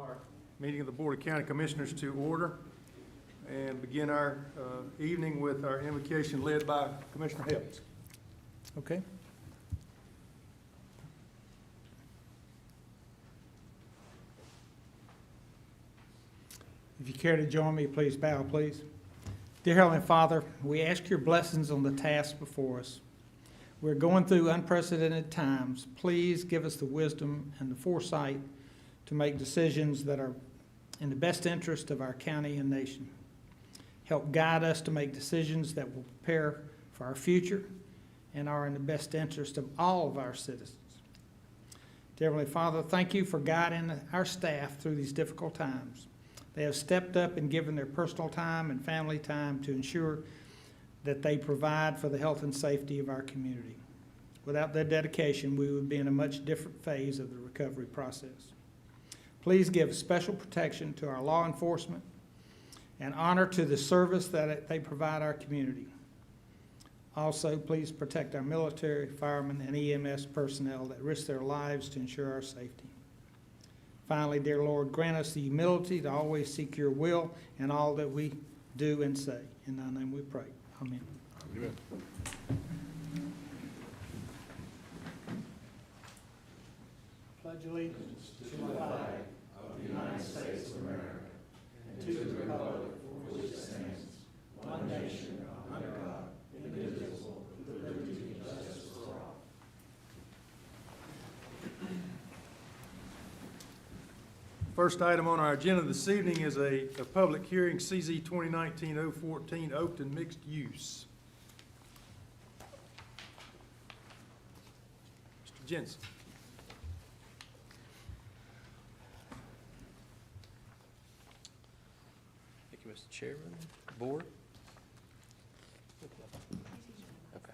Our meeting of the Board of County Commissioners to order and begin our evening with our invocation led by Commissioner Helps. Okay. If you care to join me, please bow, please. Dear Heavenly Father, we ask your blessings on the task before us. We're going through unprecedented times. Please give us the wisdom and the foresight to make decisions that are in the best interest of our county and nation. Help guide us to make decisions that will prepare for our future and are in the best interest of all of our citizens. Dear Heavenly Father, thank you for guiding our staff through these difficult times. They have stepped up and given their personal time and family time to ensure that they provide for the health and safety of our community. Without their dedication, we would be in a much different phase of the recovery process. Please give special protection to our law enforcement and honor to the service that they provide our community. Also, please protect our military, firemen, and EMS personnel that risk their lives to ensure our safety. Finally, dear Lord, grant us the humility to always seek your will in all that we do and say. In thy name we pray. Amen. Amen. Pledge allegiance to the flag of the United States of America and to the republic for which it stands, one nation, under God, indivisible, with liberty and justice for all. First item on our agenda this evening is a public hearing, CZ 2019-014, Oakton Mixed Use. Mr. Jensen. Thank you, Mr. Chairman. Board? Okay.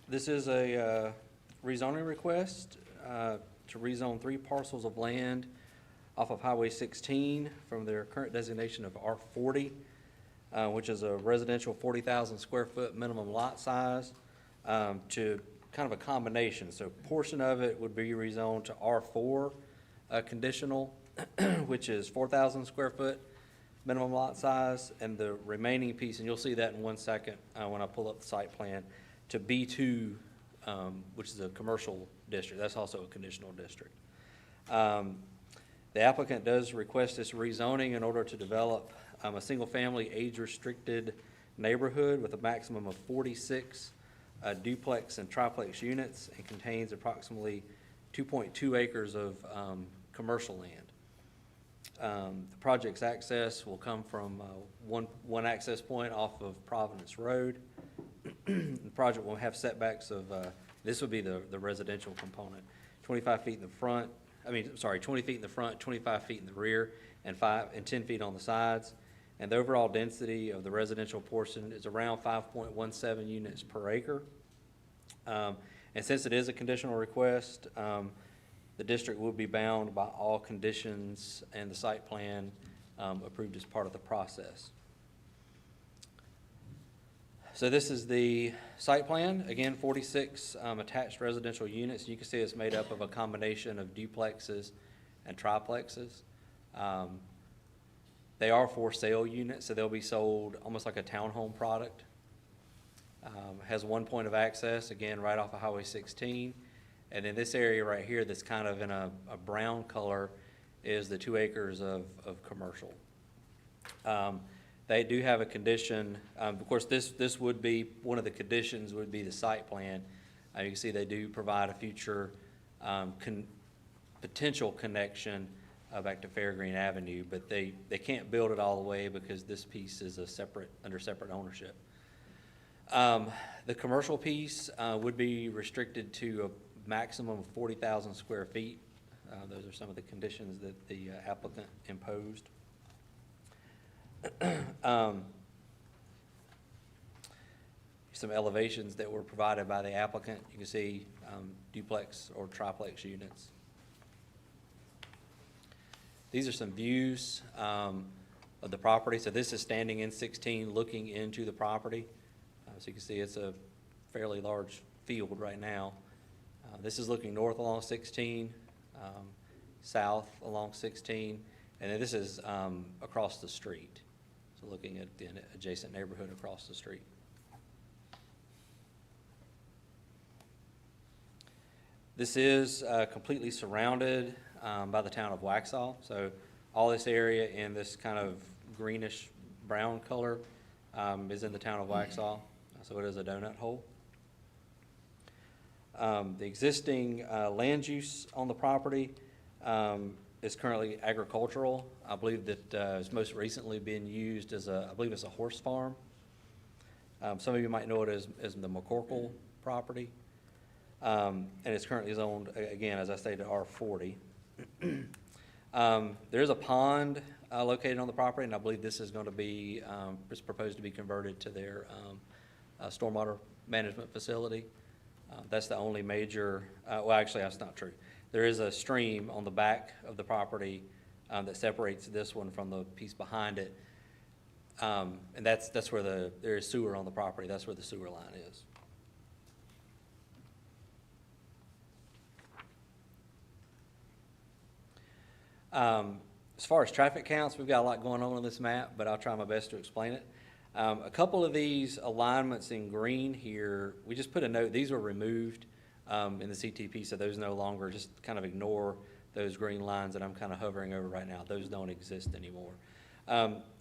This is a rezoning request to rezone 3 parcels of land off of Highway 16 from their current designation of R40, which is a residential 40,000 square foot minimum lot size, to kind of a combination. So a portion of it would be rezoned to R4 conditional, which is 4,000 square foot minimum lot size, and the remaining piece, and you'll see that in 1 second when I pull up the site plan, to B2, which is a commercial district. That's also a conditional district. The applicant does request this rezoning in order to develop a single-family age-restricted neighborhood with a maximum of 46 duplex and triplex units, and contains approximately 2.2 acres of commercial land. The project's access will come from one access point off of Providence Road. The project will have setbacks of, this would be the residential component, 25 feet in the front, 20 feet in the front, 25 feet in the rear, and 10 feet on the sides. And the overall density of the residential portion is around 5.17 units per acre. And since it is a conditional request, the district will be bound by all conditions and the site plan approved as part of the process. So this is the site plan. Again, 46 attached residential units. You can see it's made up of a combination of duplexes and triplexes. They are for sale units, so they'll be sold almost like a townhome product. Has 1 point of access, again, right off of Highway 16. And then this area right here that's kind of in a brown color is the 2 acres of commercial. They do have a condition, of course this would be, one of the conditions would be the site plan. You can see they do provide a future potential connection back to Fairgreen Avenue, but they can't build it all the way because this piece is under separate ownership. The commercial piece would be restricted to a maximum of 40,000 square feet. Those are some of the conditions that the applicant imposed. Some elevations that were provided by the applicant. You can see duplex or triplex units. These are some views of the property. So this is standing in 16, looking into the property. So you can see it's a fairly large field right now. This is looking north along 16, south along 16, and then this is across the street. So looking at the adjacent neighborhood across the street. This is completely surrounded by the town of Waxhaw. So all this area in this kind of greenish brown color is in the town of Waxhaw. So it is a donut hole. The existing land use on the property is currently agricultural. I believe that it's most recently been used as I believe it's a horse farm. Some of you might know it as the McCorkle property. And it's currently zoned, again, as I stated, R40. There is a pond located on the property, and I believe this is going to be, is proposed to be converted to their stormwater management facility. That's the only major, well, actually, that's not true. There is a stream on the back of the property that separates this one from the piece behind it. And that's where there is sewer on the property. That's where the sewer line is. As far as traffic counts, we've got a lot going on this map, but I'll try my best to explain it. A couple of these alignments in green here, we just put a note, these were removed in the CTP, so those no longer, just kind of ignore those green lines that I'm kind of hovering over right now. Those don't exist anymore.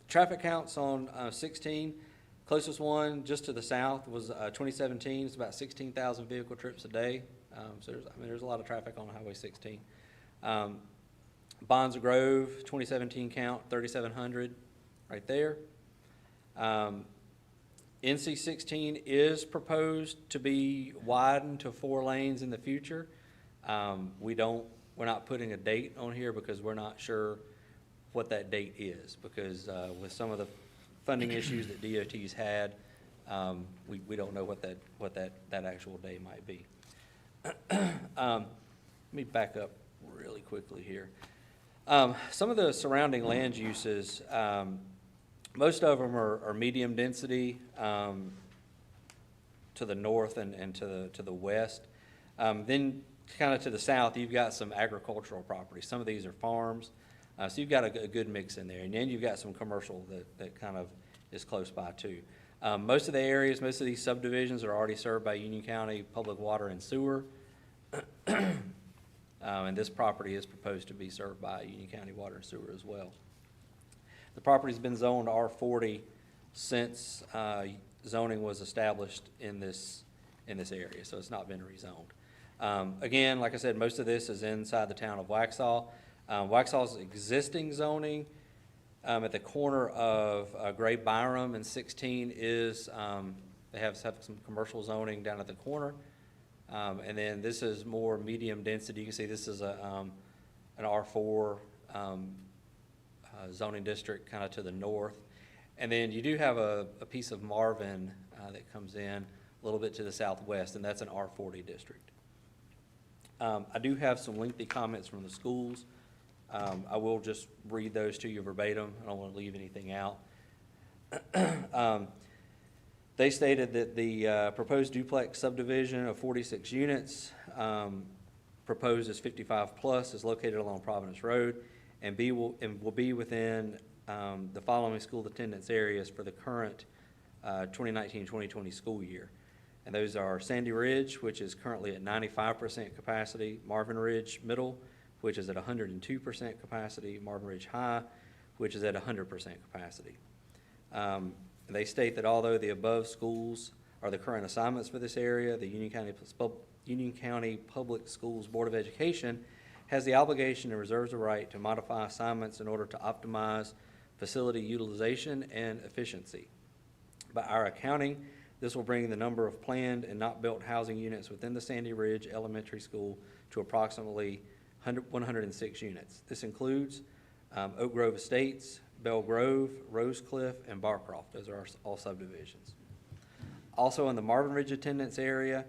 Traffic counts on 16, closest one just to the south was 2017. It's about 16,000 vehicle trips a day. So there's a lot of traffic on Highway 16. Bonds Grove, 2017 count, 3,700 right there. NC 16 is proposed to be widened to 4 lanes in the future. We're not putting a date on here because we're not sure what that date is, because with some of the funding issues that DOT's had, we don't know what that actual day might be. Let me back up really quickly here. Some of the surrounding land uses, most of them are medium density to the north and to the west. Then kind of to the south, you've got some agricultural properties. Some of these are farms. So you've got a good mix in there. And then you've got some commercial that kind of is close by too. Most of the areas, most of these subdivisions are already served by Union County Public Water and Sewer. And this property is proposed to be served by Union County Water and Sewer as well. The property's been zoned R40 since zoning was established in this area, so it's not been rezoned. Again, like I said, most of this is inside the town of Waxhaw. Waxhaw's existing zoning at the corner of Gray Byram and 16 is, they have some commercial zoning down at the corner. And then this is more medium density. You can see this is an R4 zoning district kind of to the north. And then you do have a piece of Marvin that comes in a little bit to the southwest, and that's an R40 district. I do have some lengthy comments from the schools. I will just read those to you verbatim. I don't want to leave anything out. They stated that the proposed duplex subdivision of 46 units, proposed as 55 plus, is located along Providence Road and will be within the following school attendance areas for the current 2019-2020 school year. And those are Sandy Ridge, which is currently at 95% capacity, Marvin Ridge Middle, which is at 102% capacity, Marvin Ridge High, which is at 100% capacity. They state that although the above schools are the current assignments for this area, the Union County Public Schools Board of Education has the obligation and reserves the right to modify assignments in order to optimize facility utilization and efficiency. By our accounting, this will bring the number of planned and not built housing units within the Sandy Ridge Elementary School to approximately 106 units. This includes Oak Grove Estates, Bell Grove, Rosecliff, and Barcroft. Those are all subdivisions. Also in the Marvin Ridge attendance area,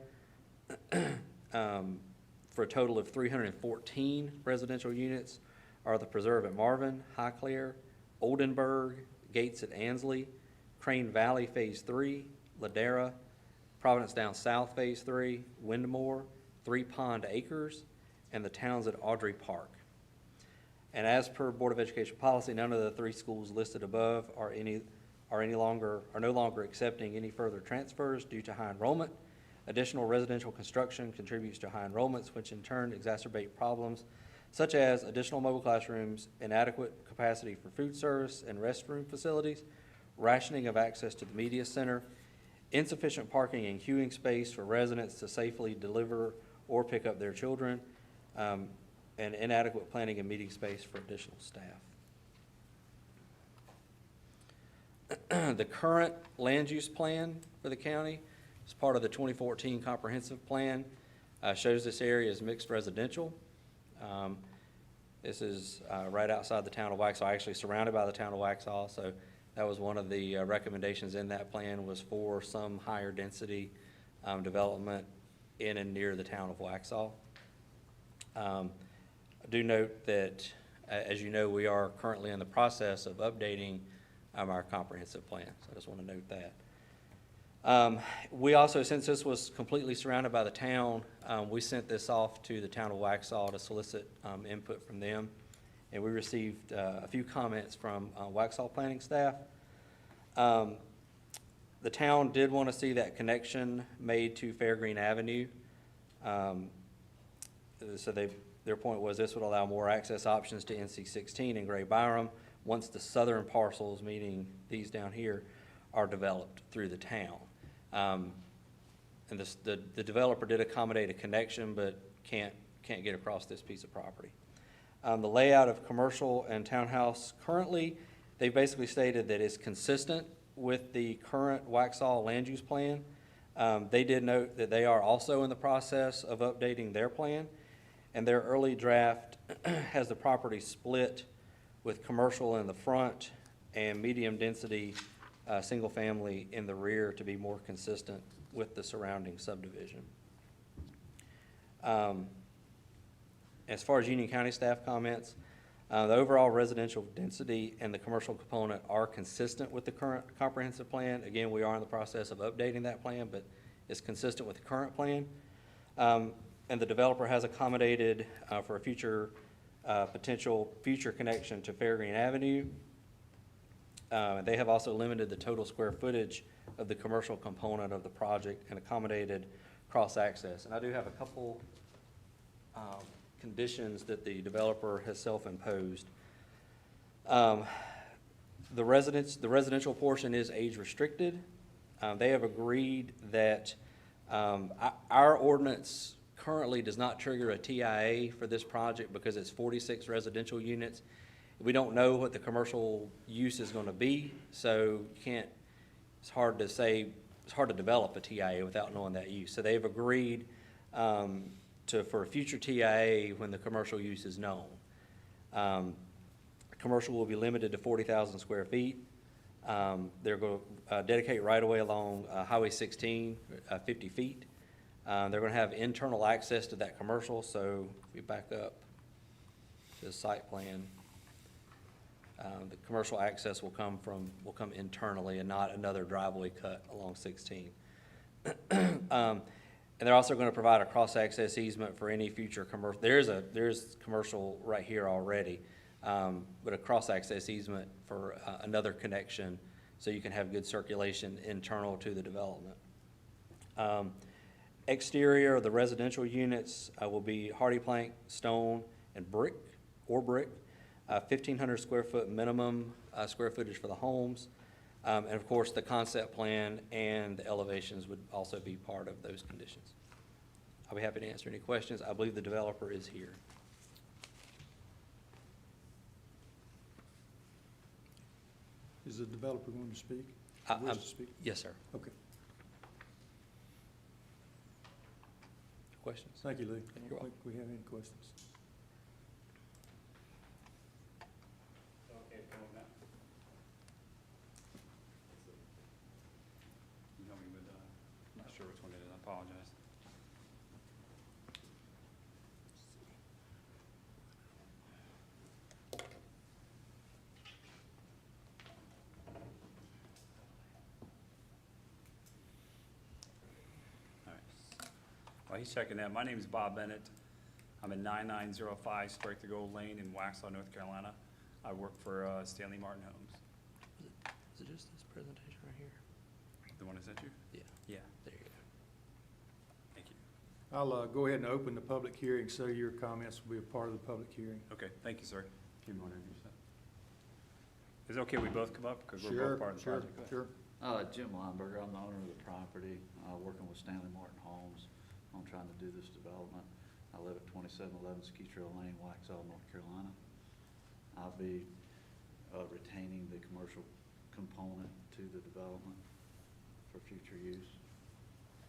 for a total of 314 residential units are the Preserve at Marvin, Highclere, Oldenburg, Gates at Ansley, Crane Valley Phase 3, Ladera, Providence Down South Phase 3, Windmore, Three Pond Acres, and the Towns at Audrey Park. And as per Board of Education policy, none of the 3 schools listed above are no longer accepting any further transfers due to high enrollment. Additional residential construction contributes to high enrollments, which in turn exacerbate problems such as additional mobile classrooms, inadequate capacity for food service and restroom facilities, rationing of access to the media center, insufficient parking and queuing space for residents to safely deliver or pick up their children, and inadequate planning and meeting space for additional staff. The current land use plan for the county, as part of the 2014 comprehensive plan, shows this area as mixed residential. This is right outside the town of Waxhaw, actually surrounded by the town of Waxhaw, so that was one of the recommendations in that plan, was for some higher density development in and near the town of Waxhaw. I do note that, as you know, we are currently in the process of updating our comprehensive plan, so I just want to note that. We also, since this was completely surrounded by the town, we sent this off to the town of Waxhaw to solicit input from them, and we received a few comments from Waxhaw planning staff. The town did want to see that connection made to Fairgreen Avenue. So their point was this would allow more access options to NC-16 and Gray Byram once the southern parcels, meaning these down here, are developed through the town. And the developer did accommodate a connection, but can't get across this piece of property. The layout of commercial and townhouse currently, they basically stated that it's consistent with the current Waxhaw land use plan. They did note that they are also in the process of updating their plan, and their early draft has the property split with commercial in the front and medium density single family in the rear to be more consistent with the surrounding subdivision. As far as Union County staff comments, the overall residential density and the commercial component are consistent with the current comprehensive plan. Again, we are in the process of updating that plan, but it's consistent with the current plan. And the developer has accommodated for a future potential future connection to Fairgreen Avenue. They have also limited the total square footage of the commercial component of the project and accommodated cross-access. And I do have a couple conditions that the developer has self-imposed. The residential portion is age-restricted. They have agreed that our ordinance currently does not trigger a TIA for this project because it's 46 residential units. We don't know what the commercial use is going to be, so it's hard to say, it's hard to develop a TIA without knowing that use. So they've agreed for a future TIA when the commercial use is known. Commercial will be limited to 40,000 square feet. They're going to dedicate right-of-way along Highway 16, 50 feet. They're going to have internal access to that commercial, so if we back up to the site plan, the commercial access will come internally and not another driveway cut along 16. And they're also going to provide a cross-access easement for any future commercial. There's commercial right here already, but a cross-access easement for another connection so you can have good circulation internal to the development. Exterior of the residential units will be hardy plank, stone, and brick, 1,500 square foot minimum square footage for the homes. And of course, the concept plan and the elevations would also be part of those conditions. I'll be happy to answer any questions. I believe the developer is here. Is the developer going to speak? Wish to speak? Yes, sir. Okay. Questions? Thank you, Lee. I You're don't think we have any questions. Okay, come on now. You know me, but I'm not sure which one it is. I apologize. While he's checking that, my name is Bob Bennett. I'm at 9905 Strike the Gold Lane in Waxhaw, North Carolina. I work for Stanley Martin Homes. Is it just this presentation right here? The one I sent you? Yeah, Yeah, there you go. thank you. I'll go ahead and open the public hearing, so your comments will be a part of the public hearing. Okay, thank you, sir. Give me one of yours. Is it okay we both come up, because we're both part of the Sure, project? Go ahead. sure. Jim Lineberger, I'm the owner of the property, working with Stanley Martin Homes on trying to do this development. I live at 2711 Ski Trail Lane, Waxhaw, North Carolina. I'll be retaining the commercial component to the development for future use.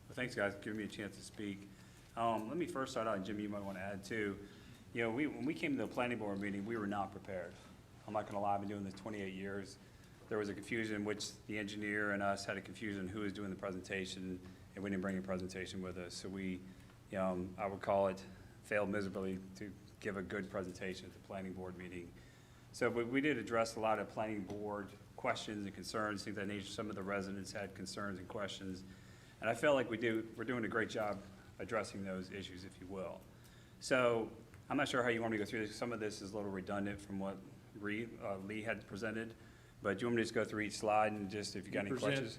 Well, thanks, guys, for giving me a chance to speak. Let me first start out, and Jim, you might want to add too. You know, when we came to the planning board meeting, we were not prepared. I'm not gonna lie, I've been doing this 28 years. There was a confusion in which the engineer and us had a confusion who was doing the presentation, and we didn't bring a presentation with us. So we, I would call it, failed miserably to give a good presentation at the planning board meeting. So, but we did address a lot of planning board questions and concerns, things of that nature. Some of the residents had concerns and questions. And I felt like we're doing a great job addressing those issues, if you will. So, I'm not sure how you want me to go through this. Some of this is a little redundant from what Lee had presented, but do you want me to just go through each slide and just, if you got any present questions?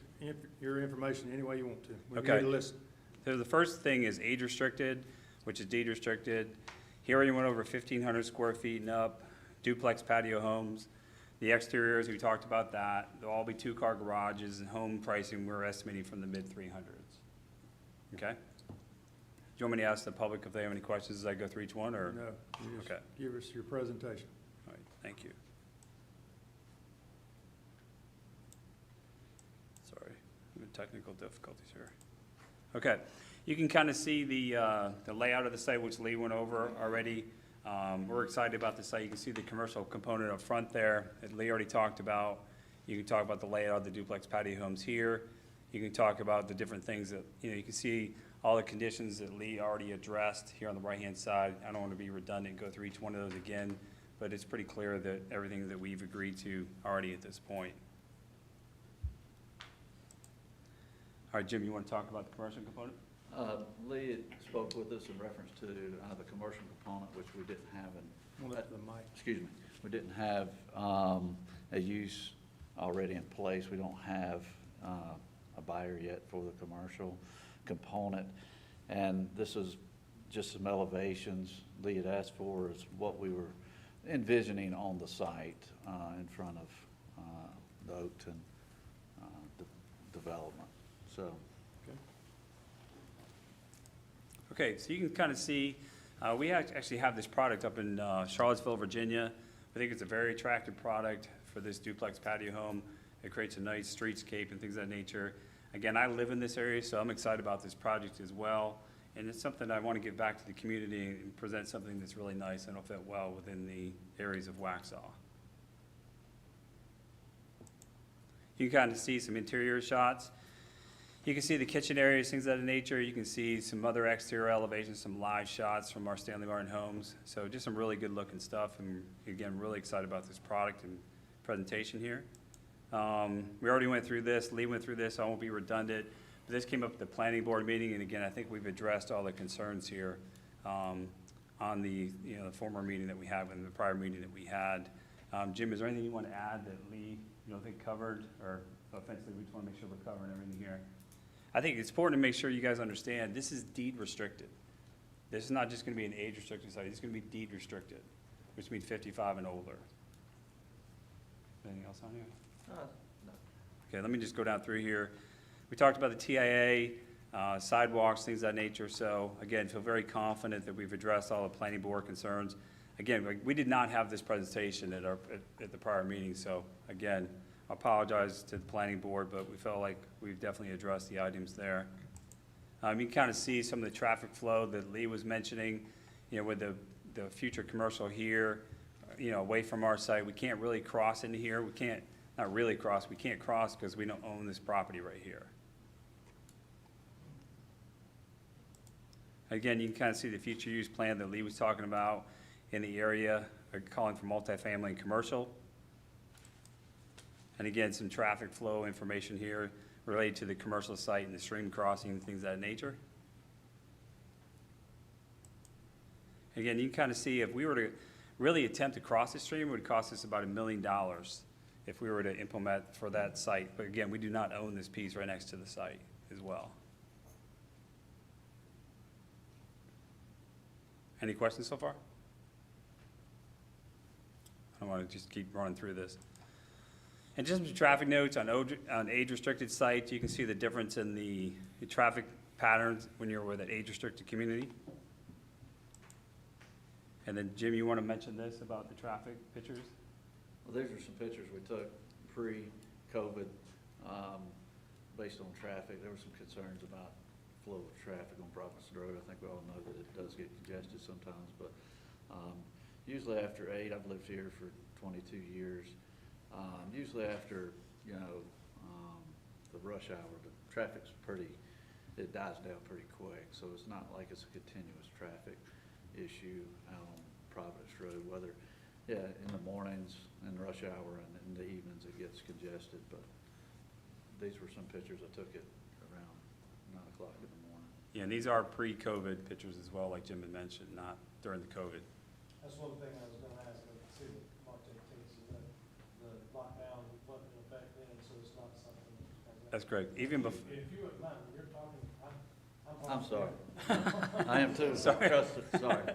Your information any way you want to. We're Okay. here to listen. So the first thing is age restricted, which is deed restricted. He already went over 1,500 square feet and up, duplex patio homes. The exteriors, we talked about that. They'll all be two-car garages, and home pricing, we're estimating from the mid-300s. Okay? Do you want me to ask the public if they have any questions as I go through each one, or? No, you just Okay. give us your presentation. All right, thank you. Sorry, I'm having technical difficulties here. Okay, you can kind of see the layout of the site, which Lee went over already. We're excited about the site. You can see the commercial component up front there that Lee already talked about. You can talk about the layout of the duplex patio homes here. You can talk about the different things that, you can see all the conditions that Lee already addressed here on the right-hand side. I don't want to be redundant and go through each one of those again, but it's pretty clear that everything that we've agreed to already at this point. All right, Jim, you want to talk about the commercial component? Lee had spoke with us in reference to the commercial component, which we didn't have in, One up to the mic. excuse me, we didn't have a use already in place. We don't have a buyer yet for the commercial component. And this is just some elevations Lee had asked for, is what we were envisioning on the site in front of the Oakton development. So. Okay, so you can kind of see, we actually have this product up in Charlottesville, Virginia. I think it's a very attractive product for this duplex patio home. It creates a nice streetscape and things of that nature. Again, I live in this area, so I'm excited about this project as well. And it's something I want to give back to the community and present something that's really nice and will fit well within the areas of Waxhaw. You can kind of see some interior shots. You can see the kitchen areas, things of that nature. You can see some other exterior elevations, some live shots from our Stanley Martin homes. So just some really good looking stuff, and again, really excited about this product and presentation here. We already went through this, Lee went through this, I won't be redundant. But this came up at the planning board meeting, and again, I think we've addressed all the concerns here on the, the former meeting that we had and the prior meeting that we had. Jim, is there anything you want to add that Lee, think covered, or offensively, we just want to make sure we're covering everything here? I think it's important to make sure you guys understand, this is deed restricted. This is not just going to be an age restricted site, it's going to be deed restricted, which means 55 and older. Anything else on here? No. Okay, let me just go down through here. We talked about the TIA, sidewalks, things of that nature. So again, feel very confident that we've addressed all the planning board concerns. Again, we did not have this presentation at the prior meeting. So again, I apologize to the planning board, but we felt like we've definitely addressed the items there. You can kind of see some of the traffic flow that Lee was mentioning, with the future commercial here, away from our site. We can't really cross into here. We can't, not really cross, we can't cross because we don't own this property right here. Again, you can kind of see the future use plan that Lee was talking about in the area, calling for multifamily and commercial. And again, some traffic flow information here related to the commercial site and the stream crossing and things of that nature. Again, you can kind of see if we were to really attempt to cross the stream, it would cost us about $1 million if we were to implement for that site. But again, we do not own this piece right next to the site as well. Any questions so far? I don't want to just keep running through this. And just some traffic notes on age-restricted sites, you can see the difference in the traffic patterns when you're with an age-restricted community. And then, Jim, you want to mention this about the traffic pictures? Well, these are some pictures we took pre-COVID, based on traffic. There were some concerns about flow of traffic on Providence Road. I think we all know that it does get congested sometimes, but usually after 8, I've lived here for 22 years. Usually after, the rush hour, the traffic's it dies down pretty quick. So it's not like it's a continuous traffic issue out on Providence Road, whether, in the mornings and rush hour and in the evenings it gets congested. But these were some pictures I took it around 9 o'clock in the morning. Yeah, and these are pre-COVID pictures as well, like Jim had mentioned, not during the COVID. That's one thing I was gonna ask, too, March 18th, so the lockdown wasn't in effect then, so it's not something. That's correct. Even before. If you wouldn't mind, when you're talking, I'm sorry. I am too. Sorry. Sorry. No.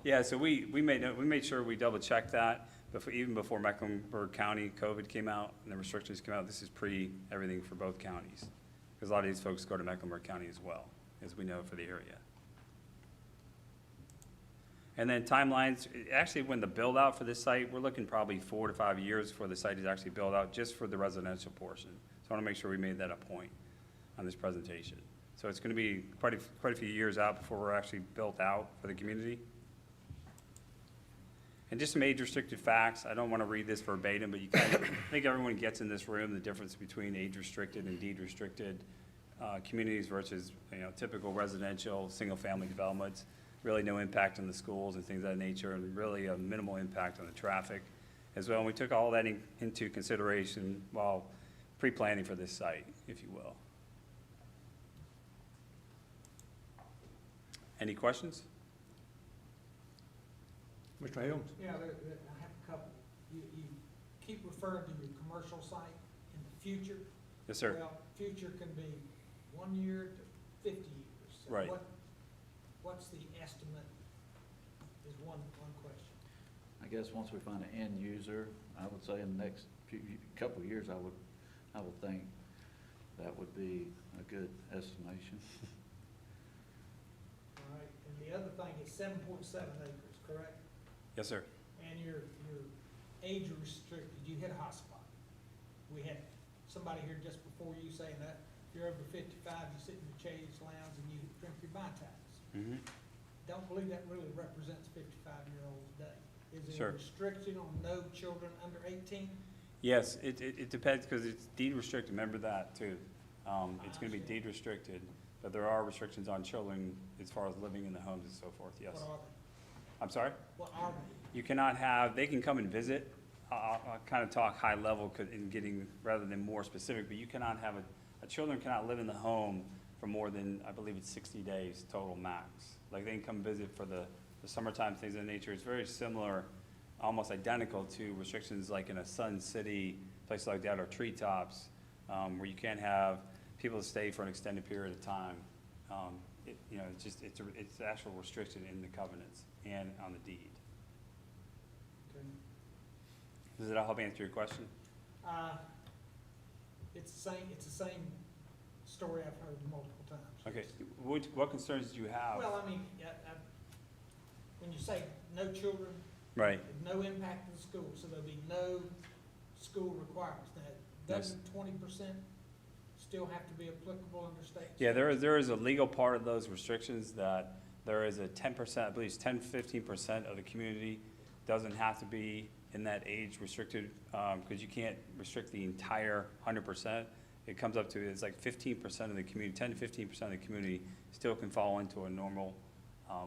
Yeah, so we made sure we double checked that even before Mecklenburg County COVID came out and the restrictions came out. This is everything for both counties, because a lot of these folks go to Mecklenburg County as well, as we know for the area. And then timelines, actually when the build out for this site, we're looking probably 4 to 5 years for the site is actually built out just for the residential portion. So I want to make sure we made that a point on this presentation. So it's going to be quite a few years out before we're actually built out for the community. And just some age-restricted facts. I don't want to read this verbatim, but I think everyone gets in this room the difference between age-restricted and deed-restricted communities versus typical residential single-family developments. Really no impact on the schools and things of that nature, and really a minimal impact on the traffic as well. And we took all that into consideration while pre-planning for this site, if you will. Any questions? Mr. Helms? Yeah, I have a couple. You keep referring to your commercial site in the future. Yes, sir. Well, future can be 1 year to 50 years. So Right. What's the estimate is one question. I guess once we find an end user, I would say in the next couple of years, I would think that would be a good estimation. All right, and the other thing is 7.7 acres, correct? Yes, sir. And you're age restricted, you hit a hot spot. We had somebody here just before you saying that if you're over 55, you sit in the chaise lounge and you drink your Mai Tais. Mm-hmm. Don't believe that really represents 55-year-olds today. Is it Sure. a restriction on no children under 18? Yes, it depends, because it's deed restricted, remember that too. It's gonna be deed restricted, but there are restrictions on children as far as living in the homes and so forth, yes. What are I'm sorry? they? What are they? You cannot they can come and visit. I'll kind of talk high level in getting, rather than more specific, but you cannot have children cannot live in the home for more than, I believe it's 60 days total max. Like they can come visit for the summertime, things of that nature. It's very similar, almost identical to restrictions like in a Sun City, places like that, or Treetops, where you can't have people stay for an extended period of time. It's actual restriction in the covenants and on the deed. Okay. Does that help answer your question? It's the same story I've heard multiple times. Okay, what concerns do you have? Well, I mean, when you say no children, Right, no impact to the school, so there'll be no school requirements. Now, doesn't 20% still have to be applicable under state? yeah, there is a legal part of those restrictions that there is a 10%, I believe it's 10-15% of the community doesn't have to be in that age restricted, because you can't restrict the entire 100%. It comes up to, it's like 15% of the community, 10 to 15% of the community still can fall into a normal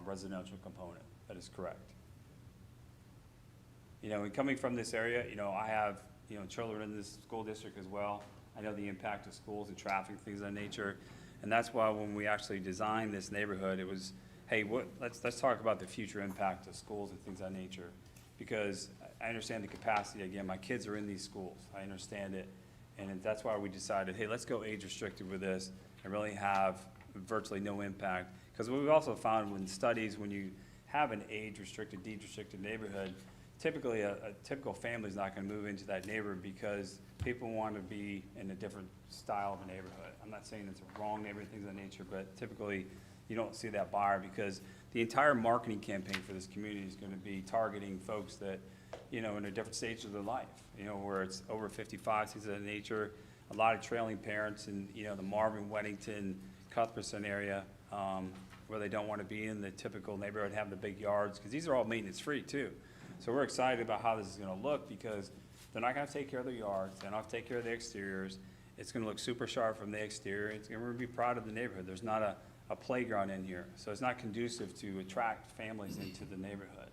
residential component. That is correct. And coming from this area, I have, children in this school district as well. I know the impact of schools and traffic, things of that nature. And that's why when we actually designed this neighborhood, it was hey, let's talk about the future impact of schools and things of that nature. Because I understand the capacity, again, my kids are in these schools, I understand it. And that's why we decided, hey, let's go age restricted with this and really have virtually no impact. Because what we've also found in studies, when you have an age restricted, deed restricted neighborhood, typically a typical family is not gonna move into that neighborhood because people want to be in a different style of a neighborhood. I'm not saying it's a wrong neighborhood, things of that nature, but typically you don't see that buyer because the entire marketing campaign for this community is gonna be targeting folks that, you know, in a different stage of their life, you know, where it's over 55, things of that nature, a lot of trailing parents in, you know, the Marvin, Weddington, Cuthbertson area, where they don't want to be in the typical neighborhood, have the big yards, because these are all maintenance free too. So we're excited about how this is gonna look because they're not gonna take care of their yards, they're not gonna take care of the exteriors. It's gonna look super sharp from the exterior, it's gonna be proud of the neighborhood. There's not a playground in here, so it's not conducive to attract families into the neighborhood.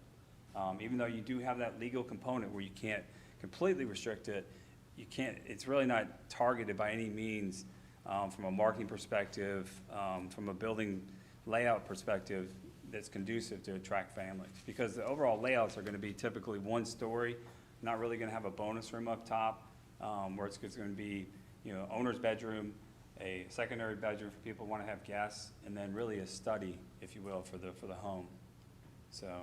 Even though you do have that legal component where you can't completely restrict it, you can't, it's really not targeted by any means, from a marketing perspective, from a building layout perspective, that's conducive to attract families. Because the overall layouts are gonna be typically one story, not really gonna have a bonus room up top, where it's gonna be, you know, owner's bedroom, a secondary bedroom for people who wanna have guests, and then really a study, if you will, for the home. So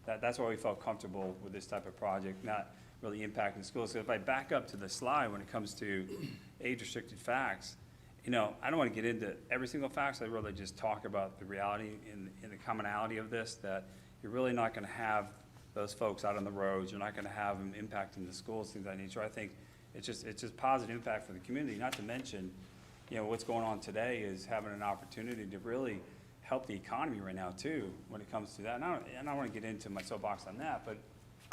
that's why we felt comfortable with this type of project, not really impacting schools. So if I back up to the slide when it comes to age-restricted facts, you know, I don't want to get into every single fact, so I really just talk about the reality and the commonality of this, that you're really not going to have those folks out on the roads, you're not going to have them impacting the schools, things of that nature. I think it's just positive impact for the community, not to mention, you know, what's going on today is having an opportunity to really help the economy right now too, when it comes to that. And I don't want to get into my soapbox on that, but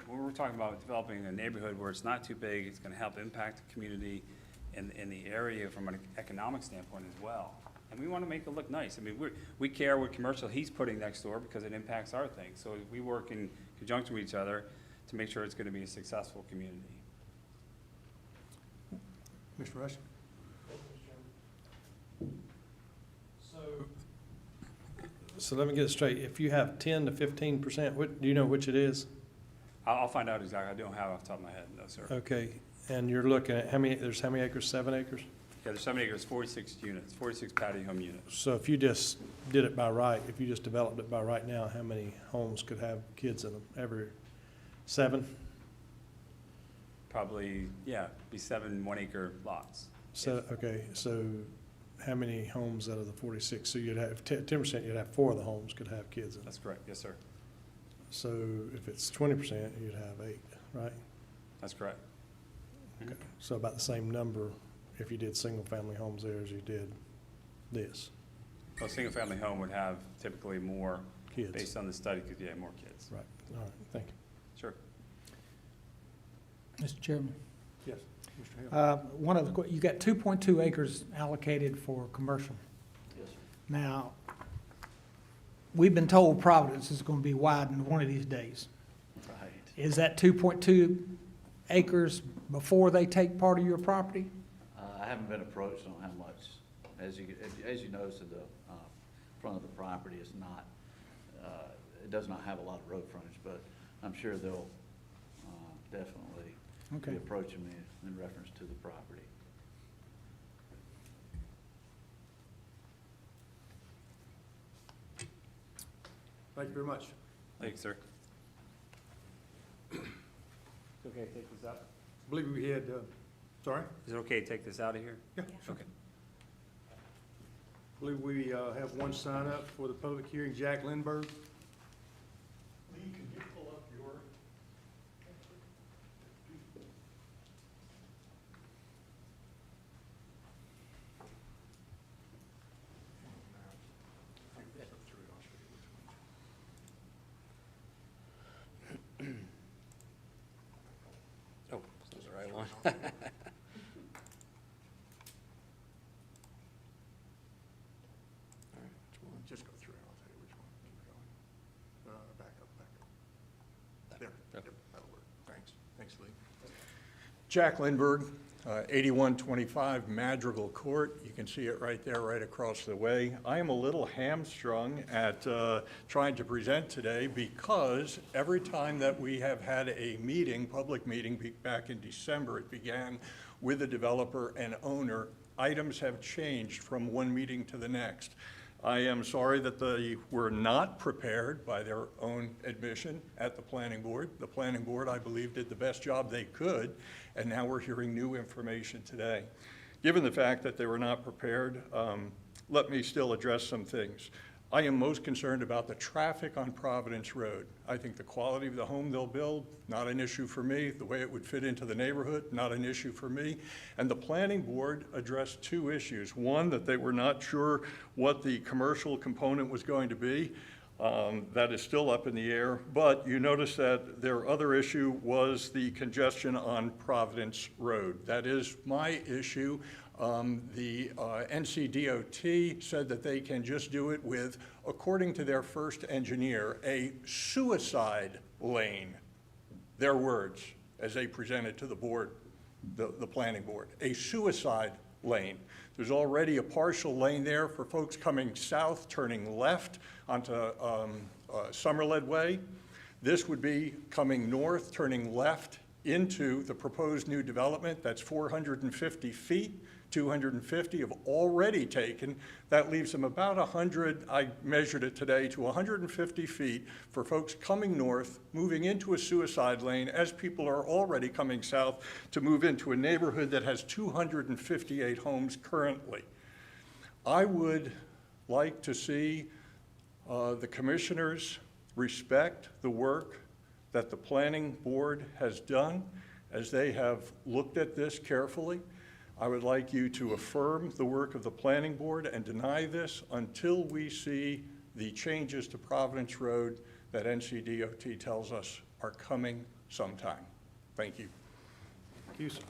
when we're talking about developing a neighborhood where it's not too big, it's going to help impact the community in the area from an economic standpoint as well. And we want to make it look nice. I mean, we care what commercial he's putting next door because it impacts our things. So we work in conjunction with each other to make sure it's going to be a successful community. Mr. Rush? So let me get it straight. If you have 10 to 15%, do you know which it is? I'll find out exactly. I don't have it off the top of my head, no, sir. Okay, and you're looking at how many acres, 7 acres? Yeah, there's 7 acres, 46 units, 46 patio home units. So if you just did it by right, if you just developed it by right now, how many homes could have kids in them? Every 7? Probably, yeah, be 7 1-acre lots. So, okay, so how many homes out of the 46? So you'd have 10%, you'd have 4 of the homes could have kids in them. That's correct, yes, sir. So if it's 20%, you'd have 8, right? That's correct. Okay. So about the same number if you did single-family homes there as you did this. Well, a single-family home would have typically more, Kids. based on the study, because you have more kids. Right, all right, thank you. Sure. Mr. Chairman, Yes, Mr. Hill. you got 2.2 acres allocated for commercial. Yes, sir. Now, we've been told Providence is going to be widened one of these days. Right. Is that 2.2 acres before they take part of your property? I haven't been approached on how much. As you notice, the front of the property is not, it does not have a lot of road frontage, but I'm sure they'll definitely Okay. be approaching me in reference to the property. Thank you very much. Thank you, sir. Okay, take this out. I believe we had, sorry? Is it okay to take this out of here? Yeah, sure. Okay. I believe we have one sign up for the public hearing, Jack Lindbergh. Lee, can you pull up your? Oh, that's the right one. All right, which one? Just go through it, I'll tell you which one, keep going. Back up. There, Okay. yep, that'll work, thanks, Lee. Jack Lindbergh, 8125 Madrigal Court. You can see it right there, right across the way. I am a little hamstrung at trying to present today because every time that we have had a meeting, public meeting, back in December, it began with the developer and owner. Items have changed from one meeting to the next. I am sorry that they were not prepared by their own admission at the planning board. The planning board, I believe, did the best job they could, and now we're hearing new information today. Given the fact that they were not prepared, let me still address some things. I am most concerned about the traffic on Providence Road. I think the quality of the home they'll build, not an issue for me. The way it would fit into the neighborhood, not an issue for me. And the planning board addressed two issues. One, that they were not sure what the commercial component was going to be. That is still up in the air. But you notice that their other issue was the congestion on Providence Road. That is my issue. The NCDOT said that they can just do it with, according to their first engineer, a suicide lane. Their words, as they presented to the board, the planning board, a suicide lane. There's already a partial lane there for folks coming south, turning left onto Summerled Way. This would be coming north, turning left into the proposed new development. That's 450 feet. 250 have already taken. That leaves them about 100, I measured it today, to 150 feet for folks coming north, moving into a suicide lane as people are already coming south to move into a neighborhood that has 258 homes currently. I would like to see the commissioners respect the work that the planning board has done as they have looked at this carefully. I would like you to affirm the work of the planning board and deny this until we see the changes to Providence Road that NCDOT tells us are coming sometime. Thank you. Thank you, sir.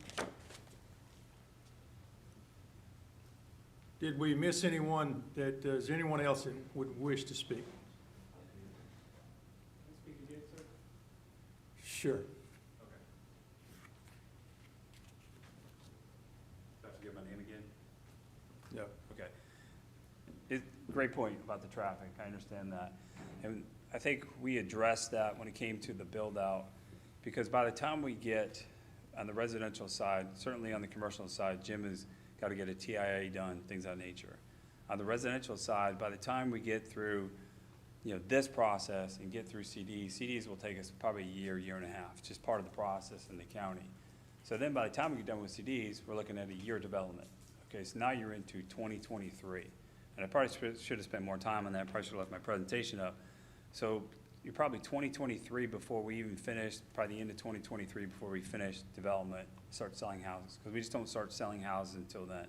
Did we miss anyone is there anyone else that would wish to speak? Speak again, sir? Sure. Do I have to give my name again? Yeah. Okay. Great point about the traffic, I understand that. And I think we addressed that when it came to the build-out, because by the time we get on the residential side, certainly on the commercial side, Jim has got to get a TIA done, things of that nature. On the residential side, by the time we get through, this process and get through CDs will take us probably a year, year and a half. It's just part of the process in the county. So then by the time we get done with CDs, we're looking at a year development. Okay, so now you're into 2023. And I probably should have spent more time on that. I probably should have left my presentation up. So you're probably 2023 before we even finish, probably the end of 2023 before we finish development, start selling houses. Because we just don't start selling houses until then.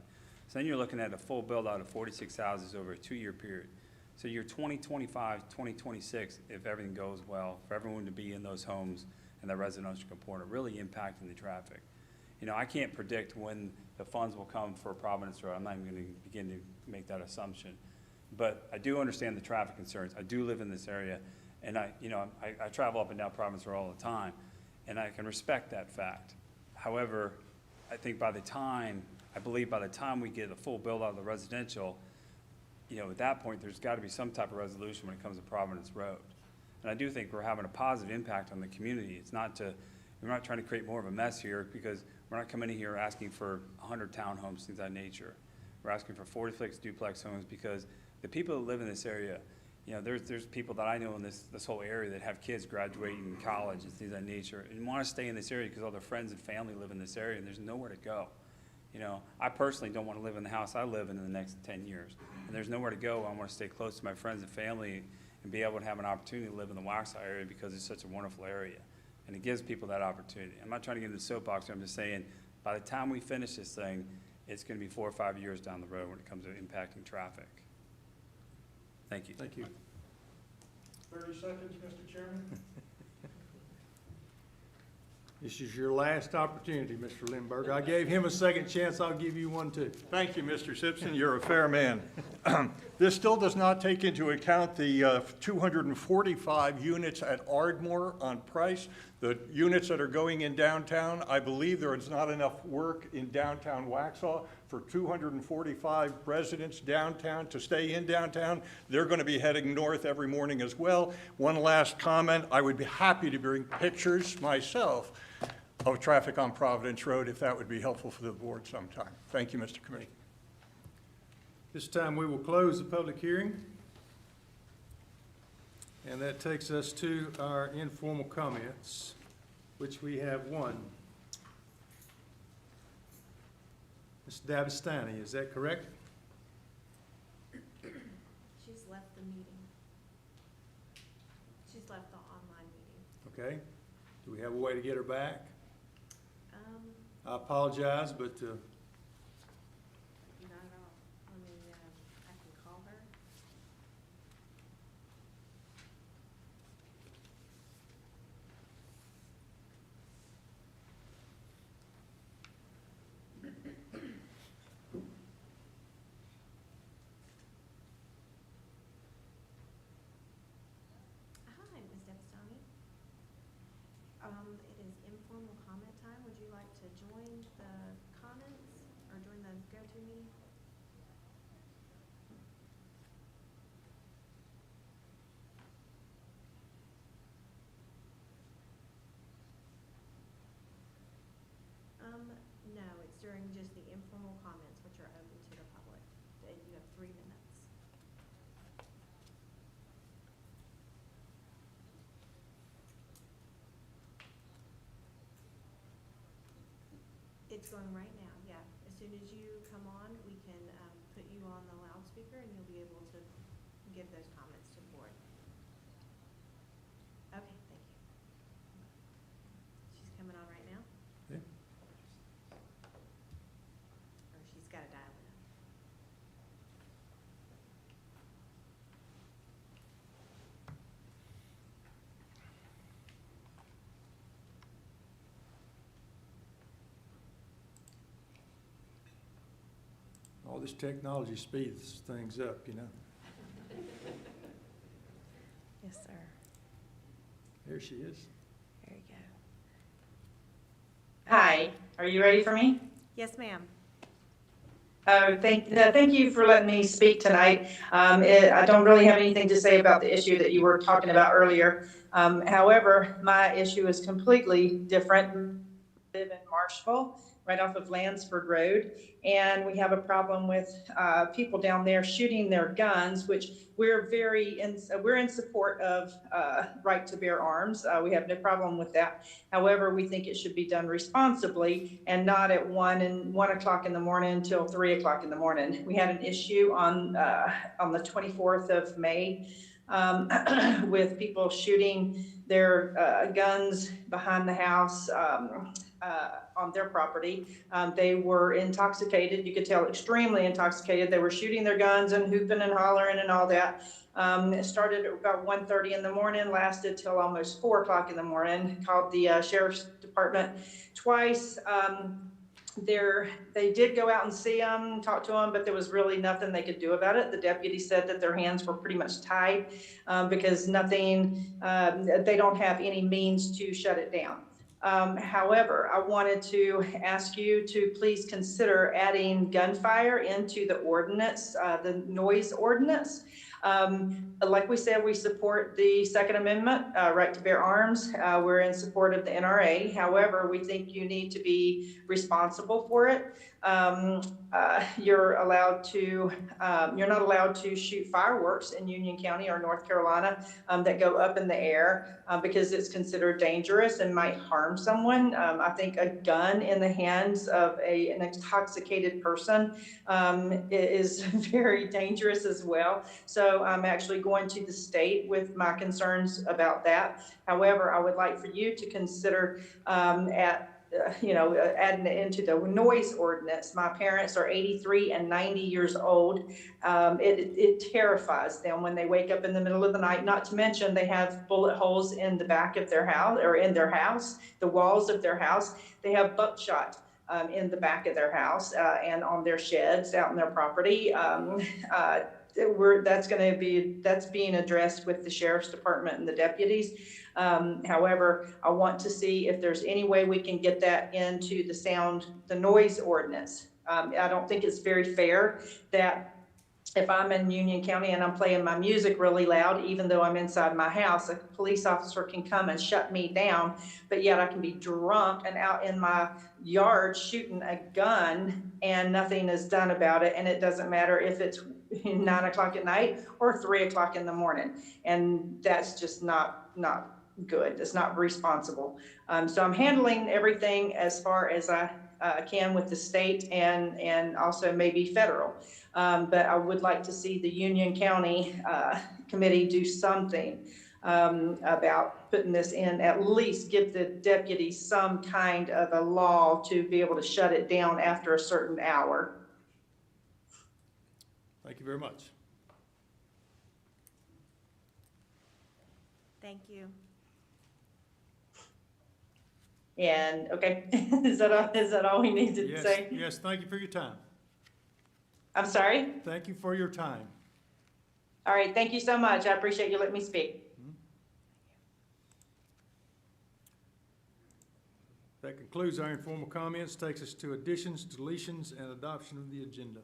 So then you're looking at a full build out of 46 houses over a 2-year period. So you're 2025, 2026, if everything goes well, for everyone to be in those homes and that residential component, really impacting the traffic. I can't predict when the funds will come for Providence Road. I'm not even going to begin to make that assumption. But I do understand the traffic concerns. I do live in this area, and I travel up and down Providence Road all the time, and I can respect that fact. However, I think by the time we get a full build out of the residential, at that point, there's got to be some type of resolution when it comes to Providence Road. And I do think we're having a positive impact on the community. We're not trying to create more of a mess here, because we're not coming in here asking for 100 townhomes, things of that nature. We're asking for 46 duplex homes, because the people that live in this area, there's people that I know in this whole area that have kids graduating college and things of that nature and want to stay in this area because all their friends and family live in this area and there's nowhere to go. I personally don't want to live in the house I live in the next 10 years. And there's nowhere to go. I want to stay close to my friends and family and be able to have an opportunity to live in the Waxhaw area because it's such a wonderful area. And it gives people that opportunity. I'm not trying to get into the soapbox here. I'm just saying, by the time we finish this thing, it's going to be 4 or 5 years down the road when it comes to impacting traffic. Thank you. Thank you. 30 seconds, Mr. Chairman. This is your last opportunity, Mr. Lindbergh. I gave him a second chance. I'll give you one too. Thank you, Mr. Simpson. You're a fair man. This still does not take into account the 245 units at Ardmore on Price. The units that are going in downtown, I believe there is not enough work in downtown Waxhaw for 245 residents downtown to stay in downtown. They're going to be heading north every morning as well. One last comment, I would be happy to bring pictures myself of traffic on Providence Road if that would be helpful for the board sometime. Thank you, Mr. Committee. This time we will close the public hearing. And that takes us to our informal comments, which we have one. Ms. Davistani, is that correct? She's left the meeting. She's left the online meeting. Okay. Do we have a way to get her back? I apologize, but Not at all. I can call her. Hi, Ms. Devastani. It is informal comment time. Would you like to join the comments or join the go-to meeting? No, it's during just the informal comments, which are open to the public. You have 3 minutes. It's going right now, yeah. As soon as you come on, we can put you on the loudspeaker and you'll be able to give those comments to the board. Okay, thank you. She's coming on right now? yeah. Or she's got to dial it up? All this technology speeds things up, you know. Yes, sir. There she is. There you go. Hi, are you ready for me? Yes, ma'am. Thank you for letting me speak tonight. I don't really have anything to say about the issue that you were talking about earlier. However, my issue is completely different. I live in Marshville, right off of Lansford Road, and we have a problem with people down there shooting their guns, which we're in support of right to bear arms. We have no problem with that. However, we think it should be done responsibly and not at 1 o'clock in the morning until 3 o'clock in the morning. We had an issue on the 24th of May with people shooting their guns behind the house on their property. They were intoxicated. You could tell extremely intoxicated. They were shooting their guns and hooping and hollering and all that. It started at about 1:30 in the morning, lasted till almost 4 o'clock in the morning. Called the sheriff's department twice. They did go out and see them, talk to them, but there was really nothing they could do about it. The deputy said that their hands were pretty much tied because they don't have any means to shut it down. However, I wanted to ask you to please consider adding gunfire into the ordinance, the noise ordinance. Like we said, we support the Second Amendment, right to bear arms. We're in support of the NRA. However, we think you need to be responsible for it. You're not allowed to shoot fireworks in Union County or North Carolina that go up in the air because it's considered dangerous and might harm someone. I think a gun in the hands of an intoxicated person is very dangerous as well. So I'm actually going to the state with my concerns about that. However, I would like for you to consider adding it into the noise ordinance. My parents are 83 and 90 years old. It terrifies them when they wake up in the middle of the night, not to mention they have bullet holes in the back of their house or in their house, the walls of their house. They have buckshot in the back of their house and on their sheds out in their property. That's being addressed with the sheriff's department and the deputies. However, I want to see if there's any way we can get that into the noise ordinance. I don't think it's very fair that if I'm in Union County and I'm playing my music really loud, even though I'm inside my house, a police officer can come and shut me down, but yet I can be drunk and out in my yard shooting a gun and nothing is done about it. And it doesn't matter if it's 9 o'clock at night or 3 o'clock in the morning. And that's just not good. It's not responsible. So I'm handling everything as far as I can with the state and also maybe federal. But I would like to see the Union County committee do something about putting this in, at least give the deputies some kind of a law to be able to shut it down after a certain hour. Thank you very much. Thank you. And, okay, is that all we need to Yes, say? yes, thank you for your time. I'm sorry? Thank you for your time. All right, thank you so much. I appreciate you letting me speak. That concludes our informal comments, takes us to additions, deletions, and adoption of the agenda.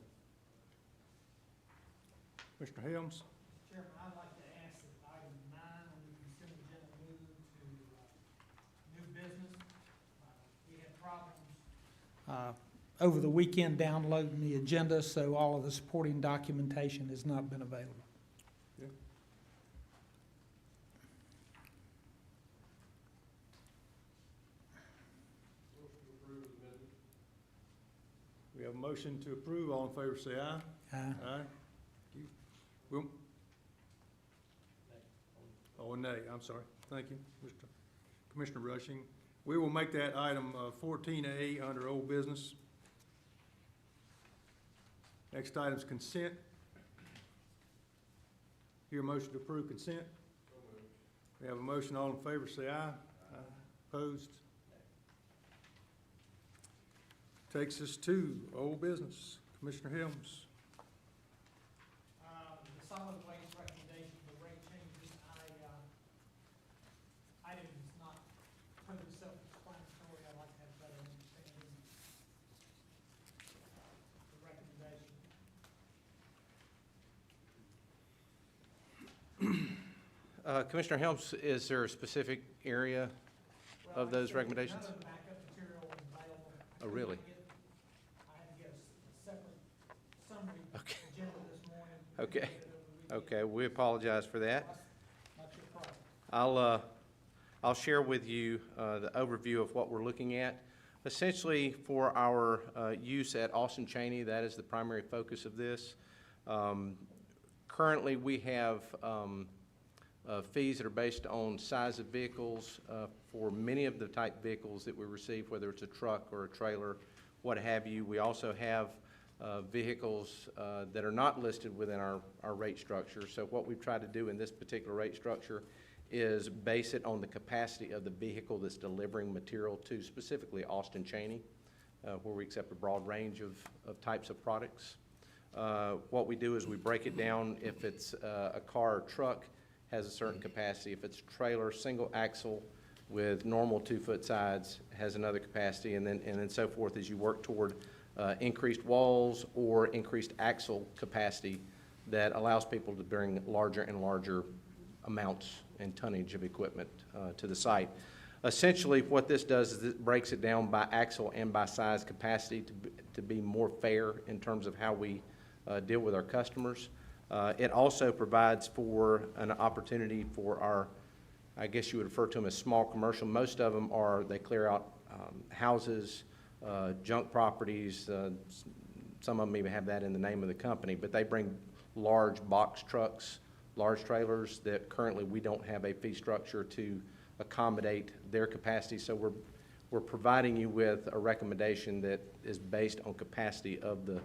Mr. Helms? Chairman, I'd like to ask that item 9 on the consent agenda move to new business. We had problems over the weekend downloading the agenda, so all of the supporting documentation has not been available. We have a motion to approve. All in favor say aye. Aye. Aye. You- Will? Oh, nay, I'm sorry. Thank you, Mr. Commissioner Rushing. We will make that item 14A under old business. Next item is consent. Hear a motion to approve consent? We have a motion. All in favor say aye. Aye. Opposed? Takes us to old business. Commissioner Helms. The solid waste recommendation, the rate changes, item is not totally self-explanatory. I'd like to have better understanding the recommendation. Commissioner Helms, is there a specific area of those recommendations? None of the backup material is available. Oh, really? I had to get a separate summary Okay. agenda this morning. Okay. Okay, we apologize for that. Not your problem. I'll share with you the overview of what we're looking at. Essentially, for our use at Austin Cheney, that is the primary focus of this. Currently, we have fees that are based on size of vehicles for many of the type vehicles that we receive, whether it's a truck or a trailer, what have you. We also have vehicles that are not listed within our rate structure. So what we've tried to do in this particular rate structure is base it on the capacity of the vehicle that's delivering material to specifically Austin Cheney, where we accept a broad range of types of products. What we do is we break it down. If it's a car or truck, has a certain capacity. If it's a trailer, single axle with normal 2-foot sides, has another capacity, and then so forth as you work toward increased walls or increased axle capacity that allows people to bring larger and larger amounts and tonnage of equipment to the site. Essentially, what this does is it breaks it down by axle and by size capacity to be more fair in terms of how we deal with our customers. It also provides for an opportunity for our, I guess you would refer to them as small commercial. Most of them are, they clear out houses, junk properties. Some of them even have that in the name of the company, but they bring large box trucks, large trailers that currently we don't have a fee structure to accommodate their capacity. So we're providing you with a recommendation that is based on capacity of the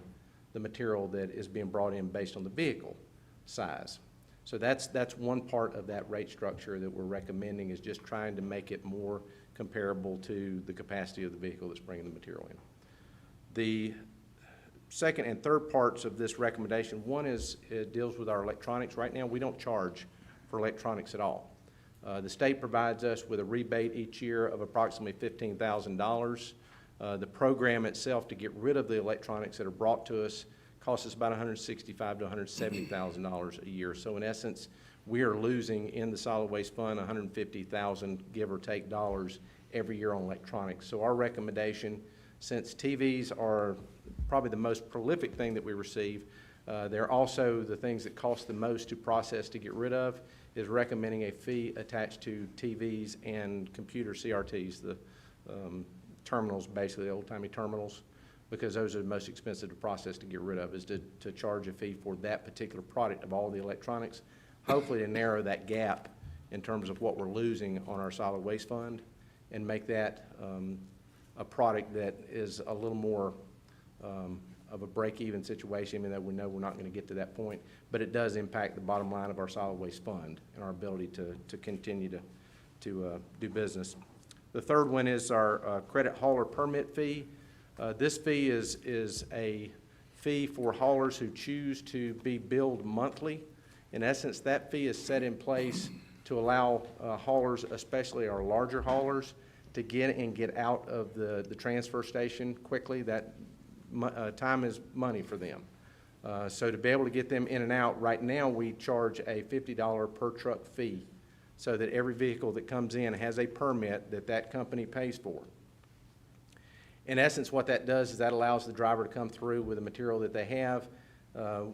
material that is being brought in based on the vehicle size. So that's one part of that rate structure that we're recommending, is just trying to make it more comparable to the capacity of the vehicle that's bringing the material in. The second and third parts of this recommendation, one is it deals with our electronics. Right now, we don't charge for electronics at all. The state provides us with a rebate each year of approximately $15,000. The program itself to get rid of the electronics that are brought to us costs us about $165,000 to $170,000 a year. So in essence, we are losing in the solid waste fund $150,000, give or take, dollars every year on electronics. So our recommendation, since TVs are probably the most prolific thing that we receive, they're also the things that cost the most to process to get rid of, is recommending a fee attached to TVs and computer CRTs, the terminals, basically the old-timey terminals, because those are the most expensive to process to get rid of, is to charge a fee for that particular product of all the electronics, hopefully to narrow that gap in terms of what we're losing on our solid waste fund and make that a product that is a little more of a break-even situation, even though we know we're not going to get to that point. But it does impact the bottom line of our solid waste fund and our ability to continue to do business. The third one is our credit hauler permit fee. This fee is a fee for haulers who choose to be billed monthly. In essence, that fee is set in place to allow haulers, especially our larger haulers, to get in and get out of the transfer station quickly. That time is money for them. So to be able to get them in and out, right now we charge a $50 per truck fee so that every vehicle that comes in has a permit that company pays for. In essence, what that does is that allows the driver to come through with the material that they have.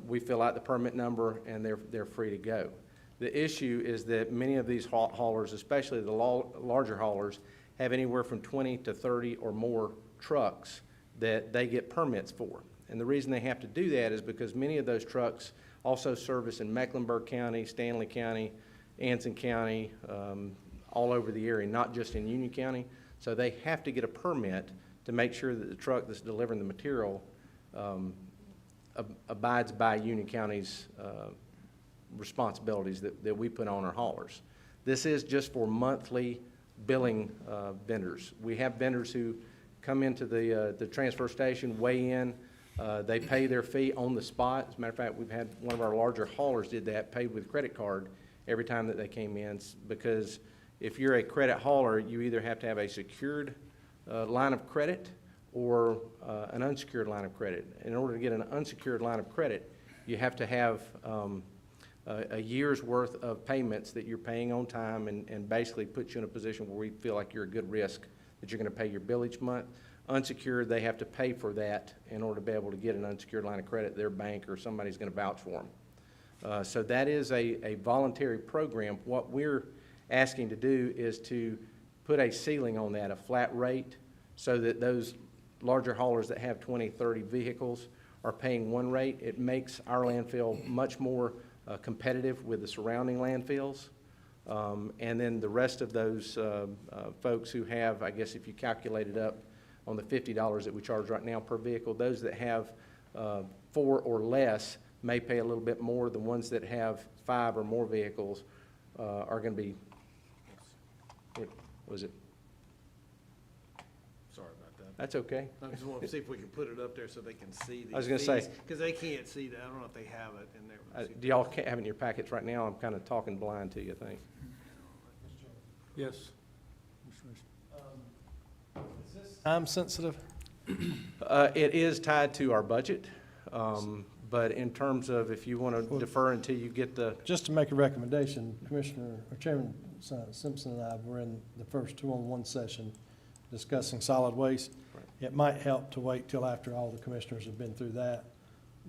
We fill out the permit number and they're free to go. The issue is that many of these haulers, especially the larger haulers, have anywhere from 20 to 30 or more trucks that they get permits for. And the reason they have to do that is because many of those trucks also service in Mecklenburg County, Stanley County, Anson County, all over the area, not just in Union County. So they have to get a permit to make sure that the truck that's delivering the material abides by Union County's responsibilities that we put on our haulers. This is just for monthly billing vendors. We have vendors who come into the transfer station, weigh in, they pay their fee on the spot. As a matter of fact, we've had one of our larger haulers did that, paid with credit card every time that they came in, because if you're a credit hauler, you either have to have a secured line of credit or an unsecured line of credit. In order to get an unsecured line of credit, you have to have a year's worth of payments that you're paying on time and basically puts you in a position where we feel like you're a good risk that you're going to pay your bill each month. Unsecured, they have to pay for that in order to be able to get an unsecured line of credit. Their bank or somebody's going to vouch for them. So that is a voluntary program. What we're asking to do is to put a ceiling on that, a flat rate, so that those larger haulers that have 20, 30 vehicles are paying one rate. It makes our landfill much more competitive with the surrounding landfills. And then the rest of those folks who have, I guess if you calculate it up on the $50 that we charge right now per vehicle, those that have 4 or less may pay a little bit more. The ones that have 5 or more vehicles are going to be, what was it? Sorry about that. That's okay. I just want to see if we can put it up there so they can see these. I was gonna say- Because they can't see that. I don't know if they have it in there. Do y'all have it in your packets right now? I'm kind of talking blind to you, I think. Yes. Is this time sensitive? It is tied to our budget, but in terms of if you want to defer until you get the, Just to make a recommendation, Commissioner, or Chairman Simpson and I were in the first 2-on-1 session discussing solid waste. Right. It might help to wait till after all the commissioners have been through that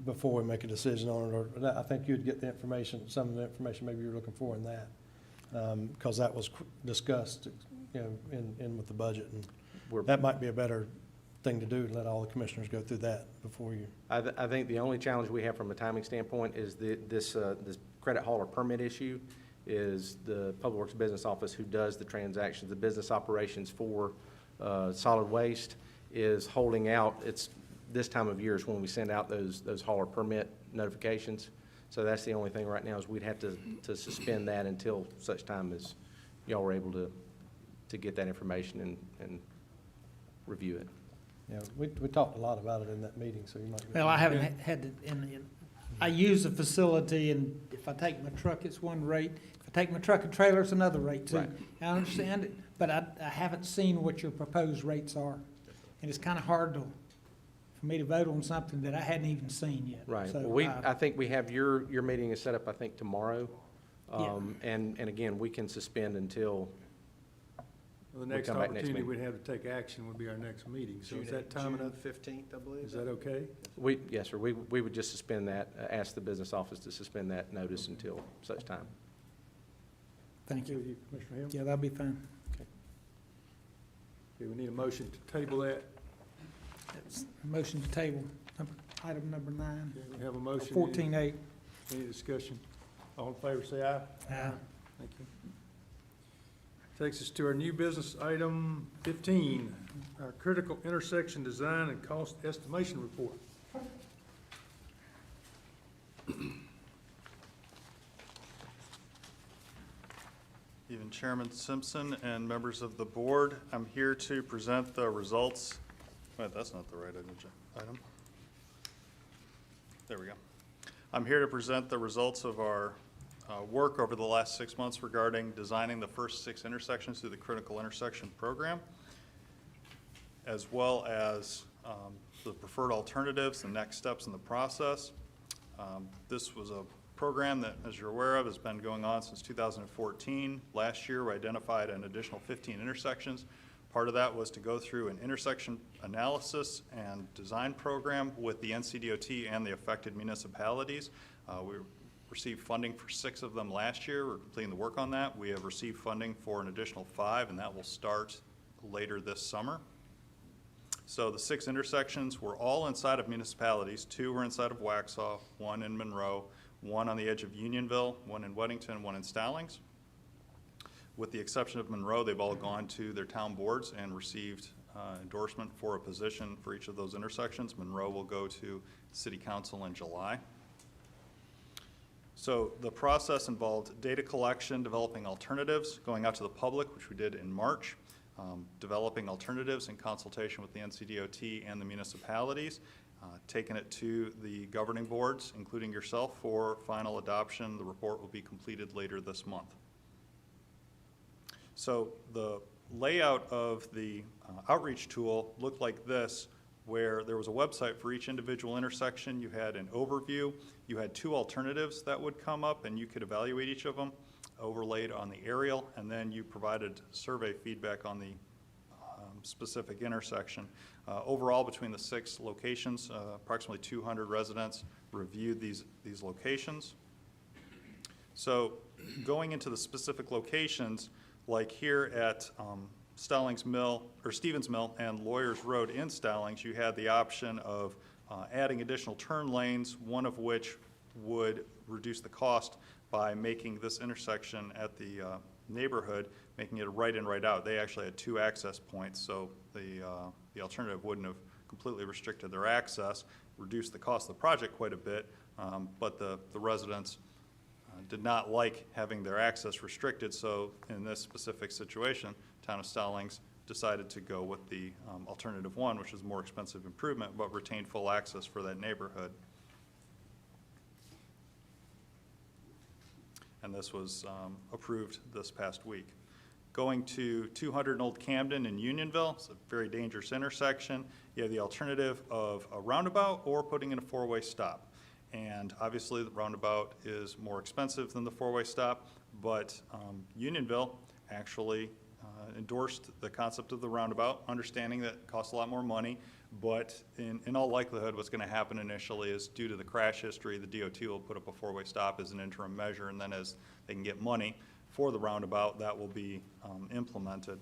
before we make a decision on it, or I think you'd get the information, some of the information maybe you're looking for in that. Because that was discussed, you know, in with the budget, and that might be a better thing to do, to let all the commissioners go through that before you. I think the only challenge we have from a timing standpoint is this credit hauler permit issue is the Public Works Business Office who does the transactions, the business operations for solid waste is holding out. It's this time of year is when we send out those hauler permit notifications. So that's the only thing right now is we'd have to suspend that until such time as y'all were able to get that information and review it. Yeah, we talked a lot about it in that meeting, so you might. Well, I haven't had to, I use the facility, and if I take my truck, it's one rate. If I take my truck and trailer, it's another rate too. Right. I understand it, but I haven't seen what your proposed rates are. And it's kind of hard for me to vote on something that I hadn't even seen yet. Right. So, Well, I think we have your meeting is set up, I think, tomorrow. Yeah. And again, we can suspend until, The We'll next come back next opportunity meeting. we'd have to take action would be our next meeting. So is that time June enough? 15th, I believe. Is that okay? yes, sir, we would just suspend that, ask the business office to suspend that notice until such time. Thank Okay you. with you, Commissioner Hill? Yeah, that'll be fine. Okay, we need a motion to table that. That's a motion to table, item number 9, Okay, we have a motion. 14A. Any discussion? All in favor, say aye. Aye. Thank you. Takes us to our new business item 15, our critical intersection design and cost estimation report. Even Chairman Simpson and members of the board, I'm here to present the results. Wait, that's not the right item. There we go. I'm here to present the results of our work over the last 6 months regarding designing the first 6 intersections through the critical intersection program, as well as the preferred alternatives, the next steps in the process. This was a program that, as you're aware of, has been going on since 2014. Last year, we identified an additional 15 intersections. Part of that was to go through an intersection analysis and design program with the NCDOT and the affected municipalities. We received funding for 6 of them last year. We're completing the work on that. We have received funding for an additional 5, and that will start later this summer. So the 6 intersections were all inside of municipalities. 2 were inside of Waxhaw, 1 in Monroe, 1 on the edge of Unionville, 1 in Weddington, 1 in Stallings. With the exception of Monroe, they've all gone to their town boards and received endorsement for a position for each of those intersections. Monroe will go to City Council in July. So the process involved data collection, developing alternatives, going out to the public, which we did in March, developing alternatives in consultation with the NCDOT and the municipalities, taking it to the governing boards, including yourself, for final adoption. The report will be completed later this month. So the layout of the outreach tool looked like this, where there was a website for each individual intersection. You had an overview. You had 2 alternatives that would come up, and you could evaluate each of them, overlaid on the aerial, and then you provided survey feedback on the specific intersection. Overall, between the 6 locations, approximately 200 residents reviewed these locations. So going into the specific locations, like here at Stallings Mill, or Stevens Mill and Lawyers Road in Stallings, you had the option of adding additional turn lanes, one of which would reduce the cost by making this intersection at the neighborhood, making it a right in, right out. They actually had 2 access points, so the alternative wouldn't have completely restricted their access, reduced the cost of the project quite a bit, but the residents did not like having their access restricted, so in this specific situation, Town of Stallings decided to go with the alternative 1, which is a more expensive improvement, but retained full access for that neighborhood. And this was approved this past week. Going to 200 in Old Camden in Unionville, it's a very dangerous intersection. You have the alternative of a roundabout or putting in a 4-way stop. And obviously, the roundabout is more expensive than the 4-way stop, but Unionville actually endorsed the concept of the roundabout, understanding that it costs a lot more money, but in all likelihood, what's going to happen initially is, due to the crash history, the DOT will put up a 4-way stop as an interim measure, and then as they can get money for the roundabout, that will be implemented.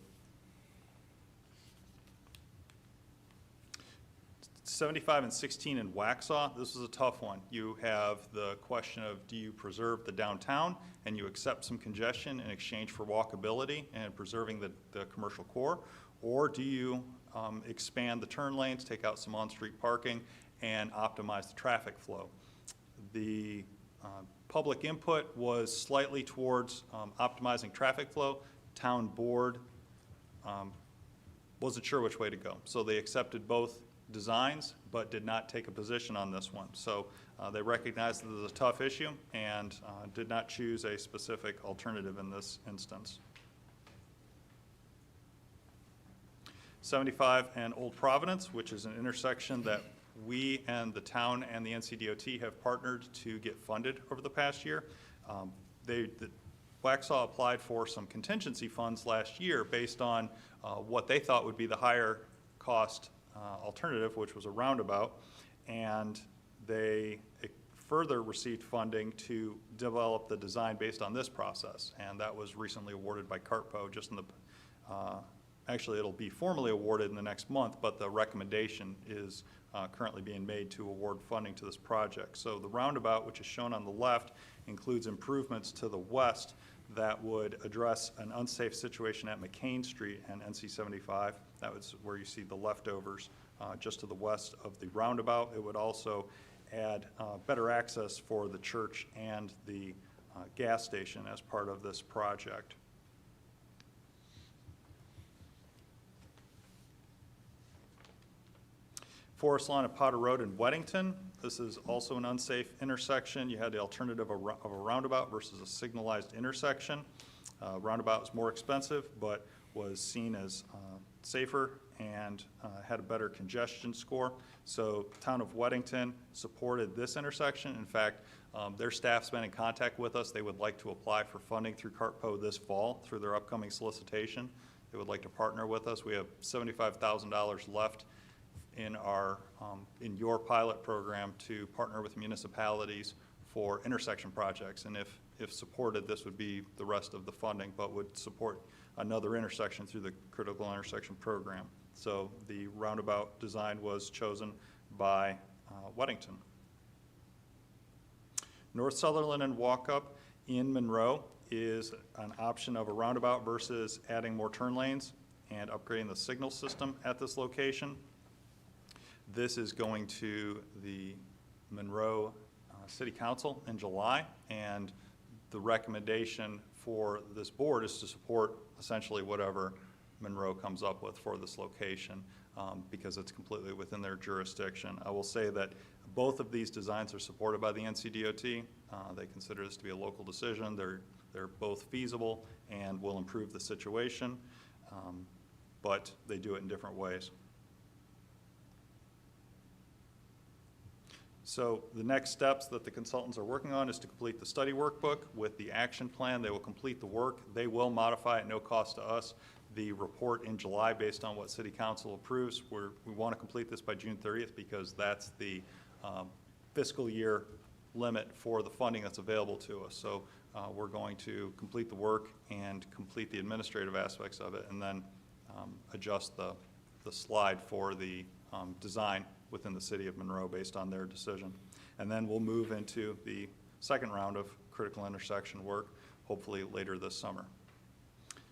75 and 16 in Waxhaw, this is a tough one. You have the question of, do you preserve the downtown and you accept some congestion in exchange for walkability and preserving the commercial core, or do you expand the turn lanes, take out some on-street parking, and optimize the traffic flow? The public input was slightly towards optimizing traffic flow. Town board wasn't sure which way to go, so they accepted both designs, but did not take a position on this one. So they recognized that it was a tough issue and did not choose a specific alternative in this instance. 75 and Old Providence, which is an intersection that we and the town and the NCDOT have partnered to get funded over the past year. Waxhaw applied for some contingency funds last year based on what they thought would be the higher cost alternative, which was a roundabout, and they further received funding to develop the design based on this process, and that was recently awarded by CARTPO just in the, actually it'll be formally awarded in the next month, but the recommendation is currently being made to award funding to this project. So the roundabout, which is shown on the left, includes improvements to the west that would address an unsafe situation at McCain Street and NC 75. That was where you see the leftovers just to the west of the roundabout. It would also add better access for the church and the gas station as part of this project. Forest Lawn and Potter Road in Weddington. This is also an unsafe intersection. You had the alternative of a roundabout versus a signalized intersection. Roundabout was more expensive, but was seen as safer and had a better congestion score. So town of Weddington supported this intersection. In fact, their staff's been in contact with us. They would like to apply for funding through CARTPO this fall through their upcoming solicitation. They would like to partner with us. We have $75,000 left in our in your pilot program to partner with municipalities for intersection projects, and if supported, this would be the rest of the funding, but would support another intersection through the critical intersection program. So the roundabout design was chosen by Weddington. North Sutherland and Walkup in Monroe is an option of a roundabout versus adding more turn lanes and upgrading the signal system at this location. This is going to the Monroe City Council in July, and the recommendation for this board is to support essentially whatever Monroe comes up with for this location because it's completely within their jurisdiction. I will say that both of these designs are supported by the NCDOT. They consider this to be a local decision. They're both feasible and will improve the situation, but they do it in different ways. So the next steps that the consultants are working on is to complete the study workbook with the action plan. They will complete the work. They will modify at no cost to us the report in July based on what City Council approves. We want to complete this by June 30th because that's the fiscal year limit for the funding that's available to us. So we're going to complete the work and complete the administrative aspects of it, and then adjust the slide for the design within the city of Monroe based on their decision. And then we'll move into the second round of critical intersection work, hopefully later this summer.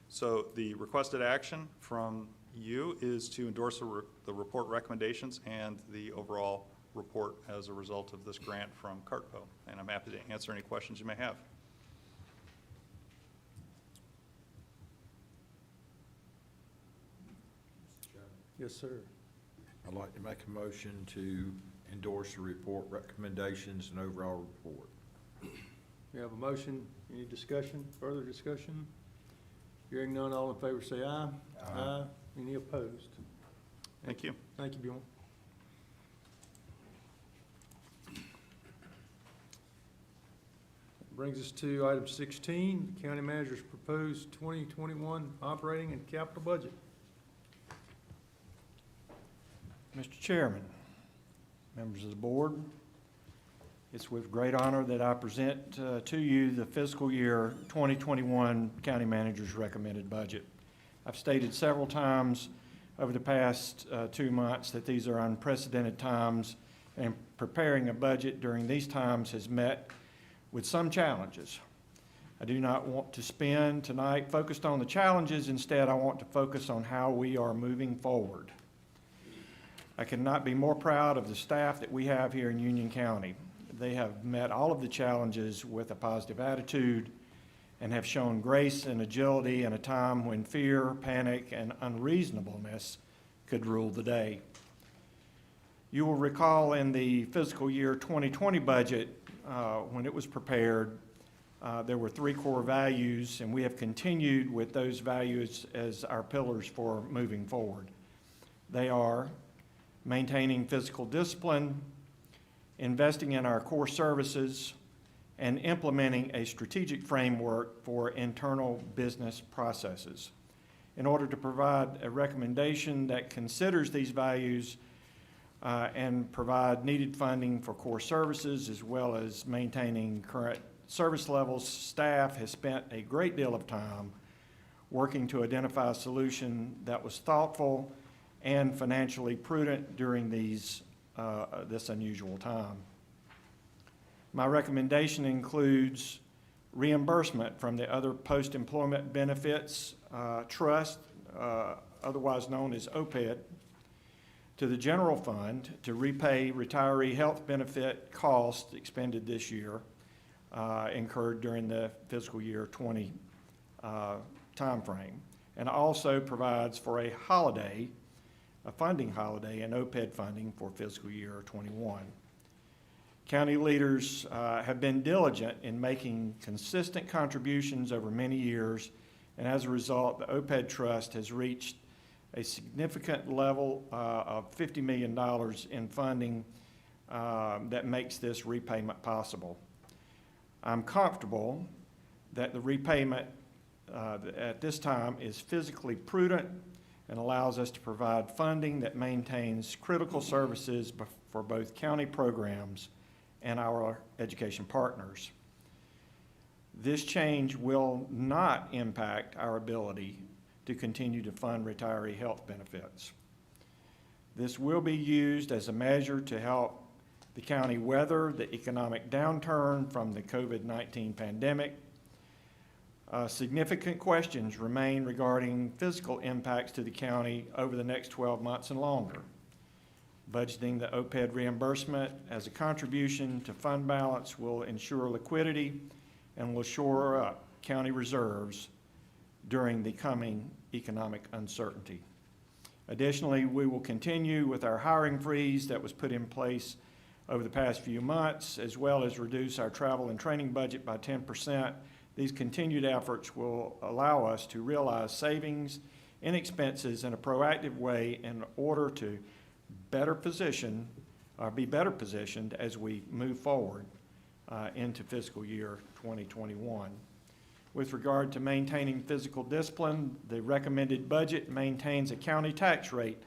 So the requested action from you is to endorse the report recommendations and the overall report as a result of this grant from CARTPO. And I'm happy to answer any questions you may have. Yes, sir. I'd like to make a motion to endorse the report recommendations and overall report. We have a motion. Any discussion, further discussion? Hearing none, all in favor say aye. Aye. Any opposed? Thank you. Thank you, Bjorn. Brings us to item 16, the county manager's proposed 2021 operating and capital budget. Mr. Chairman, members of the board, it's with great honor that I present to you the fiscal year 2021 County Manager's recommended budget. I've stated several times over the past 2 months that these are unprecedented times, and preparing a budget during these times has met with some challenges. I do not want to spend tonight focused on the challenges. Instead, I want to focus on how we are moving forward. I cannot be more proud of the staff that we have here in Union County. They have met all of the challenges with a positive attitude and have shown grace and agility in a time when fear, panic, and unreasonableness could rule the day. You will recall in the fiscal year 2020 budget, when it was prepared, there were 3 core values, and we have continued with those values as our pillars for moving forward. They are maintaining physical discipline, investing in our core services, and implementing a strategic framework for internal business processes. In order to provide a recommendation that considers these values and provide needed funding for core services as well as maintaining current service levels, staff has spent a great deal of time working to identify a solution that was thoughtful and financially prudent during this unusual time. My recommendation includes reimbursement from the other post-employment benefits trust, otherwise known as OPEB, to the general fund to repay retiree health benefit costs expended this year, incurred during the fiscal year 20 timeframe, and also provides for a funding holiday and OPEB funding for fiscal year 21. County leaders have been diligent in making consistent contributions over many years, and as a result, the OPEB Trust has reached a significant level of $50 million in funding that makes this repayment possible. I'm comfortable that the repayment at this time is physically prudent and allows us to provide funding that maintains critical services for both county programs and our education partners. This change will not impact our ability to continue to fund retiree health benefits. This will be used as a measure to help the county weather the economic downturn from the COVID-19 pandemic. Significant questions remain regarding fiscal impacts to the county over the next 12 months and longer. Budgeting the OPEB reimbursement as a contribution to fund balance will ensure liquidity and will shore up county reserves during the coming economic uncertainty. Additionally, we will continue with our hiring freeze that was put in place over the past few months, as well as reduce our travel and training budget by 10%. These continued efforts will allow us to realize savings in expenses in a proactive way in order to be better positioned as we move forward into fiscal year 2021. With regard to maintaining physical discipline, the recommended budget maintains a county tax rate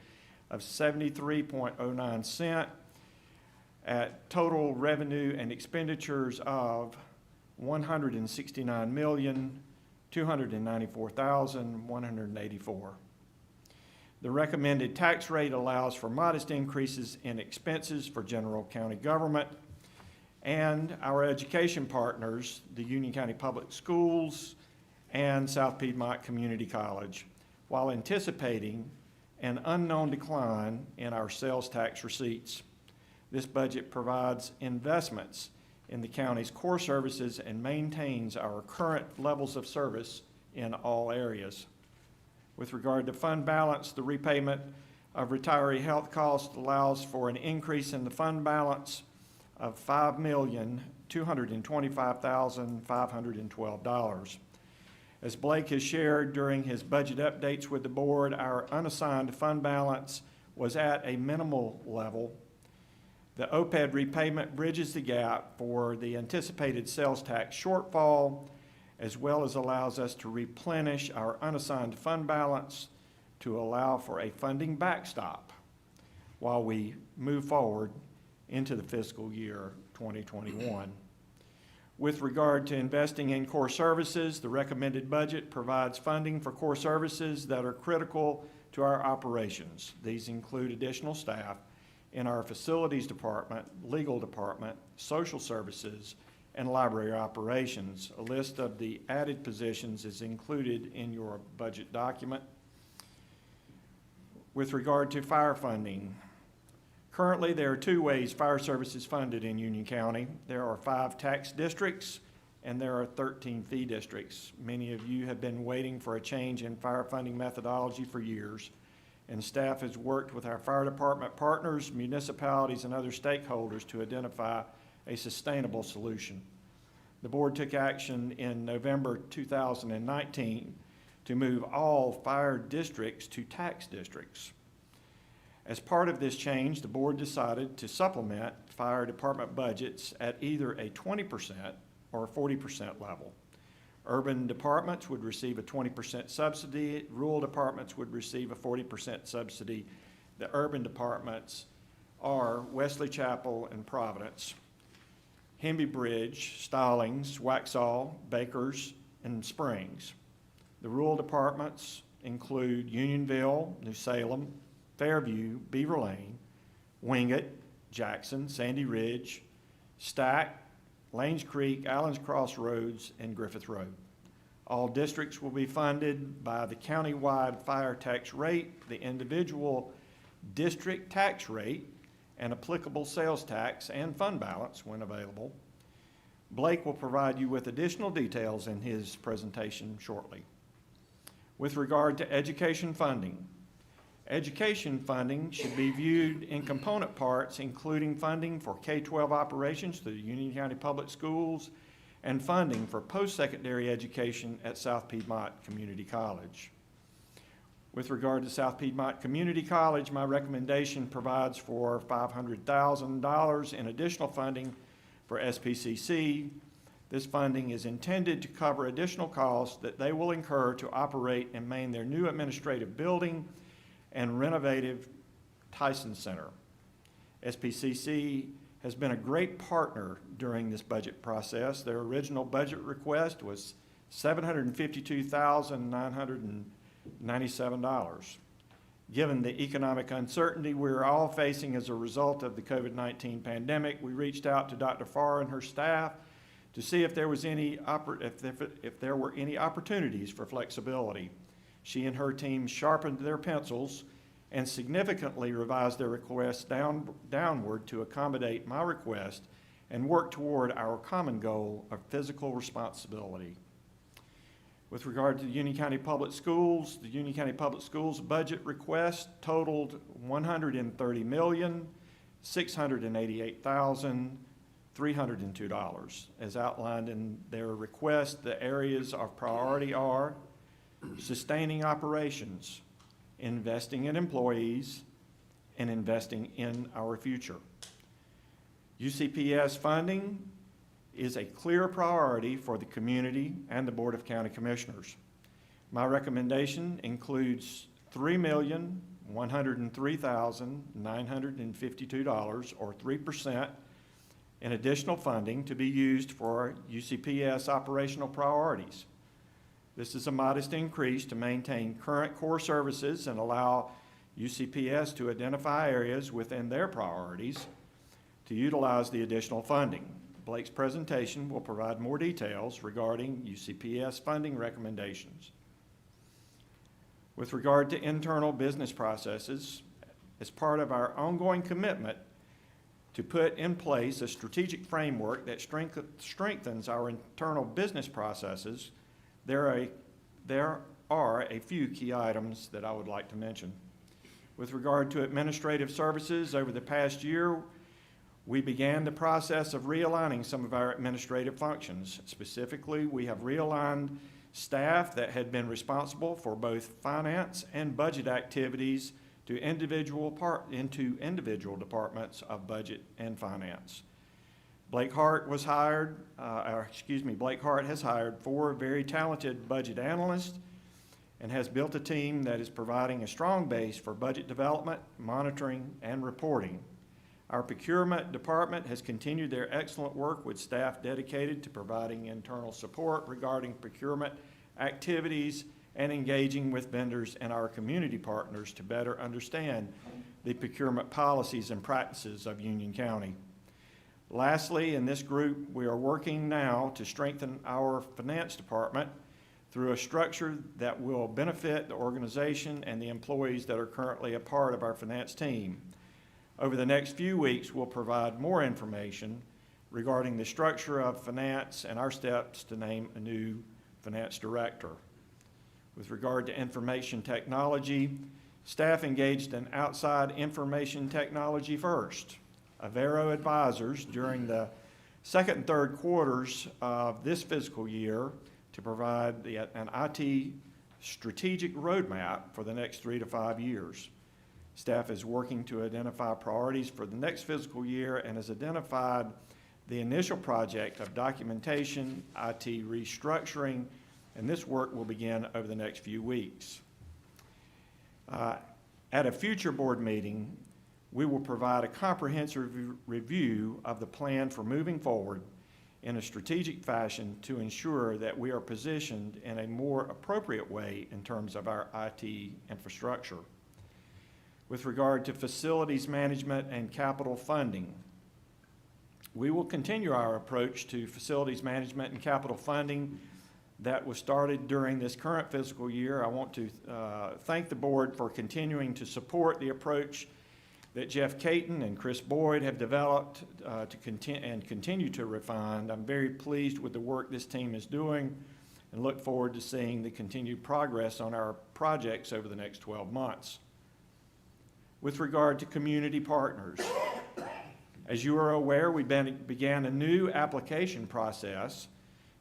of 73.09 cents at total revenue and expenditures of $169,294,184. The recommended tax rate allows for modest increases in expenses for general county government and our education partners, the Union County Public Schools and South Piedmont Community College, while anticipating an unknown decline in our sales tax receipts. This budget provides investments in the county's core services and maintains our current levels of service in all areas. With regard to fund balance, the repayment of retiree health costs allows for an increase in the fund balance of $5,225,512. As Blake has shared during his budget updates with the board, our unassigned fund balance was at a minimal level. The OPEB repayment bridges the gap for the anticipated sales tax shortfall, as well as allows us to replenish our unassigned fund balance to allow for a funding backstop while we move forward into the fiscal year 2021. With regard to investing in core services, the recommended budget provides funding for core services that are critical to our operations. These include additional staff in our facilities department, legal department, social services, and library operations. A list of the added positions is included in your budget document. With regard to fire funding, currently there are 2 ways fire service is funded in Union County. There are 5 tax districts and there are 13 fee districts. Many of you have been waiting for a change in fire funding methodology for years, and staff has worked with our fire department partners, municipalities, and other stakeholders to identify a sustainable solution. The board took action in November 2019 to move all fire districts to tax districts. As part of this change, the board decided to supplement fire department budgets at either a 20% or a 40% level. Urban departments would receive a 20% subsidy, rural departments would receive a 40% subsidy. The urban departments are Wesley Chapel and Providence, Hemby Bridge, Stallings, Waxhaw, Bakers, and Springs. The rural departments include Unionville, New Salem, Fairview, Beaver Lane, Wingate, Jackson, Sandy Ridge, Stack, Lanes Creek, Allen's Crossroads, and Griffith Road. All districts will be funded by the countywide fire tax rate, the individual district tax rate, and applicable sales tax and fund balance when available. Blake will provide you with additional details in his presentation shortly. With regard to education funding should be viewed in component parts, including funding for K-12 operations through the Union County Public Schools and funding for post-secondary education at South Piedmont Community College. With regard to South Piedmont Community College, my recommendation provides for $500,000 in additional funding for SPCC. This funding is intended to cover additional costs that they will incur to operate and maintain their new administrative building and renovative Tyson Center. SPCC has been a great partner during this budget process. Their original budget request was $752,997. Given the economic uncertainty we're all facing as a result of the COVID-19 pandemic, we reached out to Dr. Farr and her staff to see if there was if there were any opportunities for flexibility. She and her team sharpened their pencils and significantly revised their request downward to accommodate my request and work toward our common goal of fiscal responsibility. With regard to the Union County Public Schools, the Union County Public Schools budget request totaled $130,688,302. As outlined in their request, the areas of priority are sustaining operations, investing in employees, and investing in our future. UCPS funding is a clear priority for the community and the Board of County Commissioners. My recommendation includes $3,103,952, or 3%, in additional funding to be used for UCPS operational priorities. This is a modest increase to maintain current core services and allow UCPS to identify areas within their priorities to utilize the additional funding. Blake's presentation will provide more details regarding UCPS funding recommendations. With regard to internal business processes, as part of our ongoing commitment to put in place a strategic framework that strengthens our internal business processes, there are a few key items that I would like to mention. With regard to administrative services, over the past year, we began the process of realigning some of our administrative functions. Specifically, we have realigned staff that had been responsible for both finance and budget activities into individual departments of budget and finance. Blake Hart has hired 4 very talented budget analysts and has built a team that is providing a strong base for budget development, monitoring, and reporting. Our procurement department has continued their excellent work with staff dedicated to providing internal support regarding procurement activities and engaging with vendors and our community partners to better understand the procurement policies and practices of Union County. Lastly, in this group, we are working now to strengthen our finance department through a structure that will benefit the organization and the employees that are currently a part of our finance team. Over the next few weeks, we'll provide more information regarding the structure of finance and our steps to name a new finance director. With regard to information technology, Staff engaged an outside information technology first, Avero Advisors, during the second and third quarters of this fiscal year to provide an IT strategic roadmap for the next 3 to 5 years. Staff is working to identify priorities for the next fiscal year and has identified the initial project of documentation, IT restructuring, and this work will begin over the next few weeks. At a future board meeting, we will provide a comprehensive review of the plan for moving forward in a strategic fashion to ensure that we are positioned in a more appropriate way in terms of our IT infrastructure. With regard to facilities management and capital funding, we will continue our approach to facilities management and capital funding that was started during this current fiscal year. I want to thank the board for continuing to support the approach that Jeff Caton and Chris Boyd have developed and continue to refine. I'm very pleased with the work this team is doing and look forward to seeing the continued progress on our projects over the next 12 months. With regard to community partners, as you are aware, we began a new application process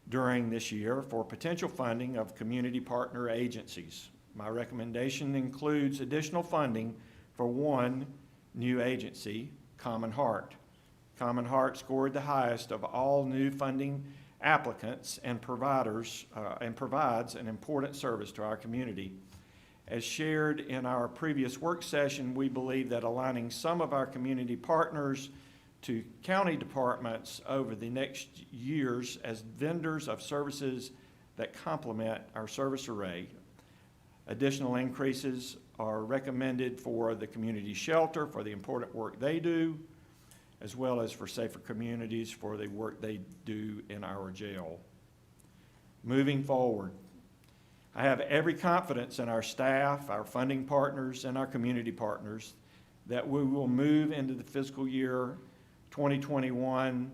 during this year for potential funding of community partner agencies. My recommendation includes additional funding for one new agency, Common Heart. Common Heart scored the highest of all new funding applicants and provides an important service to our community. As shared in our previous work session, we believe that aligning some of our community partners to county departments over the next years as vendors of services that complement our service array. Additional increases are recommended for the community shelter for the important work they do, as well as for Safer Communities for the work they do in our jail. Moving forward, I have every confidence in our staff, our funding partners, and our community partners that we will move into the fiscal year 2021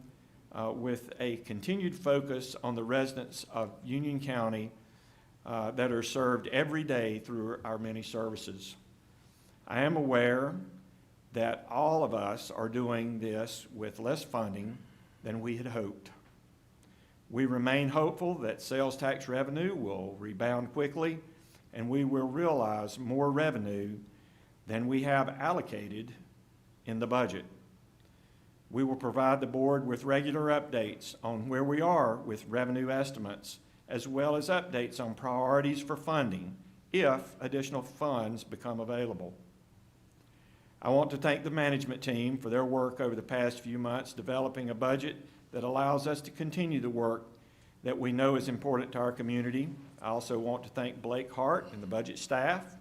with a continued focus on the residents of Union County that are served every day through our many services. I am aware that all of us are doing this with less funding than we had hoped. We remain hopeful that sales tax revenue will rebound quickly and we will realize more revenue than we have allocated in the budget. We will provide the board with regular updates on where we are with revenue estimates, as well as updates on priorities for funding if additional funds become available. I want to thank the management team for their work over the past few months developing a budget that allows us to continue the work that we know is important to our community. I also want to thank Blake Hart and the budget staff,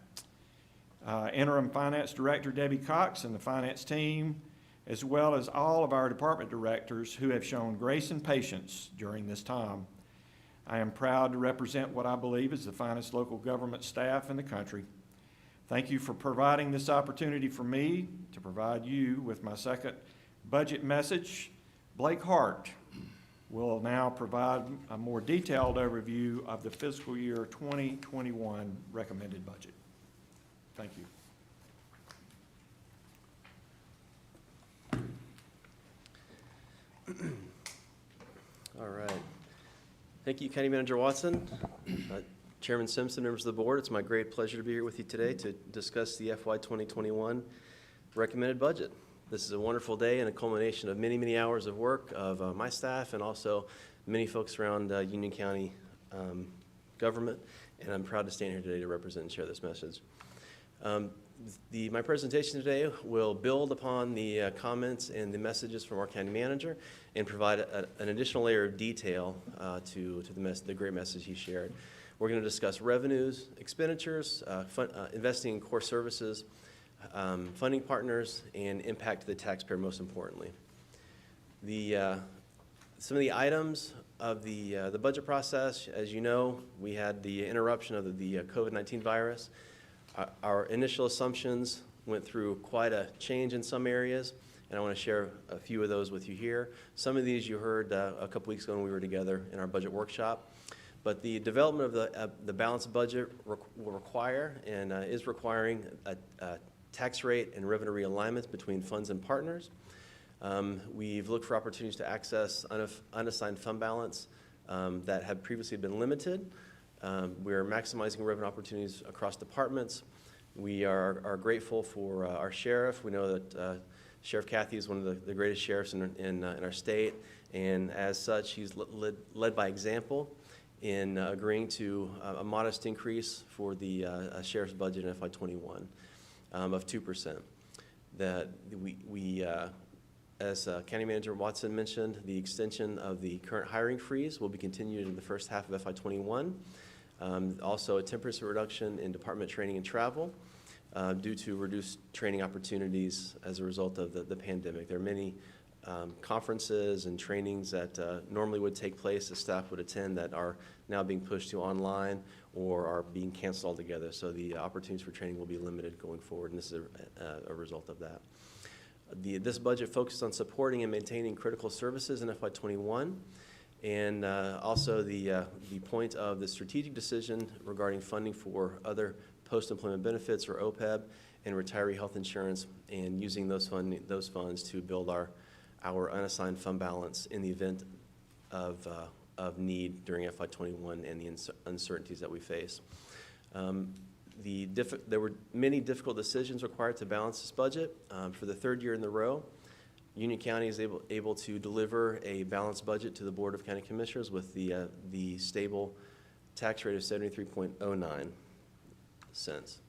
Interim Finance Director Debbie Cox and the finance team, as well as all of our department directors who have shown grace and patience during this time. I am proud to represent what I believe is the finest local government staff in the country. Thank you for providing this opportunity for me to provide you with my second budget message. Blake Hart will now provide a more detailed overview of the fiscal year 2021 recommended budget. Thank you. All right. Thank you, County Manager Watson. Chairman Simpson, members of the board, it's my great pleasure to be here with you today to discuss the FY 2021 recommended budget. This is a wonderful day and a culmination of many, many hours of work of my staff and also many folks around Union County government, and I'm proud to stand here today to represent and share this message. My presentation today will build upon the comments and the messages from our county manager and provide an additional layer of detail to the great message he shared. We're going to discuss revenues, expenditures, investing in core services, funding partners, and impact to the taxpayer most importantly. Some of the items of the budget process, as you know, we had the interruption of the COVID-19 virus. Our initial assumptions went through quite a change in some areas, and I want to share a few of those with you here. Some of these you heard a couple weeks ago when we were together in our budget workshop. But the development of the balanced budget will require and is requiring a tax rate and revenue realignments between funds and partners. We've looked for opportunities to access unassigned fund balance that had previously been limited. We're maximizing revenue opportunities across departments. We are grateful for our sheriff. We know that Sheriff Cathy is one of the greatest sheriffs in our state, and as such, he's led by example in agreeing to a modest increase for the sheriff's budget in FY21 of 2%. That as County Manager Watson mentioned, the extension of the current hiring freeze will be continued in the first half of FY21. Also, a 10% reduction in department training and travel due to reduced training opportunities as a result of the pandemic. There are many conferences and trainings that normally would take place, that staff would attend, that are now being pushed to online or are being canceled altogether. So the opportunities for training will be limited going forward, and this is a result of that. This budget focused on supporting and maintaining critical services in FY21, and also the point of the strategic decision regarding funding for other post-employment benefits, or OPEB, and retiree health insurance, and using those funds to build our unassigned fund balance in the event of need during FY21 and the uncertainties that we face. There were many difficult decisions required to balance this budget. For the third year in a row, Union County is able to deliver a balanced budget to the Board of County Commissioners with the stable tax rate of 73.09 cents.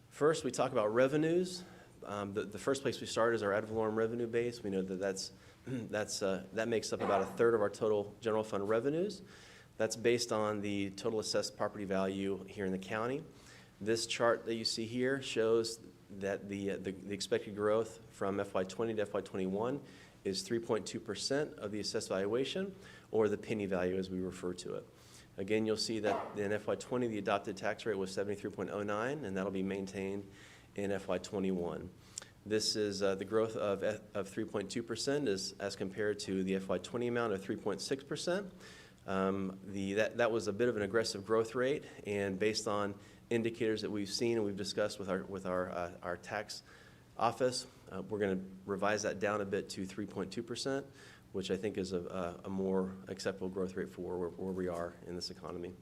First, we talk about revenues. The first place we start is our ad valorem revenue base. We know that that makes up about a third of our total general fund revenues. That's based on the total assessed property value here in the county. This chart that you see here shows that the expected growth from FY20 to FY21 is 3.2% of the assessed valuation, or the penny value as we refer to it. Again, you'll see that in FY20 the adopted tax rate was 73.09, and that'll be maintained in FY21. This is the growth of 3.2% as compared to the FY20 amount of 3.6%. That was a bit of an aggressive growth rate, and based on indicators that we've seen and we've discussed with our tax office, we're going to revise that down a bit to 3.2%, which I think is a more acceptable growth rate for where we are in this economy.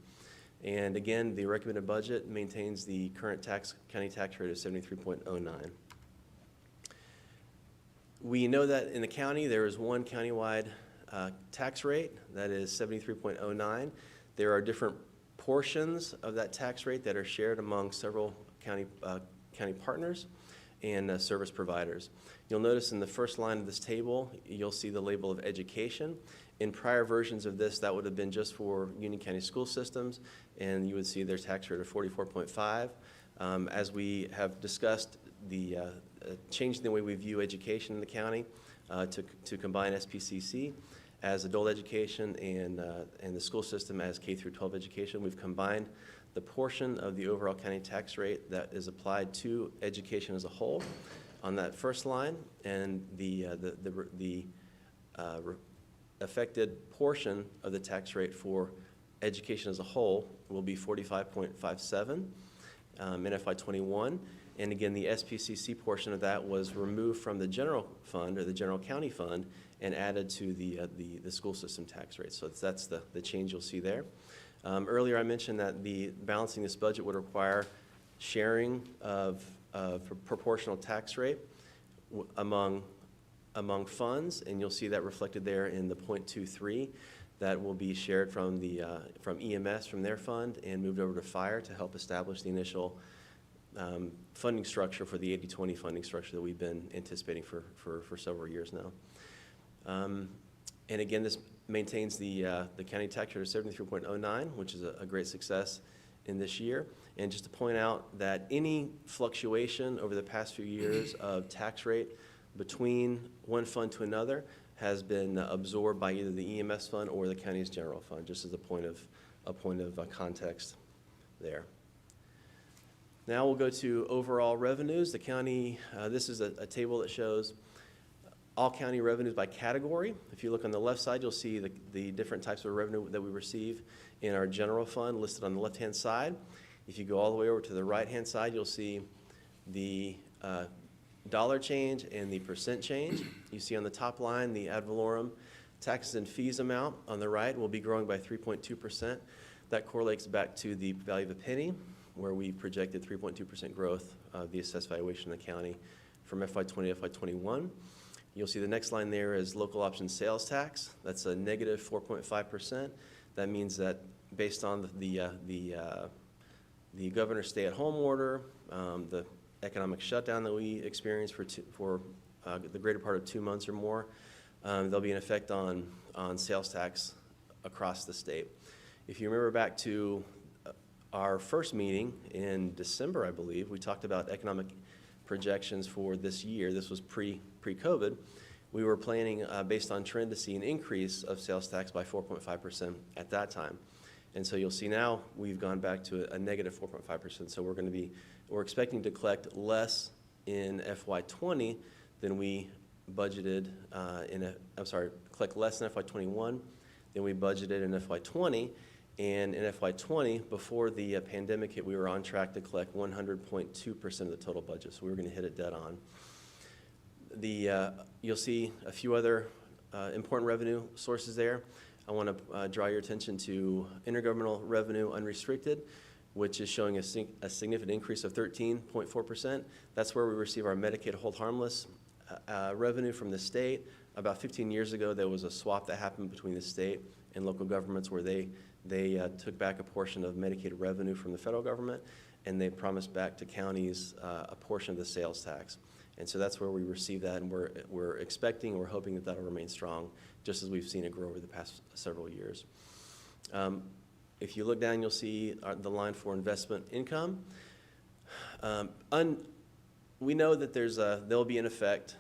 And again, the recommended budget maintains the current county tax rate of 73.09. We know that in the county there is one countywide tax rate, that is 73.09. There are different portions of that tax rate that are shared among several county partners and service providers. You'll notice in the first line of this table, you'll see the label of education. In prior versions of this, that would have been just for Union County school systems, and you would see their tax rate of 44.5. As we have discussed, the changing the way we view education in the county to combine SPCC as adult education and the school system as K through 12 education. We've combined the portion of the overall county tax rate that is applied to education as a whole on that first line, and the affected portion of the tax rate for education as a whole will be 45.57 in FY21. And again, the SPCC portion of that was removed from the general fund, or the general county fund, and added to the school system tax rate. So that's the change you'll see there. Earlier I mentioned that balancing this budget would require sharing of proportional tax rate among funds, and you'll see that reflected there in the 0.23 that will be shared from EMS, from their fund, and moved over to fire to help establish the initial funding structure for the 80-20 funding structure that we've been anticipating for several years now. And again, this maintains the county tax rate of 73.09, which is a great success in this year. And just to point out that any fluctuation over the past few years of tax rate between one fund to another has been absorbed by either the EMS fund or the county's general fund, just as a point of context there. Now we'll go to overall revenues. The county, this is a table that shows all county revenues by category. If you look on the left side, you'll see the different types of revenue that we receive in our general fund listed on the left-hand side. If you go all the way over to the right-hand side, you'll see the dollar change and the percent change. You see on the top line the ad valorem taxes and fees amount on the right will be growing by 3.2%. That correlates back to the value of a penny, where we projected 3.2% growth of the assessed valuation in the county from FY20 to FY21. You'll see the next line there is local option sales tax. That's a negative 4.5%. That means that based on the governor's stay-at-home order, the economic shutdown that we experienced for the greater part of 2 months or more, there'll be an effect on sales tax across the state. If you remember back to our first meeting in December, I believe, we talked about economic projections for this year. This was pre-COVID. We were planning, based on trend, to see an increase of sales tax by 4.5% at that time. And so you'll see now we've gone back to a negative 4.5%. So we're expecting to collect less in FY20 than we budgeted collect less in FY21 than we budgeted in FY20. And in FY20, before the pandemic hit, we were on track to collect 100.2% of the total budget. So we were going to hit it dead on. You'll see a few other important revenue sources there. I want to draw your attention to intergovernmental revenue unrestricted, which is showing a significant increase of 13.4%. That's where we receive our Medicaid hold harmless revenue from the state. About 15 years ago, there was a swap that happened between the state and local governments where they took back a portion of Medicaid revenue from the federal government, and they promised back to counties a portion of the sales tax. And so that's where we receive that, and we're expecting and we're hoping that that'll remain strong, just as we've seen it grow over the past several years. If you look down, you'll see the line for investment income. We know that there'll be an effect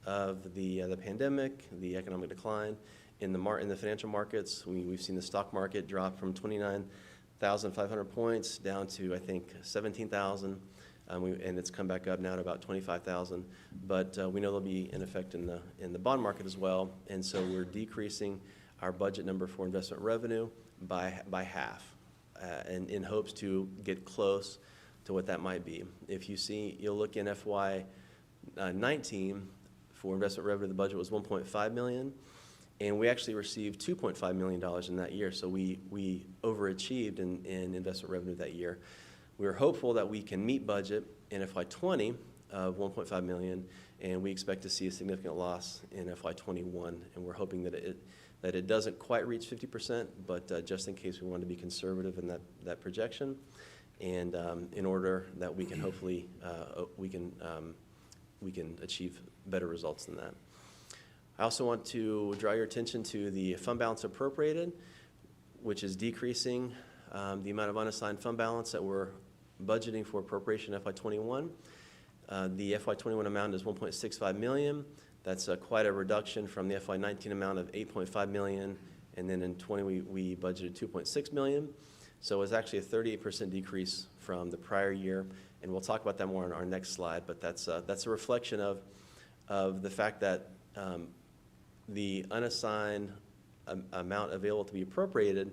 of the pandemic, the economic decline in the financial markets. We've seen the stock market drop from 29,500 points down to, I think, 17,000. And it's come back up now to about 25,000. But we know there'll be an effect in the bond market as well. And so we're decreasing our budget number for investment revenue by half, and in hopes to get close to what that might be. If you'll look in FY19 for investment revenue, the budget was $1.5 million. And we actually received $2.5 million in that year. So we overachieved in investment revenue that year. We're hopeful that we can meet budget in FY20 of $1.5 million, and we expect to see a significant loss in FY21. And we're hoping that it doesn't quite reach 50%, but just in case, we want to be conservative in that projection, and in order that we can hopefully we can achieve better results than that. I also want to draw your attention to the fund balance appropriated, which is decreasing the amount of unassigned fund balance that we're budgeting for appropriation FY21. The FY21 amount is $1.65 million. That's quite a reduction from the FY19 amount of $8.5 million, and then in 20 we budgeted $2.6 million. So it's actually a 38% decrease from the prior year, and we'll talk about that more on our next slide. But that's a reflection of the fact that the unassigned amount available to be appropriated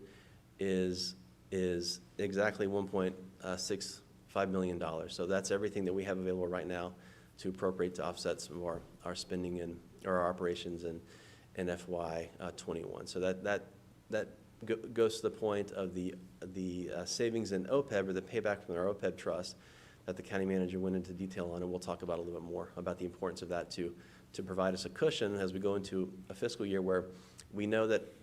is exactly $1.65 million. So that's everything that we have available right now to appropriate to offset some of our spending or our operations in FY21. So that goes to the point of the savings in OPEB, or the payback from our OPEB trust, that the county manager went into detail on, and we'll talk about a little bit more about the importance of that to provide us a cushion as we go into a fiscal year where we know that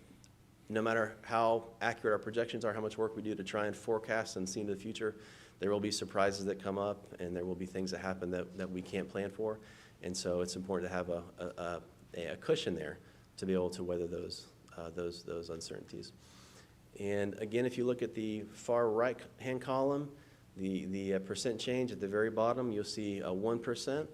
no matter how accurate our projections are, how much work we do to try and forecast and see into the future, there will be surprises that come up, and there will be things that happen that we can't plan for. And so it's important to have a cushion there to be able to weather those uncertainties. And again, if you look at the far right-hand column, the percent change at the very bottom, you'll see a 1%.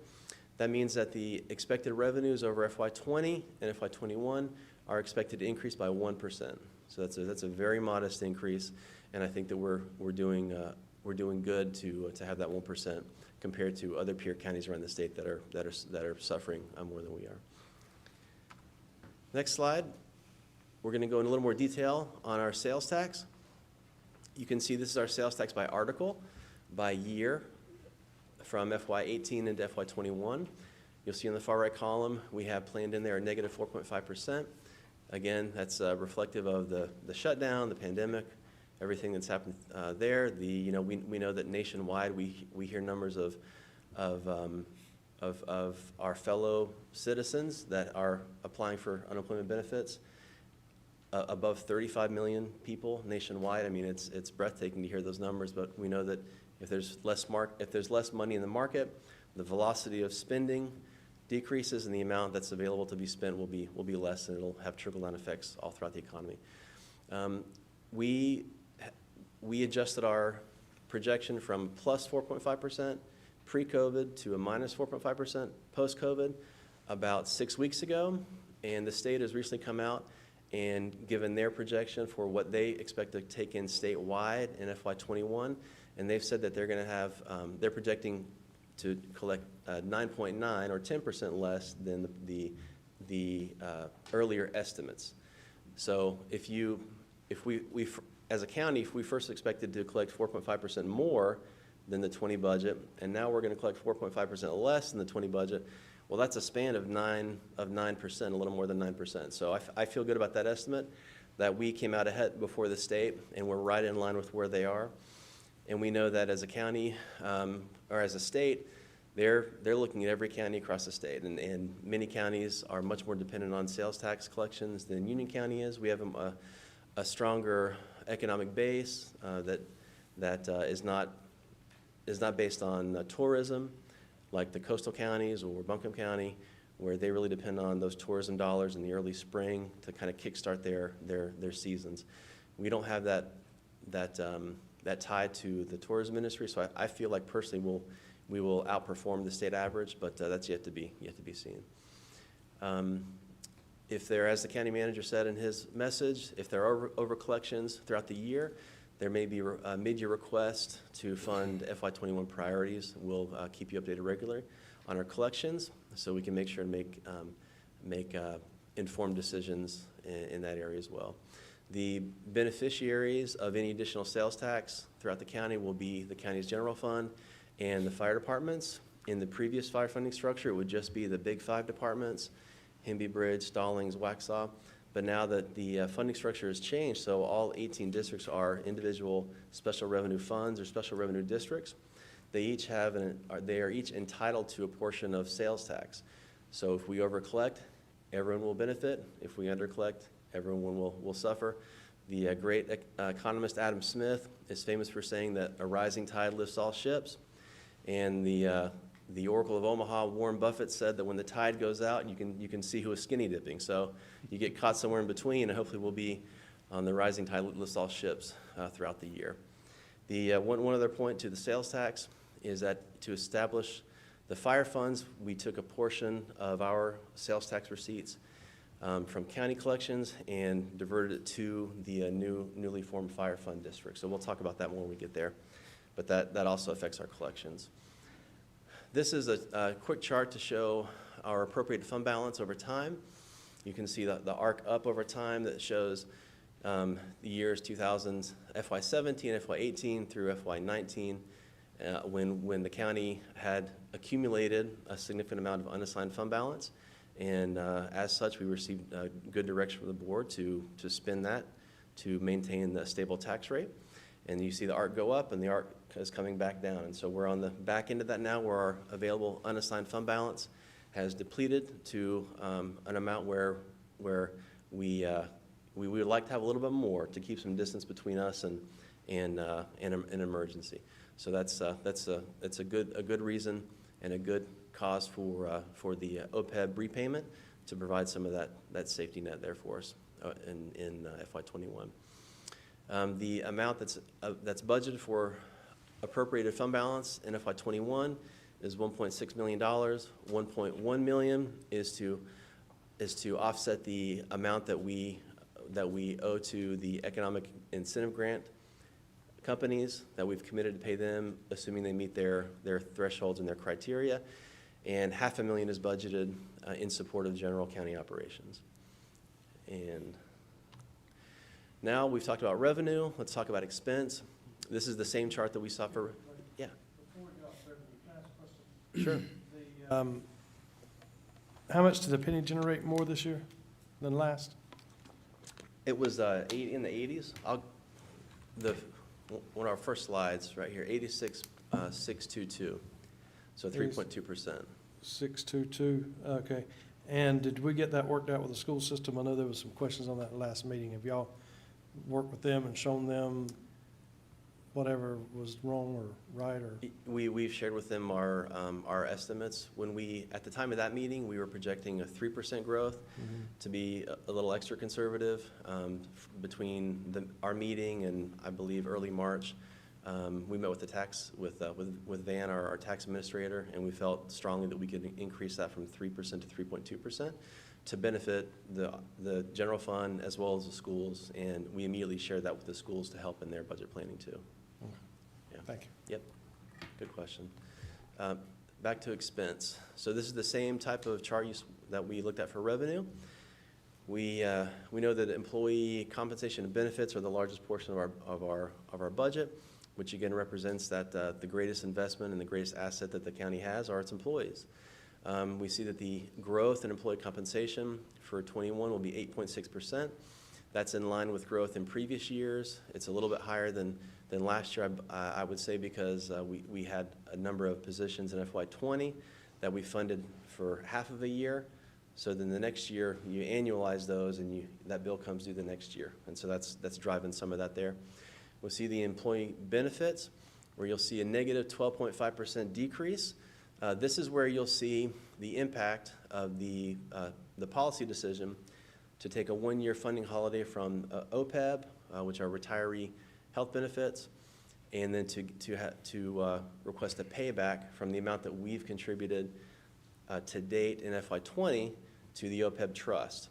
That means that the expected revenues over FY20 and FY21 are expected to increase by 1%. So that's a very modest increase, and I think that we're doing good to have that 1% compared to other peer counties around the state that are suffering more than we are. Next slide, we're going to go in a little more detail on our sales tax. You can see this is our sales tax by article, by year, from FY18 into FY21. You'll see in the far right column, we have planned in there a negative 4.5%. Again, that's reflective of the shutdown, the pandemic, everything that's happened there. We know that nationwide we hear numbers of our fellow citizens that are applying for unemployment benefits, above 35 million people nationwide. I mean, it's breathtaking to hear those numbers, but we know that if there's less money in the market, the velocity of spending decreases, and the amount that's available to be spent will be less, and it'll have trickle-down effects all throughout the economy. We adjusted our projection from plus 4.5% pre-COVID to a minus 4.5% post-COVID about 6 weeks ago, and the state has recently come out and given their projection for what they expect to take in statewide in FY21, and they've said that they're going to have, they're projecting to collect 9.9 or 10% less than the earlier estimates. So if we as a county, if we first expected to collect 4.5% more than the 20 budget, and now we're going to collect 4.5% less than the 20 budget, well, that's a span of 9%, a little more than 9%. So I feel good about that estimate, that we came out ahead before the state, and we're right in line with where they are. And we know that as a county, or as a state, they're looking at every county across the state, and many counties are much more dependent on sales tax collections than Union County is. We have a stronger economic base that is not based on tourism, like the coastal counties or Buncombe County, where they really depend on those tourism dollars in the early spring to kind of kickstart their seasons. We don't have that tied to the tourism industry, so I feel like personally we will outperform the state average, but that's yet to be seen. If there, as the county manager said in his message, if there are over collections throughout the year, there may be a mid-year request to fund FY21 priorities. We'll keep you updated regularly on our collections, so we can make sure to make informed decisions in that area as well. The beneficiaries of any additional sales tax throughout the county will be the county's general fund and the fire departments. In the previous fire funding structure, it would just be the big 5 departments, Hemby Bridge, Stallings, Waxhaw. But now that the funding structure has changed, so all 18 districts are individual special revenue funds or special revenue districts. They are each entitled to a portion of sales tax. So if we overcollect, everyone will benefit. If we undercollect, everyone will suffer. The great economist Adam Smith is famous for saying that a rising tide lifts all ships. And the Oracle of Omaha, Warren Buffett, said that when the tide goes out, you can see who is skinny dipping. So you get caught somewhere in between, and hopefully we'll be on the rising tide lifts all ships throughout the year. The one other point to the sales tax is that to establish the fire funds, we took a portion of our sales tax receipts from county collections and diverted it to the newly formed fire fund district. So we'll talk about that more when we get there, but that also affects our collections. This is a quick chart to show our appropriated fund balance over time. You can see the arc up over time that shows the years 2000, FY17, FY18 through FY19, when the county had accumulated a significant amount of unassigned fund balance. And as such, we received good direction from the board to spend that to maintain the stable tax rate. And you see the arc go up and the arc is coming back down. And so we're on the back end of that now, where our available unassigned fund balance has depleted to an amount where we would like to have a little bit more to keep some distance between us and an emergency. So that's a good reason and a good cause for the OPEB repayment to provide some of that safety net there for us in FY21. The amount that's budgeted for appropriated fund balance in FY21 is $1.6 million. $1.1 million is to offset the amount that we owe to the economic incentive grant companies that we've committed to pay them, assuming they meet their thresholds and their criteria. And $500,000 is budgeted in support of general county operations. And now we've talked about revenue, let's talk about expense. This is the same chart that we saw for, yeah. Before we get off there, can I ask a question? Sure. How much did the penny generate more this year than last? It was in the 80s. One of our first slides right here, 86,622, so 3.2%. 622, okay. And did we get that worked out with the school system? I know there was some questions on that last meeting. Have y'all worked with them and shown them whatever was wrong or right, or? We've shared with them our estimates. At the time of that meeting, we were projecting a 3% growth. To be a little extra conservative. Between our meeting and I believe early March, we met with Van, our tax administrator, and we felt strongly that we could increase that from 3% to 3.2% to benefit the general fund as well as the schools. And we immediately shared that with the schools to help in their budget planning too. Yeah. Thank you. Yep, good question. Back to expense. So this is the same type of chart that we looked at for revenue. We know that employee compensation and benefits are the largest portion of our budget, which again represents that the greatest investment and the greatest asset that the county has are its employees. We see that the growth in employee compensation for 21 will be 8.6%. That's in line with growth in previous years. It's a little bit higher than last year, I would say, because we had a number of positions in FY20 that we funded for half of a year. So then the next year, you annualize those and that bill comes due the next year. And so that's driving some of that there. We'll see the employee benefits, where you'll see a negative 12.5% decrease. This is where you'll see the impact of the policy decision to take a one-year funding holiday from OPEB, which are retiree health benefits, and then to request a payback from the amount that we've contributed to date in FY20 to the OPEB trust.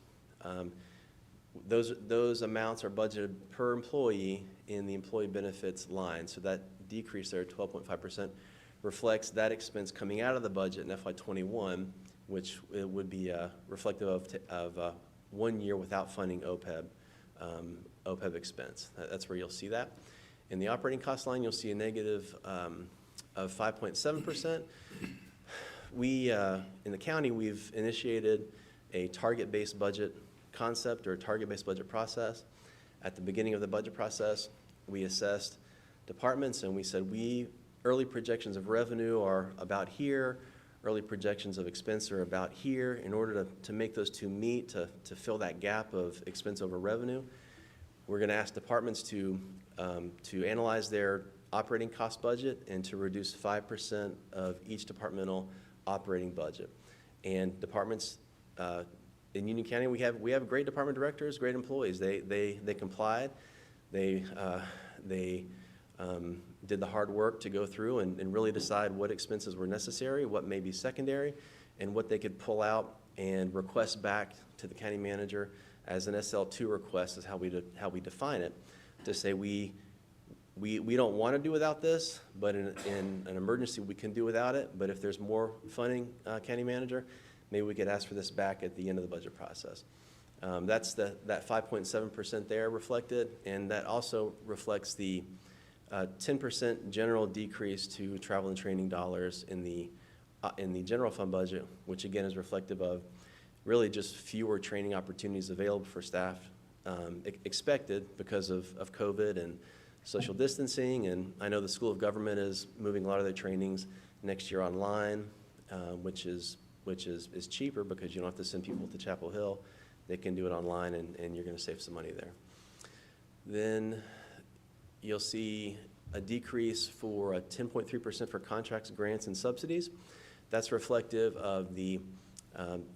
Those amounts are budgeted per employee in the employee benefits line. So that decrease there, 12.5%, reflects that expense coming out of the budget in FY21, which it would be reflective of 1 year without funding OPEB expense. That's where you'll see that. In the operating cost line, you'll see a negative of 5.7%. In the county, we've initiated a target-based budget concept or a target-based budget process. At the beginning of the budget process, we assessed departments and we said early projections of revenue are about here, early projections of expense are about here. In order to make those two meet, to fill that gap of expense over revenue, we're going to ask departments to analyze their operating cost budget and to reduce 5% of each departmental operating budget. And departments in Union County, we have great department directors, great employees. They complied. They did the hard work to go through and really decide what expenses were necessary, what may be secondary, and what they could pull out and request back to the county manager as an SL2 request is how we define it, to say we don't want to do without this, but in an emergency we can do without it. But if there's more funding, county manager, maybe we could ask for this back at the end of the budget process. That's that 5.7% there reflected, and that also reflects the 10% general decrease to travel and training dollars in the general fund budget, which again is reflective of really just fewer training opportunities available for staff expected because of COVID and social distancing. And I know the School of Government is moving a lot of their trainings next year online, which is cheaper because you don't have to send people to Chapel Hill. They can do it online, and you're going to save some money there. Then you'll see a decrease for 10.3% for contracts, grants, and subsidies. That's reflective of the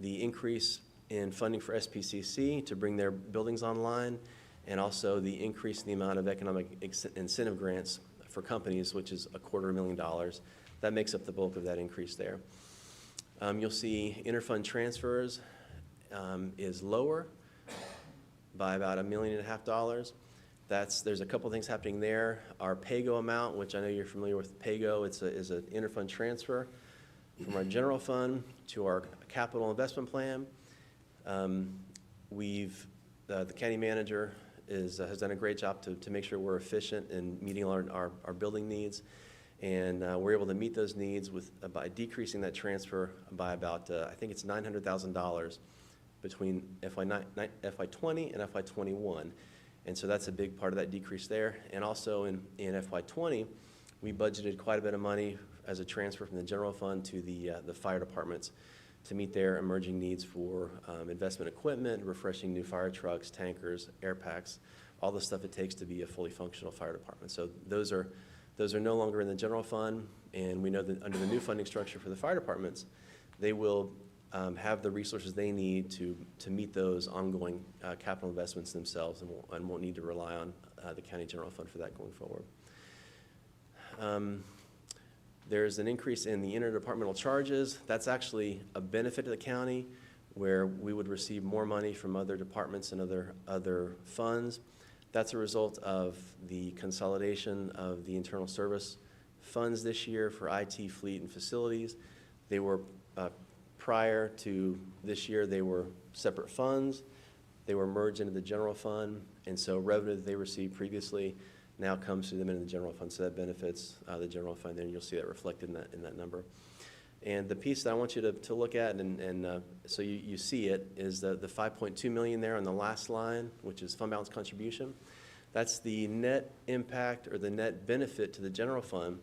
increase in funding for SPCC to bring their buildings online, and also the increase in the amount of economic incentive grants for companies, which is $250,000. That makes up the bulk of that increase there. You'll see interfund transfers is lower by about $1.5 million. There's a couple things happening there. Our PAYGO amount, which I know you're familiar with PAYGO, is an interfund transfer from our general fund to our capital investment plan. We've the county manager has done a great job to make sure we're efficient in meeting our building needs. And we're able to meet those needs by decreasing that transfer by about, I think it's $900,000 between FY20 and FY21. And so that's a big part of that decrease there. And also in FY20, we budgeted quite a bit of money as a transfer from the general fund to the fire departments to meet their emerging needs for investment equipment, refreshing new fire trucks, tankers, air packs, all the stuff it takes to be a fully functional fire department. So those are no longer in the general fund, and we know that under the new funding structure for the fire departments, they will have the resources they need to meet those ongoing capital investments themselves, and won't need to rely on the county general fund for that going forward. There's an increase in the interdepartmental charges. That's actually a benefit to the county, where we would receive more money from other departments and other funds. That's a result of the consolidation of the internal service funds this year for IT, fleet, and facilities. They were, prior to this year, they were separate funds. They were merged into the general fund, and so revenue that they received previously now comes to them in the general fund, so that benefits the general fund, and you'll see that reflected in that number. And the piece that I want you to look at, and so you see it, is the $5.2 million there on the last line, which is fund balance contribution. That's the net impact or the net benefit to the general fund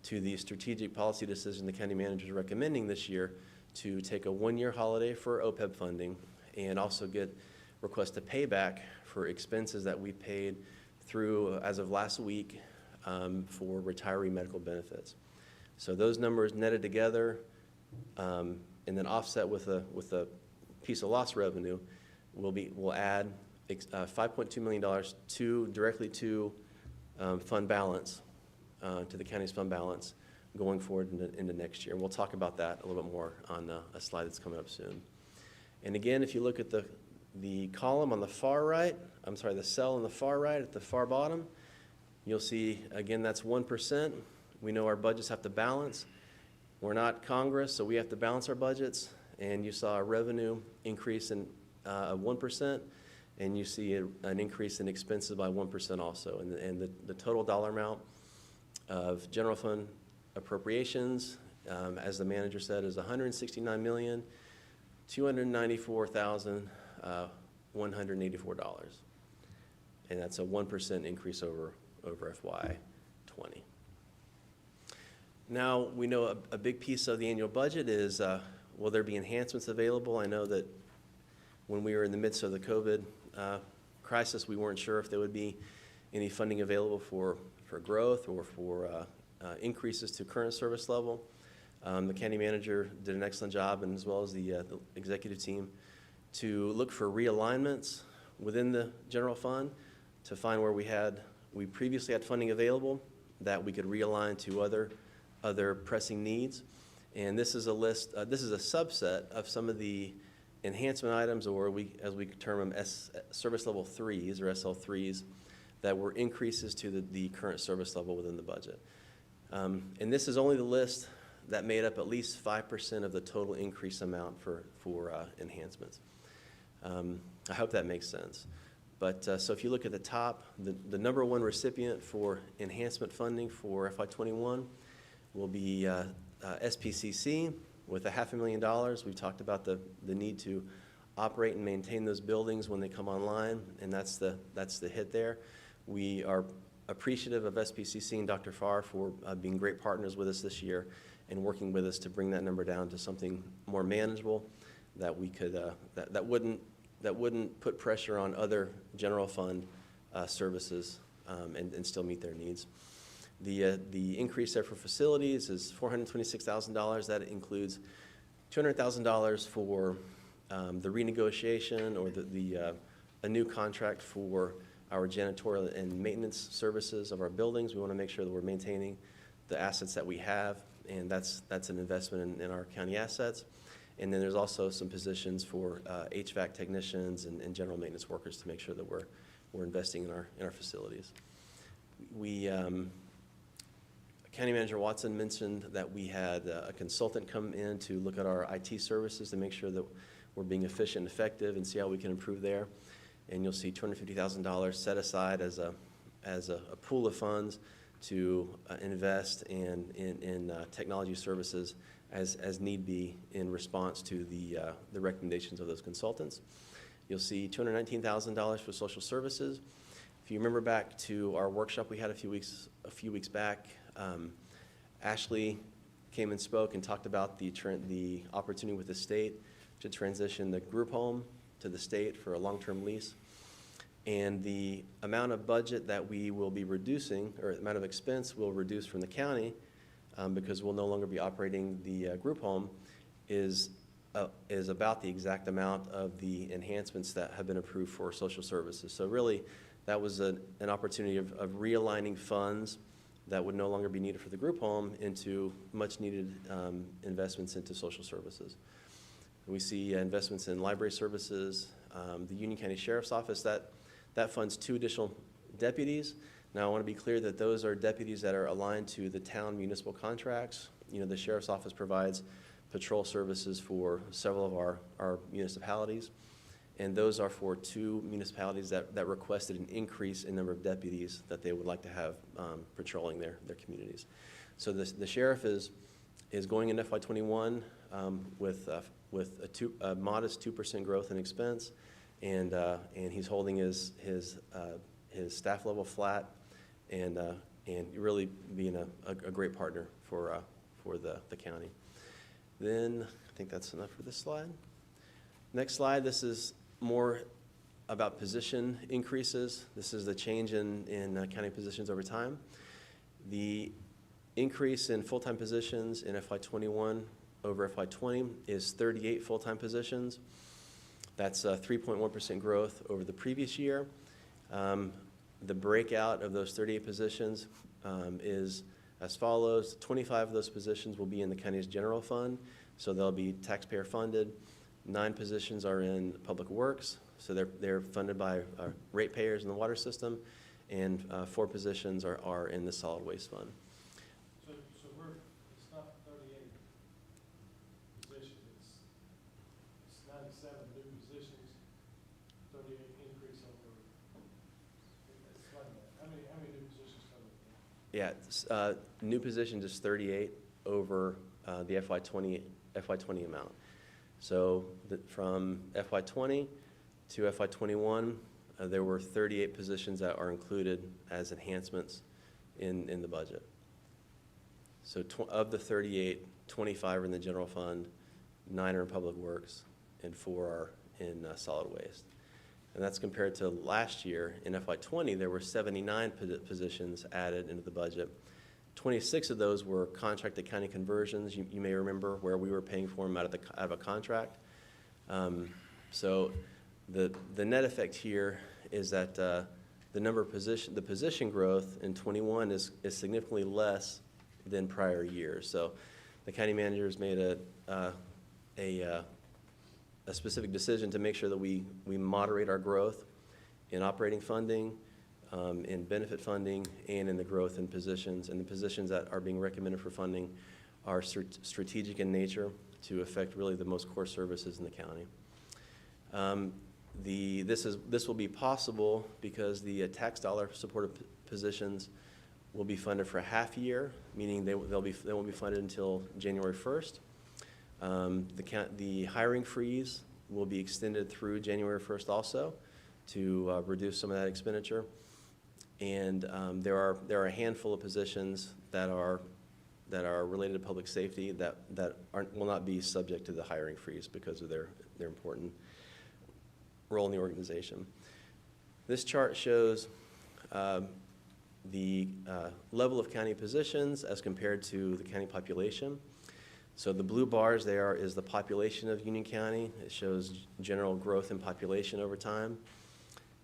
to the strategic policy decision the county manager is recommending this year to take a one-year holiday for OPEB funding, and also request a payback for expenses that we paid through, as of last week, for retiree medical benefits. So those numbers netted together, and then offset with a piece of lost revenue, will add $5.2 million directly to fund balance, to the county's fund balance going forward into next year. And we'll talk about that a little bit more on a slide that's coming up soon. And again, if you look at the column on the far right, the cell on the far right at the far bottom, you'll see, again, that's 1%. We know our budgets have to balance. We're not Congress, so we have to balance our budgets. And you saw a revenue increase of 1%, and you see an increase in expenses by 1% also. And the total dollar amount of general fund appropriations, as the manager said, is $169,294,184. And that's a 1% increase over FY20. Now, we know a big piece of the annual budget is, will there be enhancements available? I know that when we were in the midst of the COVID crisis, we weren't sure if there would be any funding available for growth or for increases to current service level. The county manager did an excellent job, and as well as the executive team, to look for realignments within the general fund to find where we previously had funding available that we could realign to other pressing needs. And this is a list, this is a subset of some of the enhancement items, or as we term them, service level 3s or SL3s, that were increases to the current service level within the budget. And this is only the list that made up at least 5% of the total increase amount for enhancements. I hope that makes sense. But so if you look at the top, the number one recipient for enhancement funding for FY21 will be SPCC with $500,000. We've talked about the need to operate and maintain those buildings when they come online, and that's the hit there. We are appreciative of SPCC and Dr. Farr for being great partners with us this year and working with us to bring that number down to something more manageable that we could that wouldn't put pressure on other general fund services and still meet their needs. The increase there for facilities is $426,000. That includes $200,000 for the renegotiation or a new contract for our janitorial and maintenance services of our buildings. We want to make sure that we're maintaining the assets that we have, and that's an investment in our county assets. And then there's also some positions for HVAC technicians and general maintenance workers to make sure that we're investing in our facilities. County Manager Watson mentioned that we had a consultant come in to look at our IT services to make sure that we're being efficient and effective and see how we can improve there. and you'll see $250,000 set aside as a pool of funds to invest in technology services as need be in response to the recommendations of those consultants. You'll see $219,000 for social services. If you remember back to our workshop we had a few weeks back, Ashley came and spoke and talked about the opportunity with the state to transition the group home to the state for a long-term lease. And the amount of budget that we will be reducing, or the amount of expense we'll reduce from the county, because we'll no longer be operating the group home, is about the exact amount of the enhancements that have been approved for social services. So really, that was an opportunity of realigning funds that would no longer be needed for the group home into much-needed investments into social services. We see investments in library services, the Union County Sheriff's Office, that funds 2 additional deputies. Now, I want to be clear that those are deputies that are aligned to the town municipal contracts. You know, the Sheriff's Office provides patrol services for several of our municipalities, and those are for 2 municipalities that requested an increase in number of deputies that they would like to have patrolling their communities. So the sheriff is going into FY21 with a modest 2% growth in expense, and he's holding his staff level flat, and really being a great partner for the county. Then I think that's enough for this slide. Next slide. This is more about position increases. This is the change in county positions over time. The increase in full-time positions in FY21 over FY20 is 38 full-time positions. That's a 3.1% growth over the previous year. The breakout of those 38 positions is as follows. 25 of those positions will be in the county's general fund, so they'll be taxpayer funded. 9 positions are in public works, so they're funded by ratepayers in the water system, and 4 positions are in the solid waste fund. So it's not 38 positions, it's 97 new positions, 38 increase over, explain that. How many new positions come in? Yeah, new positions is 38 over the FY20 amount. So from FY20 to FY21, there were 38 positions that are included as enhancements in the budget. So of the 38, 25 are in the general fund, 9 are in public works, and 4 are in solid waste. And that's compared to last year. In FY20, there were 79 positions added into the budget. 26 of those were contracted county conversions. You may remember where we were paying for them out of a contract. So the net effect here is that the position growth in 21 is significantly less than prior years. So the county managers made a specific decision to make sure that we moderate our growth in operating funding, in benefit funding, and in the growth in positions. And the positions that are being recommended for funding are strategic in nature to affect really the most core services in the county. This will be possible because the tax dollar supported positions will be funded for a half year, meaning they won't be funded until January 1st. The hiring freeze will be extended through January 1st also to reduce some of that expenditure. And there are a handful of positions that are related to public safety that will not be subject to the hiring freeze because of their important role in the organization. This chart shows the level of county positions as compared to the county population. So the blue bars there is the population of Union County. It shows general growth in population over time.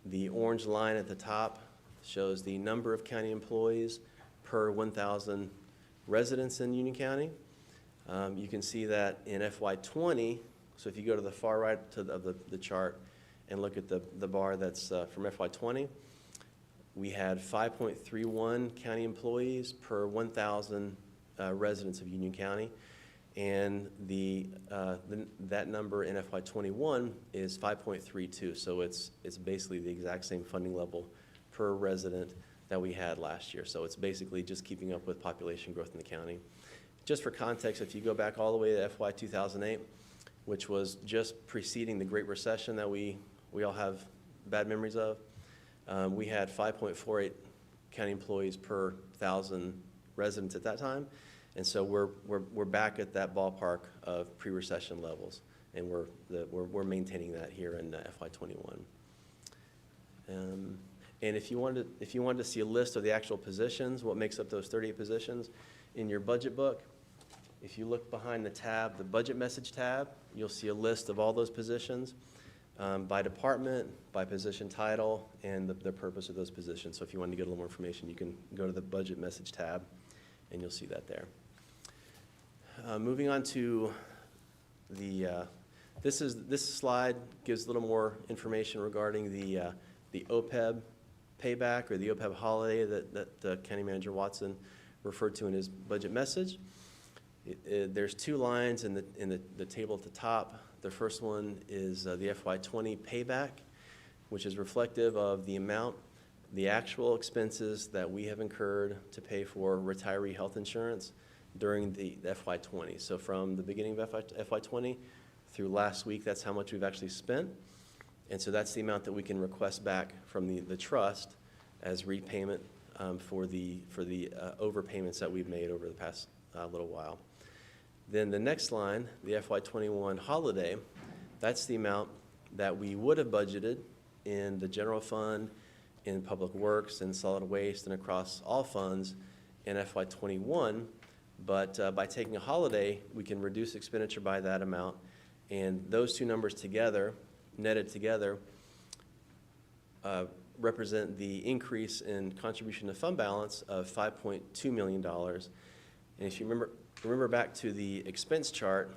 The orange line at the top shows the number of county employees per 1,000 residents in Union County. You can see that in FY20, so if you go to the far right of the chart and look at the bar that's from FY20, we had 5.31 county employees per 1,000 residents of Union County. and that number in FY '21 is 5.32. So it's basically the exact same funding level per resident that we had last year. So it's basically just keeping up with population growth in the county. Just for context, if you go back all the way to FY 2008, which was just preceding the Great Recession that we all have bad memories of, we had 5.48 county employees per 1,000 residents at that time. And so we're back at that ballpark of pre-recession levels, and we're maintaining that here in FY '21. And if you wanted to see a list of the actual positions, what makes up those 38 positions, in your budget book, if you look behind the tab, the budget message tab, you'll see a list of all those positions by department, by position title, and the purpose of those positions. So if you want to get a little more information, you can go to the budget message tab, and you'll see that there. Moving on to this slide gives a little more information regarding the OPEB payback, or the OPEB holiday that County Manager Watson referred to in his budget message. There's two lines in the table at the top. The first one is the FY '20 payback, which is reflective of the amount, the actual expenses that we have incurred to pay for retiree health insurance during the FY '20. So from the beginning of FY '20 through last week, that's how much we've actually spent. And so that's the amount that we can request back from the trust as repayment for the overpayments that we've made over the past little while. Then the next line, the FY '21 holiday, that's the amount that we would have budgeted in the general fund, in public works, and solid waste, and across all funds in FY '21. But by taking a holiday, we can reduce expenditure by that amount. And those two numbers together, netted together, represent the increase in contribution to fund balance of $5.2 million. And if you remember back to the expense chart,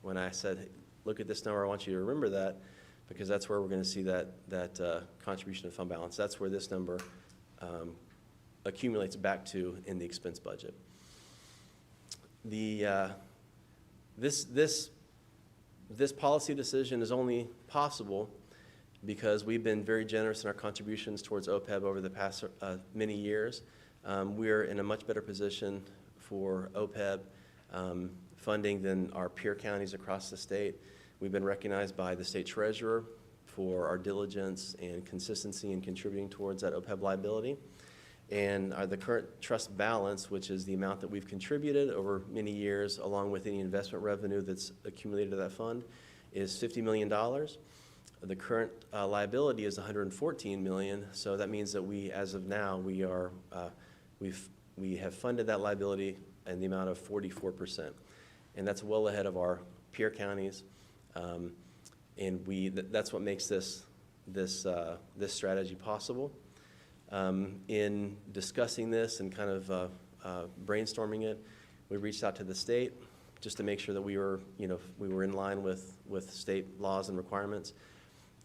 when I said, hey, look at this number, I want you to remember that, because that's where we're going to see that contribution to fund balance. That's where this number accumulates back to in the expense budget. This policy decision is only possible because we've been very generous in our contributions towards OPEB over the past many years. We're in a much better position for OPEB funding than our peer counties across the state. We've been recognized by the state treasurer for our diligence and consistency in contributing towards that OPEB liability. And the current trust balance, which is the amount that we've contributed over many years, along with any investment revenue that's accumulated to that fund, is $50 million. The current liability is $114 million. So that means that we, as of now, we have funded that liability in the amount of 44%, and that's well ahead of our peer counties. And that's what makes this strategy possible. In discussing this and kind of brainstorming it, we reached out to the state just to make sure that we were in line with state laws and requirements,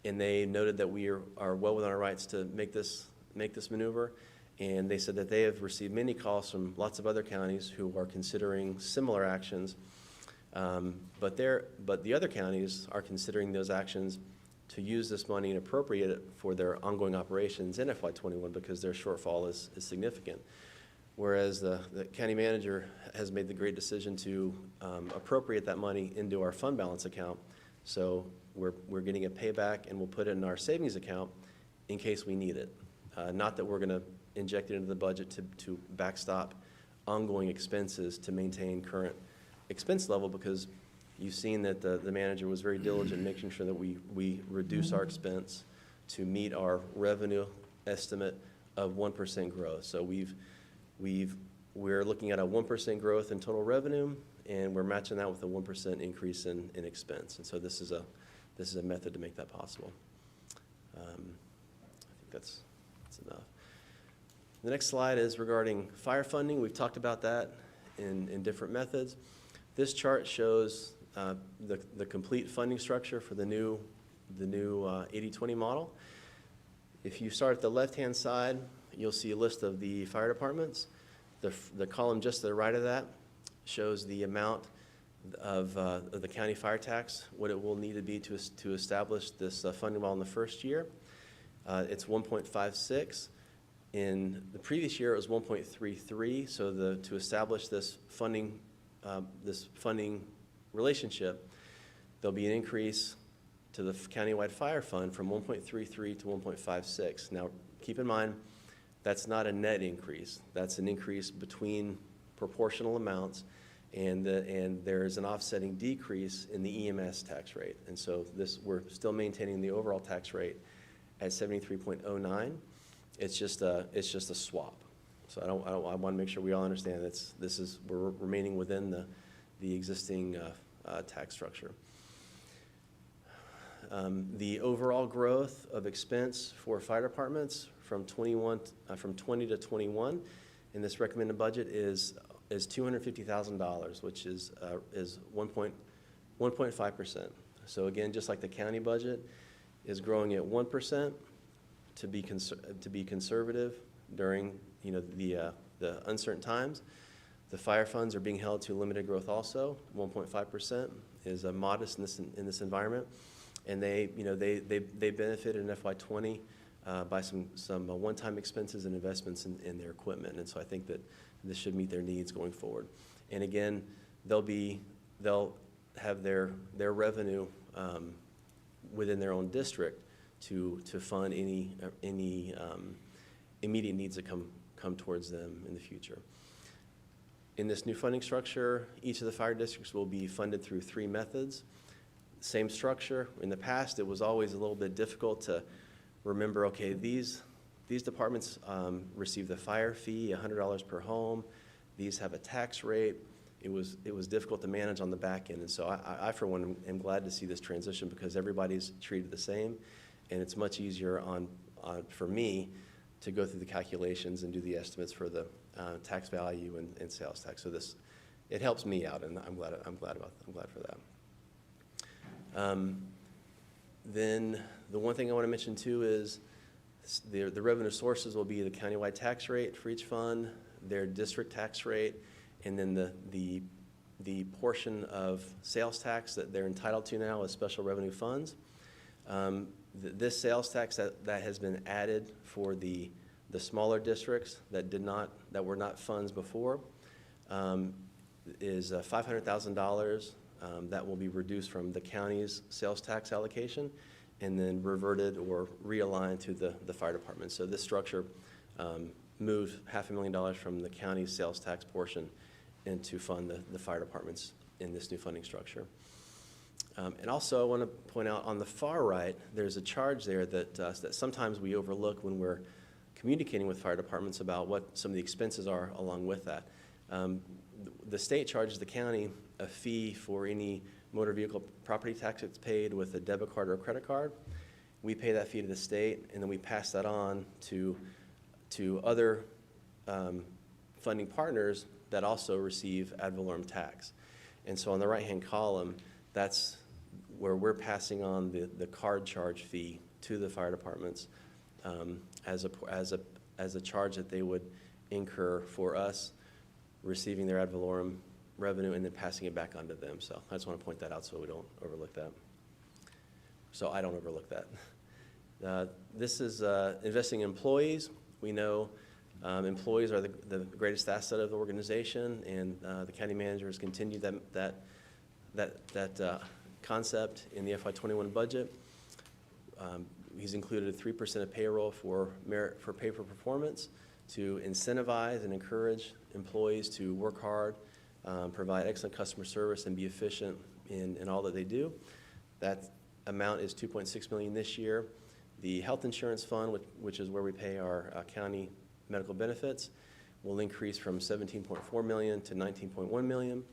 and they noted that we are well within our rights to make this maneuver, and they said that they have received many calls from lots of other counties who are considering similar actions, but the other counties are considering those actions to use this money and appropriate it for their ongoing operations in FY '21 because their shortfall is significant. Whereas the county manager has made the great decision to appropriate that money into our fund balance account. So we're getting a payback, and we'll put it in our savings account in case we need it. Not that we're going to inject it into the budget to backstop ongoing expenses to maintain current expense level, because you've seen that the manager was very diligent in making sure that we reduce our expense to meet our revenue estimate of 1% growth. So we're looking at a 1% growth in total revenue, and we're matching that with a 1% increase in expense. And so this is a method to make that possible. I think that's enough. The next slide is regarding fire funding. We've talked about that in different methods. This chart shows the complete funding structure for the new 80-20 model. If you start at the left-hand side, you'll see a list of the fire departments. The column just to the right of that shows the amount the county fire tax, what it will need to be to establish this funding model in the first year. It's 1.56. In the previous year, it was 1.33. So to establish this funding relationship, there'll be an increase to the countywide fire fund from 1.33 to 1.56. Now, keep in mind, that's not a net increase. That's an increase between proportional amounts, and there is an offsetting decrease in the EMS tax rate. And so we're still maintaining the overall tax rate at 73.09. It's just a swap. So I want to make sure we all understand we're remaining within the existing tax structure. The overall growth of expense for fire departments from 20 to 21 in this recommended budget is $250,000, which is 1.5%. So again, just like the county budget is growing at 1% to be conservative during the uncertain times. The fire funds are being held to limited growth also. 1.5% is modest in this environment, and they benefited in FY20 by some one-time expenses and investments in their equipment, and so I think that this should meet their needs going forward. And again, they'll have their revenue within their own district to fund any immediate needs that come towards them in the future. In this new funding structure, each of the fire districts will be funded through 3 methods. Same structure. In the past, it was always a little bit difficult to remember, okay, these departments receive the fire fee, $100 per home. These have a tax rate. It was difficult to manage on the back end. And so I for one, am glad to see this transition because everybody's treated the same. And it's much easier for me to go through the calculations and do the estimates for the tax value and sales tax. So it helps me out, and I'm glad for that. Then the one thing I want to mention too is the revenue sources will be the countywide tax rate for each fund, their district tax rate, and then the portion of sales tax that they're entitled to now as special revenue funds. This sales tax that has been added for the smaller districts that were not funds before is $500,000 that will be reduced from the county's sales tax allocation and then reverted or realigned to the fire department. So this structure moved $500,000 from the county's sales tax portion and to fund the fire departments in this new funding structure. And also I want to point out on the far right, there's a charge there that sometimes we overlook when we're communicating with fire departments about what some of the expenses are along with that. The state charges the county a fee for any motor vehicle property tax that's paid with a debit card or a credit card. We pay that fee to the state, and then we pass that on to other funding partners that also receive ad valorem tax. And so on the right-hand column, that's where we're passing on the card charge fee to the fire departments as a charge that they would incur for us receiving their ad valorem revenue and then passing it back onto them. So I just want to point that out so we don't overlook that. So I don't overlook that. This is investing in employees. We know employees are the greatest asset of the organization, and the county manager has continued that concept in the FY21 budget. He's included 3% of payroll for pay for performance to incentivize and encourage employees to work hard, provide excellent customer service, and be efficient in all that they do. That amount is $2.6 million this year. The health insurance fund, which is where we pay our county medical benefits, will increase from $17.4 million to $19.1 million.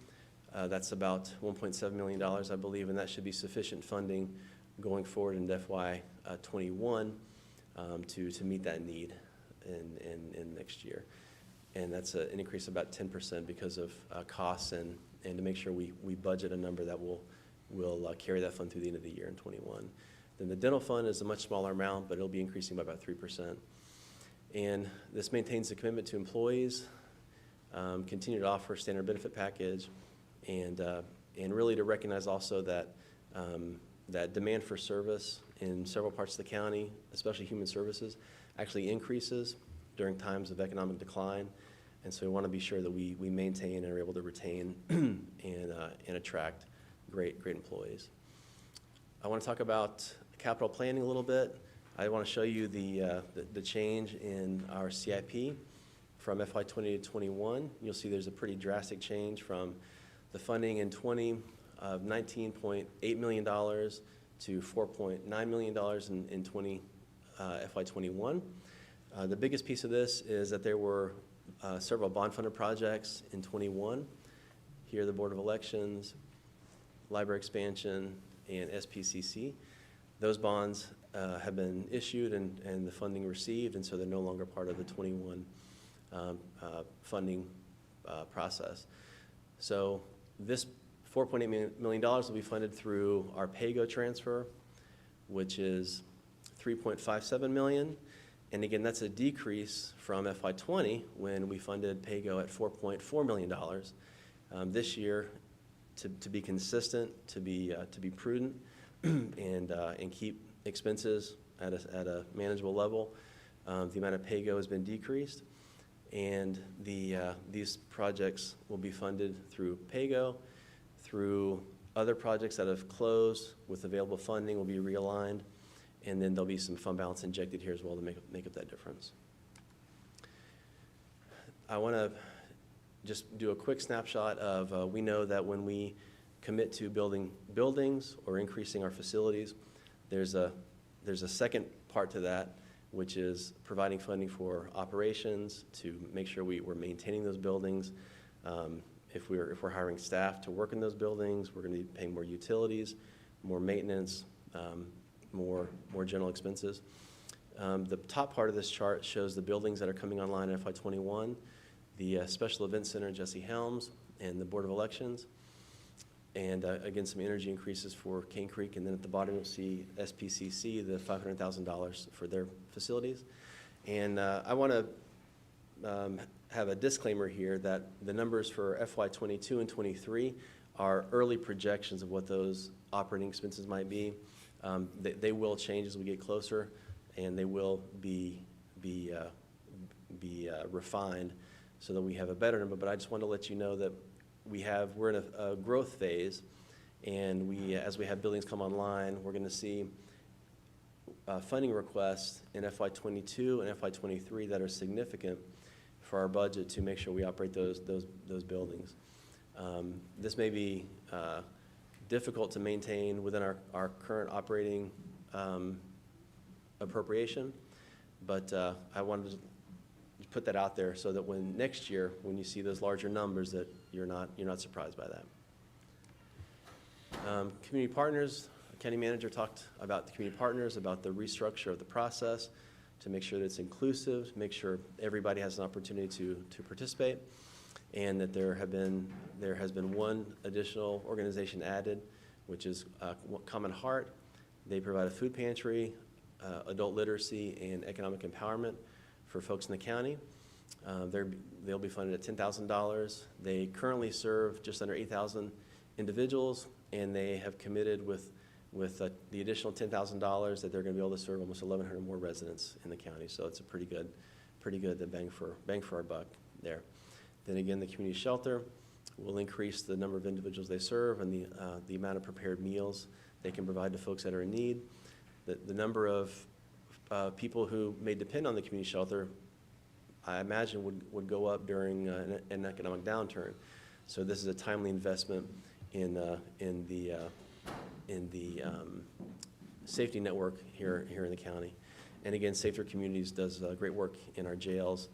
That's about $1.7 million, I believe, and that should be sufficient funding going forward in FY21 to meet that need in next year. And that's an increase of about 10% because of costs and to make sure we budget a number that will carry that fund through the end of the year in 21. Then the dental fund is a much smaller amount, but it'll be increasing by about 3%. And this maintains the commitment to employees, continue to offer standard benefit package, and and really to recognize also that, that demand for service in several parts of the county, especially human services, actually increases during times of economic decline. And so we want to be sure that we maintain and are able to retain and attract great employees. I want to talk about capital planning a little bit. I want to show you the change in our CIP from FY20 to 21. You'll see there's a pretty drastic change from the funding in 20 of $19.8 million to $4.9 million in FY21. The biggest piece of this is that there were several bond-funded projects in 21. Here, the Board of Elections, library expansion, and SPCC. Those bonds have been issued and the funding received, and so they're no longer part of the 21 funding process. So this $4.8 million will be funded through our PAYGO transfer, which is $3.57 million. And again, that's a decrease from FY20 when we funded PAYGO at $4.4 million. This year, to be consistent, to be prudent, and keep expenses at a manageable level, the amount of PAYGO has been decreased, and these projects will be funded through PAYGO, through other projects that have closed with available funding will be realigned, and then there'll be some fund balance injected here as well to make up that difference. I want to just do a quick snapshot of, we know that when we commit to building buildings or increasing our facilities, there's a second part to that, which is providing funding for operations to make sure we're maintaining those buildings. If we're hiring staff to work in those buildings, we're going to be paying more utilities, more maintenance, more general expenses. The top part of this chart shows the buildings that are coming online in FY21, the Special Events Center, Jesse Helms, and the Board of Elections. And again, some energy increases for Cane Creek. And then at the bottom, you'll see SPCC, the $500,000 for their facilities. And I want to have a disclaimer here that the numbers for FY22 and 23 are early projections of what those operating expenses might be. They will change as we get closer, and they will be refined so that we have a better number. But I just want to let you know that we're in a growth phase, and as we have buildings come online, we're going to see funding requests in FY22 and FY23 that are significant for our budget to make sure we operate those buildings. This may be difficult to maintain within our current operating appropriation, but I wanted to put that out there so that when next year, when you see those larger numbers, that you're not surprised by that. Community partners, County Manager talked about the community partners, about the restructure of the process to make sure that it's inclusive, make sure everybody has an opportunity to participate, and that there has been one additional organization added, which is Common Heart. They provide a food pantry, adult literacy, and economic empowerment for folks in the county. They'll be funded at $10,000. They currently serve just under 8,000 individuals, and they have committed with the additional $10,000 that they're going to be able to serve almost 1,100 more residents in the county. So it's a pretty good bang for our buck there. Then again, the community shelter will increase the number of individuals they serve and the amount of prepared meals they can provide to folks that are in need. The number of people who may depend on the community shelter, I imagine, would go up during an economic downturn. So this is a timely investment in the safety network here in the county. And again, Safer Communities does great work in our jails,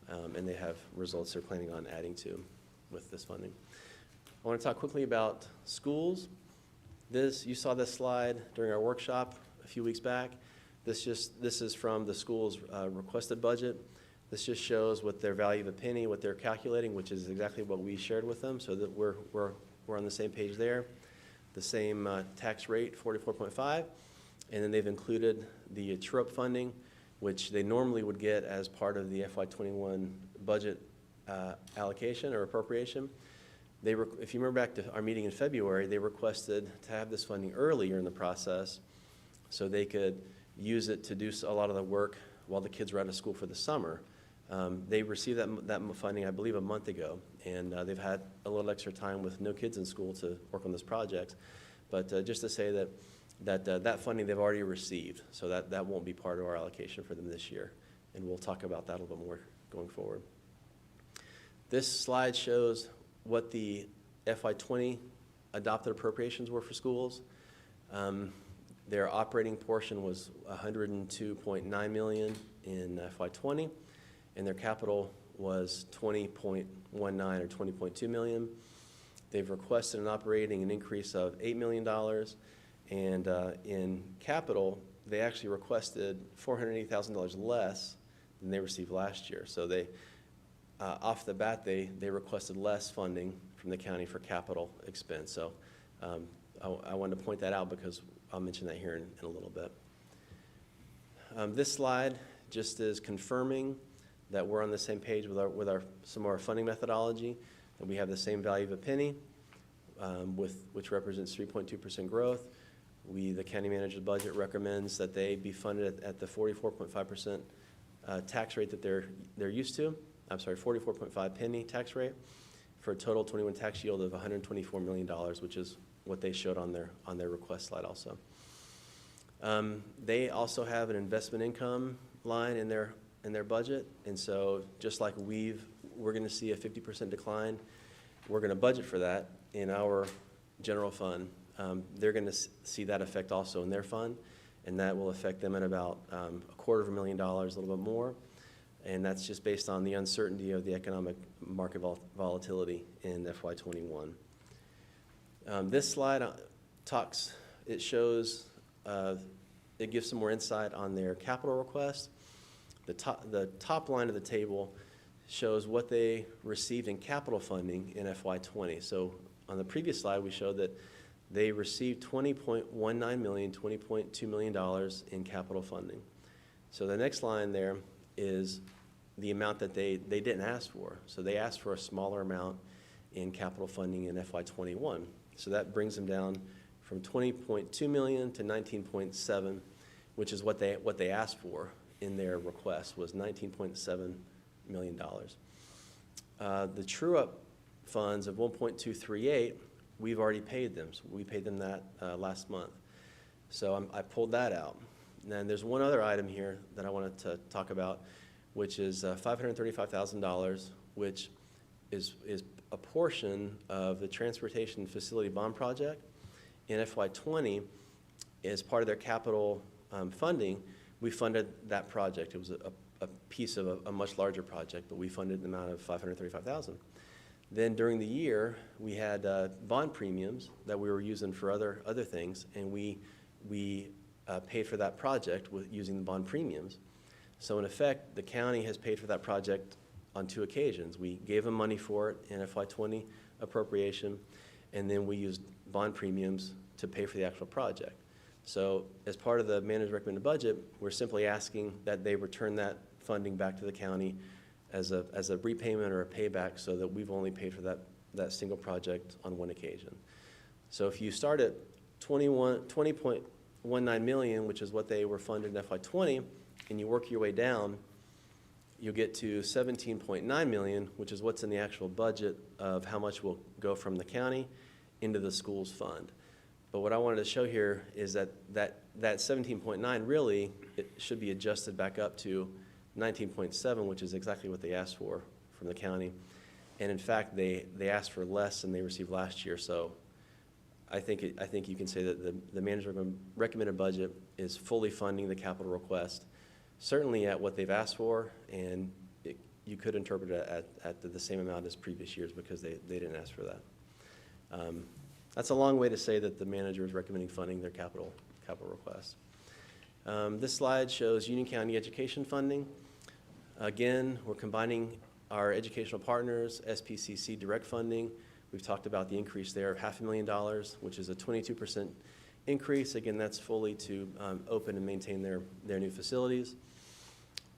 and they have results they're planning on adding to with this funding. I want to talk quickly about schools. You saw this slide during our workshop a few weeks back. This is from the school's requested budget. This just shows what their value of a penny, what they're calculating, which is exactly what we shared with them, so that we're on the same page there. The same tax rate, 44.5, and then they've included the true-up funding, which they normally would get as part of the FY21 budget allocation or appropriation. if you remember back to our meeting in February, they requested to have this funding earlier in the process so they could use it to do a lot of the work while the kids were out of school for the summer. They received that funding, I believe, a month ago, and they've had a little extra time with no kids in school to work on this project. But just to say that funding they've already received, so that won't be part of our allocation for them this year. And we'll talk about that a little bit more going forward. This slide shows what the FY20 adopted appropriations were for schools. Their operating portion was $102.9 million in FY20, and their capital was $20.19 or $20.2 million. They've requested an increase of $8 million, and in capital, they actually requested $480,000 less than they received last year. So they, off the bat, they requested less funding from the county for capital expense. So I wanted to point that out because I'll mention that here in a little bit. This slide just is confirming that we're on the same page with some of our funding methodology, and we have the same value of a penny, which represents 3.2% growth. The county manager's budget recommends that they be funded at the 44.5% tax rate that they're used to. I'm sorry, 44.5 penny tax rate for a total 21 tax yield of $124 million, which is what they showed on their request slide also. They also have an investment income line in their budget, and so just like we're going to see a 50% decline, we're going to budget for that in our general fund. They're going to see that effect also in their fund, and that will affect them at about $250,000, a little bit more, and that's just based on the uncertainty of the economic market volatility in FY21. This slide it shows, it gives some more insight on their capital request. The top line of the table shows what they received in capital funding in FY20. So on the previous slide, we showed that they received $20.19 million, $20.2 million in capital funding. So the next line there is the amount that they didn't ask for. So they asked for a smaller amount in capital funding in FY21. So that brings them down from $20.2 million to $19.7, which is what they asked for in their request, was $19.7 million. The true-up funds of $1.238, we've already paid them. So we paid them that last month. So I pulled that out. And then there's one other item here that I wanted to talk about, which is $535,000, which is a portion of the Transportation Facility Bond Project. In FY20, as part of their capital funding, we funded that project. It was a piece of a much larger project, but we funded the amount of $535,000. Then during the year, we had bond premiums that we were using for other things, and we paid for that project using the bond premiums. So in effect, the county has paid for that project on 2 occasions. We gave them money for it in FY20 appropriation, and then we used bond premiums to pay for the actual project. So as part of the manager's recommended budget, we're simply asking that they return that funding back to the county as a repayment or a payback, so that we've only paid for that single project on 1 occasion. So if you start at $20.19 million, which is what they were funded in FY20, and you work your way down, you'll get to $17.9 million, which is what's in the actual budget of how much will go from the county into the school's fund. But what I wanted to show here is that 17.9 really, it should be adjusted back up to 19.7, which is exactly what they asked for from the county. And in fact, they asked for less than they received last year. So I think you can say that the manager's recommended budget is fully funding the capital request, certainly at what they've asked for, and you could interpret it at the same amount as previous years because they didn't ask for that. That's a long way to say that the manager is recommending funding their capital request. This slide shows Union County education funding. Again, we're combining our educational partners, SPCC direct funding. We've talked about the increase there of $500,000, which is a 22% increase. Again, that's fully to open and maintain their new facilities.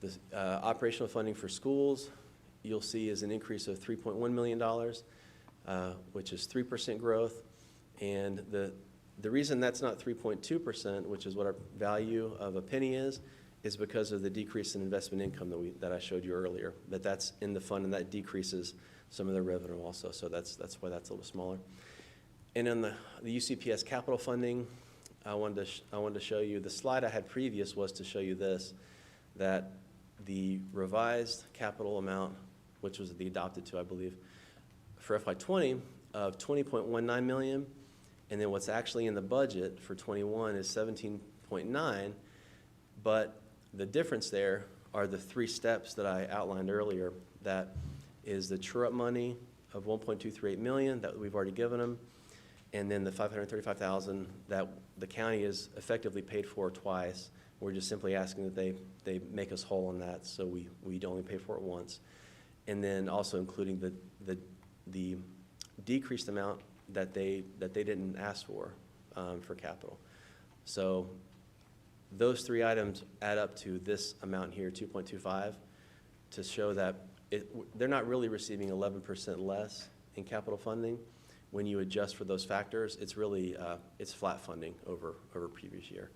The operational funding for schools, you'll see, is an increase of $3.1 million. which is 3% growth. And the reason that's not 3.2%, which is what our value of a penny is because of the decrease in investment income that I showed you earlier. That's in the fund, and that decreases some of the revenue also. So that's why that's a little smaller. And in the UCPS capital funding, I wanted to show you, the slide I had previous was to show you this, that the revised capital amount, which was the adopted to, I believe, for FY20 of $20.19 million, and then what's actually in the budget for 21 is 17.9, but the difference there are the 3 steps that I outlined earlier. That is the true-up money of $1.238 million that we've already given them, and then the $535,000 that the county is effectively paid for twice. We're just simply asking that they make us whole on that, so we only pay for it once. And then also including the decreased amount that they didn't ask for capital. So those 3 items add up to this amount here, 2.25, to show that they're not really receiving 11% less in capital funding. When you adjust for those factors, it's really it's flat funding over previous year.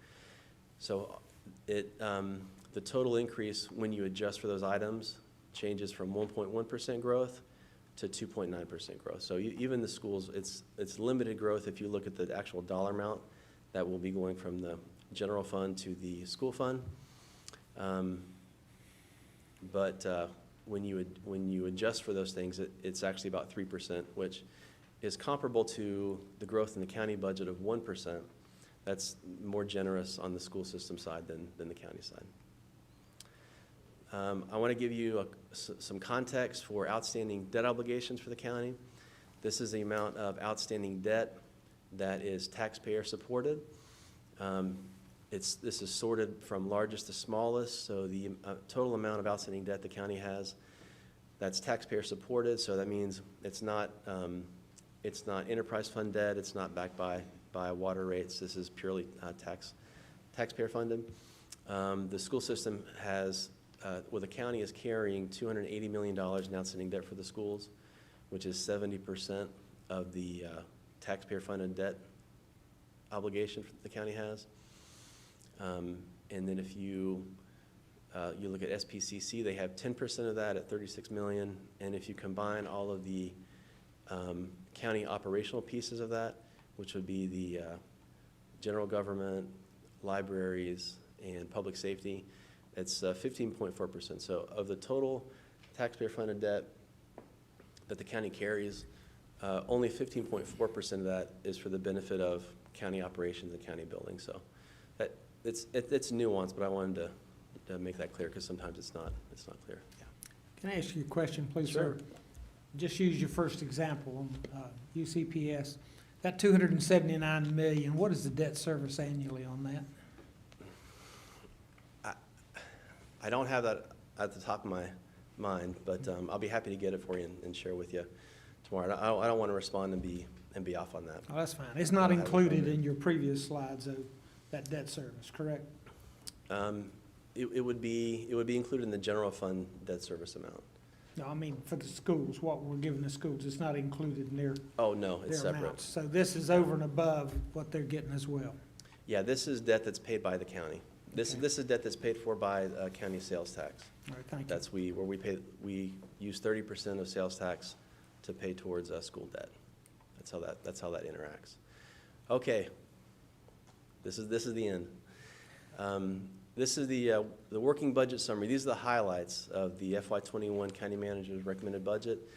So the total increase when you adjust for those items changes from 1.1% growth to 2.9% growth. So even the schools, it's limited growth if you look at the actual dollar amount that will be going from the general fund to the school fund. But when you adjust for those things, it's actually about 3%, which is comparable to the growth in the county budget of 1%. That's more generous on the school system side than the county side. I want to give you some context for outstanding debt obligations for the county. This is the amount of outstanding debt that is taxpayer supported. This is sorted from largest to smallest, so the total amount of outstanding debt the county has, that's taxpayer supported, so that means it's not enterprise fund debt, it's not backed by water rates, this is purely taxpayer funded. The school system has, the county is carrying $280 million in outstanding debt for the schools, which is 70% of the taxpayer funded debt obligation the county has. And then if you look at SPCC, they have 10% of that at $36 million, and if you combine all of the county operational pieces of that, which would be the general government, libraries, and public safety, it's 15.4%. So of the total taxpayer-funded debt that the county carries, only 15.4% of that is for the benefit of county operations and county buildings. So it's nuanced, but I wanted to make that clear because sometimes it's not clear. Yeah. Can I ask you a question, please, Sure. sir? Just use your first example on UCPS. That $279 million, what is the debt service annually on that? I don't have that at the top of my mind, but I'll be happy to get it for you and share with you tomorrow. I don't want to respond and be off on that. Oh, that's fine. It's not included in your previous slides, though, that debt service, correct? It would be included in the general fund debt service amount. No, I mean, for the schools, what we're giving the schools, it's not included in their, Oh, no, it's their separate. amounts. So this is over and above what they're getting as well. Yeah, this is debt that's paid by the county. This is debt that's paid for by county sales tax. All right, thank you. That's where we use 30% of sales tax to pay towards school debt. That's how that interacts. Okay, this is the end. This is the working budget summary. These are the highlights of the FY21 county manager's recommended budget,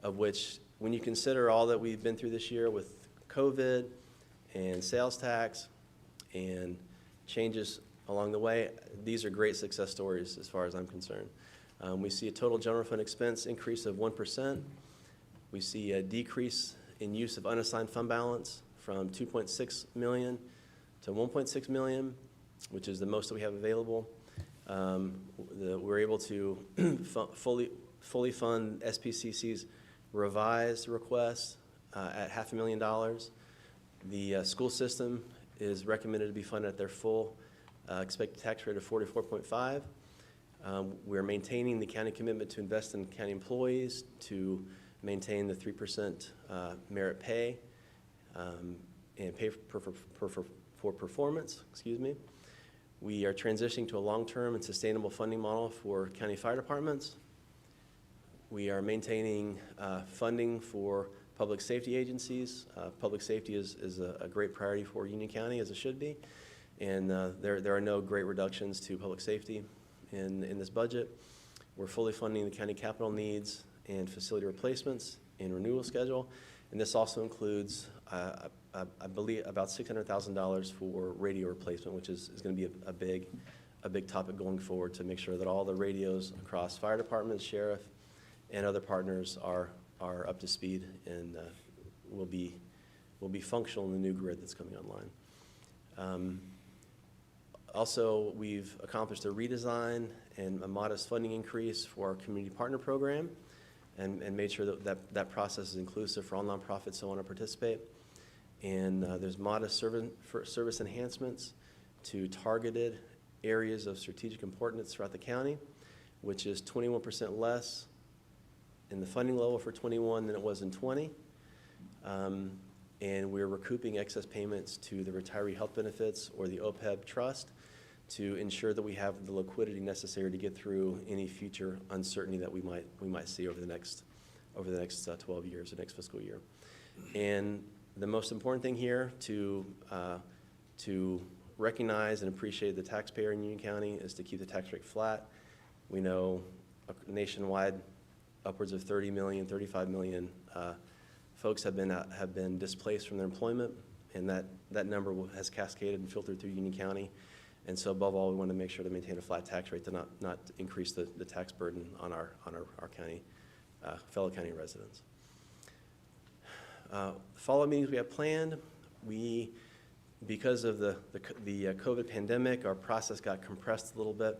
of which, when you consider all that we've been through this year with COVID and sales tax and changes along the way, these are great success stories as far as I'm concerned. We see a total general fund expense increase of 1%. We see a decrease in use of unassigned fund balance from 2.6 million to 1.6 million, which is the most that we have available. We're able to fully fund SPCC's revised request at $500,000. The school system is recommended to be funded at their full expected tax rate of 44.5. We're maintaining the county commitment to invest in county employees, to maintain the 3% merit pay, and pay for performance, excuse me. We are transitioning to a long-term and sustainable funding model for county fire departments. We are maintaining funding for public safety agencies. Public safety is a great priority for Union County, as it should be. And there are no great reductions to public safety in this budget. We're fully funding the county capital needs and facility replacements and renewal schedule. And this also includes, I believe, about $600,000 for radio replacement, which is going to be a big topic going forward, to make sure that all the radios across fire departments, sheriff, and other partners are up to speed and will be functional in the new grid that's coming online. Also, we've accomplished a redesign and a modest funding increase for our community partner program, and made sure that process is inclusive for all nonprofits that want to participate. And there's modest service enhancements to targeted areas of strategic importance throughout the county, which is 21% less in the funding level for 21 than it was in 20. And we're recouping excess payments to the retiree health benefits or the OPEB trust to ensure that we have the liquidity necessary to get through any future uncertainty that we might see over the next 12 years, the next fiscal year. And the most important thing here to recognize and appreciate the taxpayer in Union County is to keep the tax rate flat. We know nationwide upwards of 30 million, 35 million folks have been displaced from their employment, and that number has cascaded and filtered through Union County. And so above all, we want to make sure to maintain a flat tax rate to not increase the tax burden on our county, fellow county residents. Follow-up meetings we have planned, because of the COVID pandemic, our process got compressed a little bit.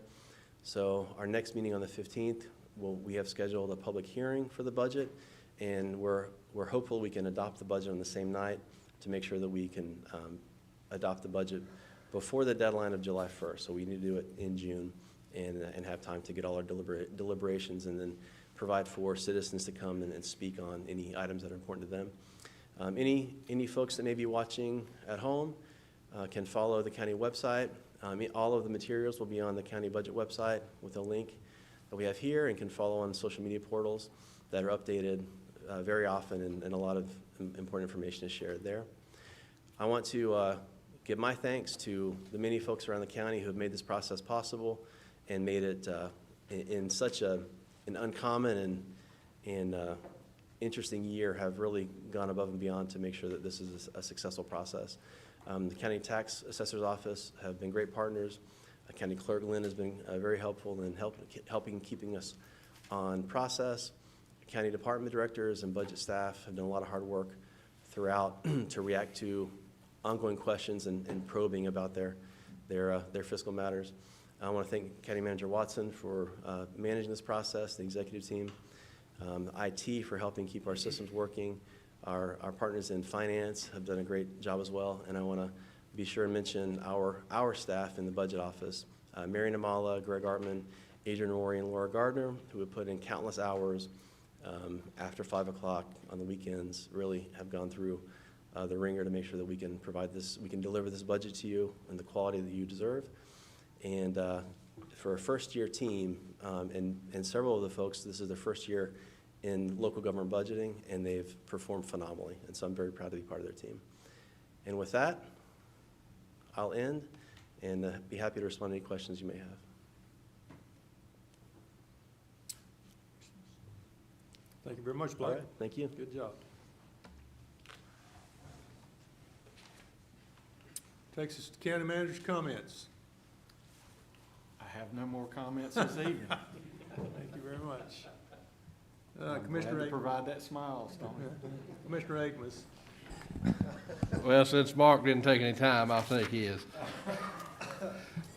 So our next meeting on the 15th, we have scheduled a public hearing for the budget, and we're hopeful we can adopt the budget on the same night to make sure that we can adopt the budget before the deadline of July 1st. So we need to do it in June and have time to get all our deliberations and then provide for citizens to come and speak on any items that are important to them. Any folks that may be watching at home can follow the county website. All of the materials will be on the county budget website with a link that we have here, and can follow on social media portals that are updated very often, and a lot of important information is shared there. I want to give my thanks to the many folks around the county who have made this process possible and made it in such an uncommon and interesting year, have really gone above and beyond to make sure that this is a successful process. The County Tax Assessor's Office have been great partners. County Clerk Lynn has been very helpful in helping keeping us on process. County Department Directors and budget staff have done a lot of hard work throughout to react to ongoing questions and probing about their fiscal matters. I want to thank County Manager Watson for managing this process, the executive team, IT for helping keep our systems working. Our partners in finance have done a great job as well, and I want to be sure and mention our staff in the budget office, Mary Namala, Greg Artman, Adrian Rory, and Laura Gardner, who have put in countless hours after 5 o'clock on the weekends, really have gone through the ringer to make sure that we can deliver this budget to you in the quality that you deserve. And for a first-year team, and several of the folks, this is their first year in local government budgeting, and they've performed phenomenally. And so I'm very proud to be part of their team. And with that, I'll end and be happy to respond to any questions you may have. Thank you very much, Blake. All right, thank you. Good job. Takes us to county manager's comments. I have no more comments this evening. Thank you very much. I'm Commissioner glad to Akins. provide that smile, Stallings. Commissioner Akins. Well, since Mark didn't take any time, I'll take his.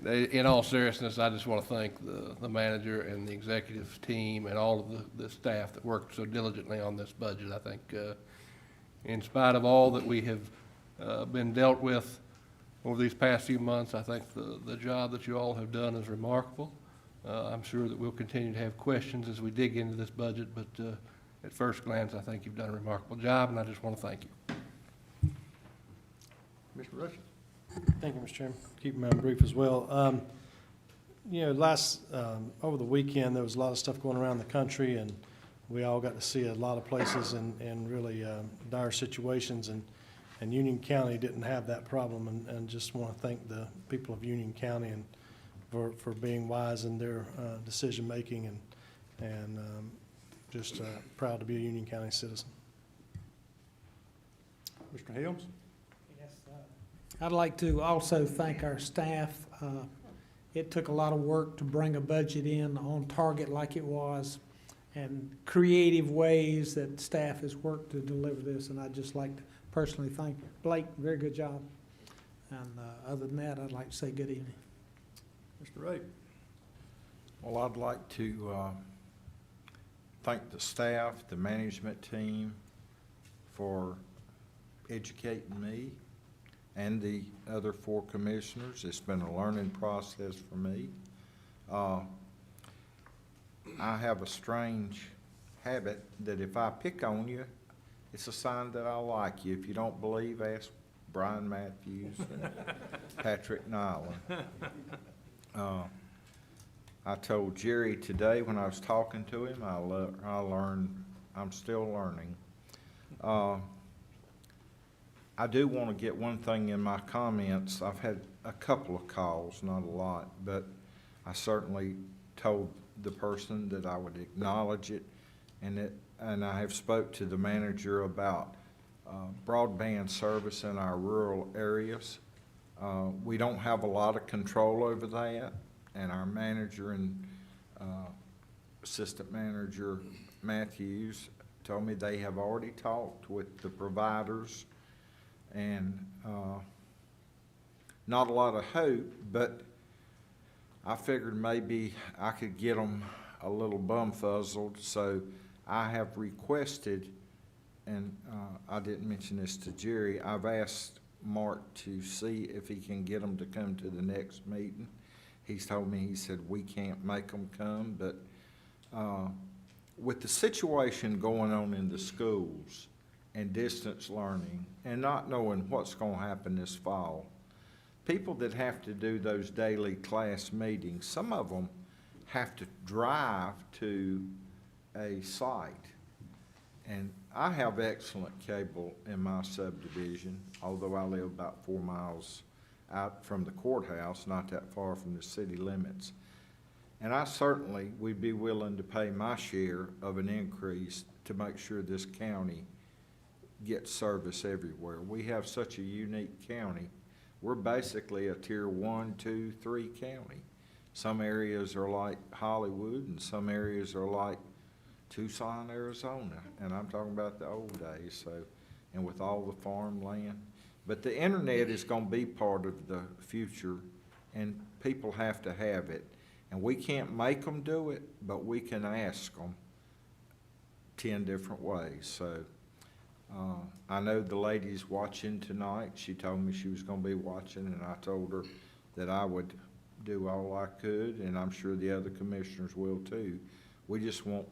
In all seriousness, I just want to thank the manager and the executive team and all of the staff that worked so diligently on this budget. I think in spite of all that we have been dealt with over these past few months, I think the job that you all have done is remarkable. I'm sure that we'll continue to have questions as we dig into this budget, but at first glance, I think you've done a remarkable job, and I just want to thank you. Mr. Rush? Thank you, Mr. Chairman. Keep mine brief as well. You know, over the weekend, there was a lot of stuff going around the country, and we all got to see a lot of places in really dire situations, and Union County didn't have that problem, and just want to thank the people of Union County and for being wise in their decision-making, and just proud to be a Union County citizen. Mr. Helms? Yes, I'd like to also thank our staff. It took a lot of work to bring a budget in on target like it was, and creative ways that staff has worked to deliver this, and I'd just like to personally thank Blake. Very good job. And other than that, I'd like to say good evening. Mr. Ray? Well, I'd like to thank the staff, the management team for educating me and the other 4 commissioners. It's been a learning process for me. I have a strange habit that if I pick on you, it's a sign that I like you. If you don't believe, ask Brian Matthews and Patrick Nyland. I told Jerry today when I was talking to him, I'm still learning. I do want to get one thing in my comments. I've had a couple of calls, not a lot, but I certainly told the person that I would acknowledge it, and I have spoke to the manager about broadband service in our rural areas. We don't have a lot of control over that, and our manager and assistant manager Matthews told me they have already talked with the providers, and not a lot of hope, but I figured maybe I could get them a little bumfuzzled, so I have requested, and I didn't mention this to Jerry, I've asked Mark to see if he can get them to come to the next meeting. He's told me, he said, we can't make them come, but with the situation going on in the schools and distance learning and not knowing what's going to happen this fall, people that have to do those daily class meetings, some of them have to drive to a site. And I have excellent cable in my subdivision, although I live about 4 miles out from the courthouse, not that far from the city limits. And I certainly would be willing to pay my share of an increase to make sure this county gets service everywhere. We have such a unique county. We're basically a tier 1, 2, 3 county. Some areas are like Hollywood, and some areas are like Tucson, Arizona, and I'm talking about the old days, so, and with all the farmland. But the internet is going to be part of the future, and people have to have it. And we can't make them do it, but we can ask them 10 different ways. So I know the lady's watching tonight. She told me she was going to be watching, and I told her that I would do all I could, and I'm sure the other commissioners will too. We just want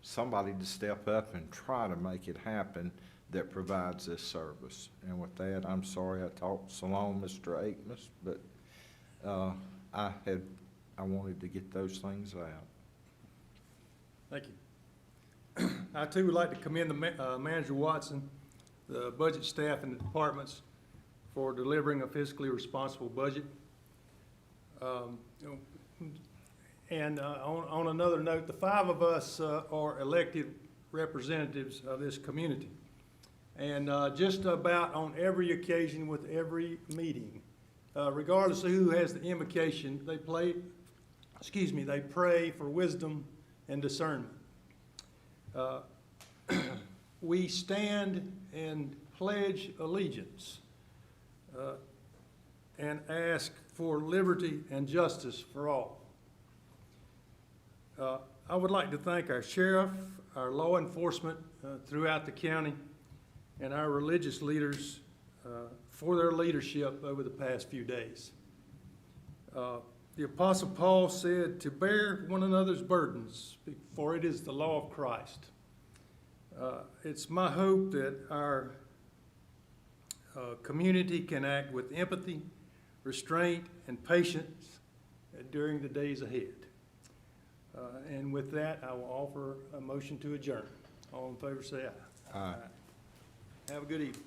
somebody to step up and try to make it happen that provides this service. And with that, I'm sorry I talked so long, Mr. Akmus, but I wanted to get those things out. Thank you. I too would like to commend the Manager Watson, the budget staff and the departments for delivering a fiscally responsible budget. And on another note, the 5 of us are elected representatives of this community. And just about on every occasion with every meeting, regardless of who has the invocation, they pray for wisdom and discernment. We stand and pledge allegiance and ask for liberty and justice for all. I would like to thank our sheriff, our law enforcement throughout the county, and our religious leaders for their leadership over the past few days. The Apostle Paul said to bear one another's burdens, for it is the law of Christ. It's my hope that our community can act with empathy, restraint, and patience during the days ahead. And with that, I will offer a motion to adjourn. All in favor say aye. Aye. Have a good evening.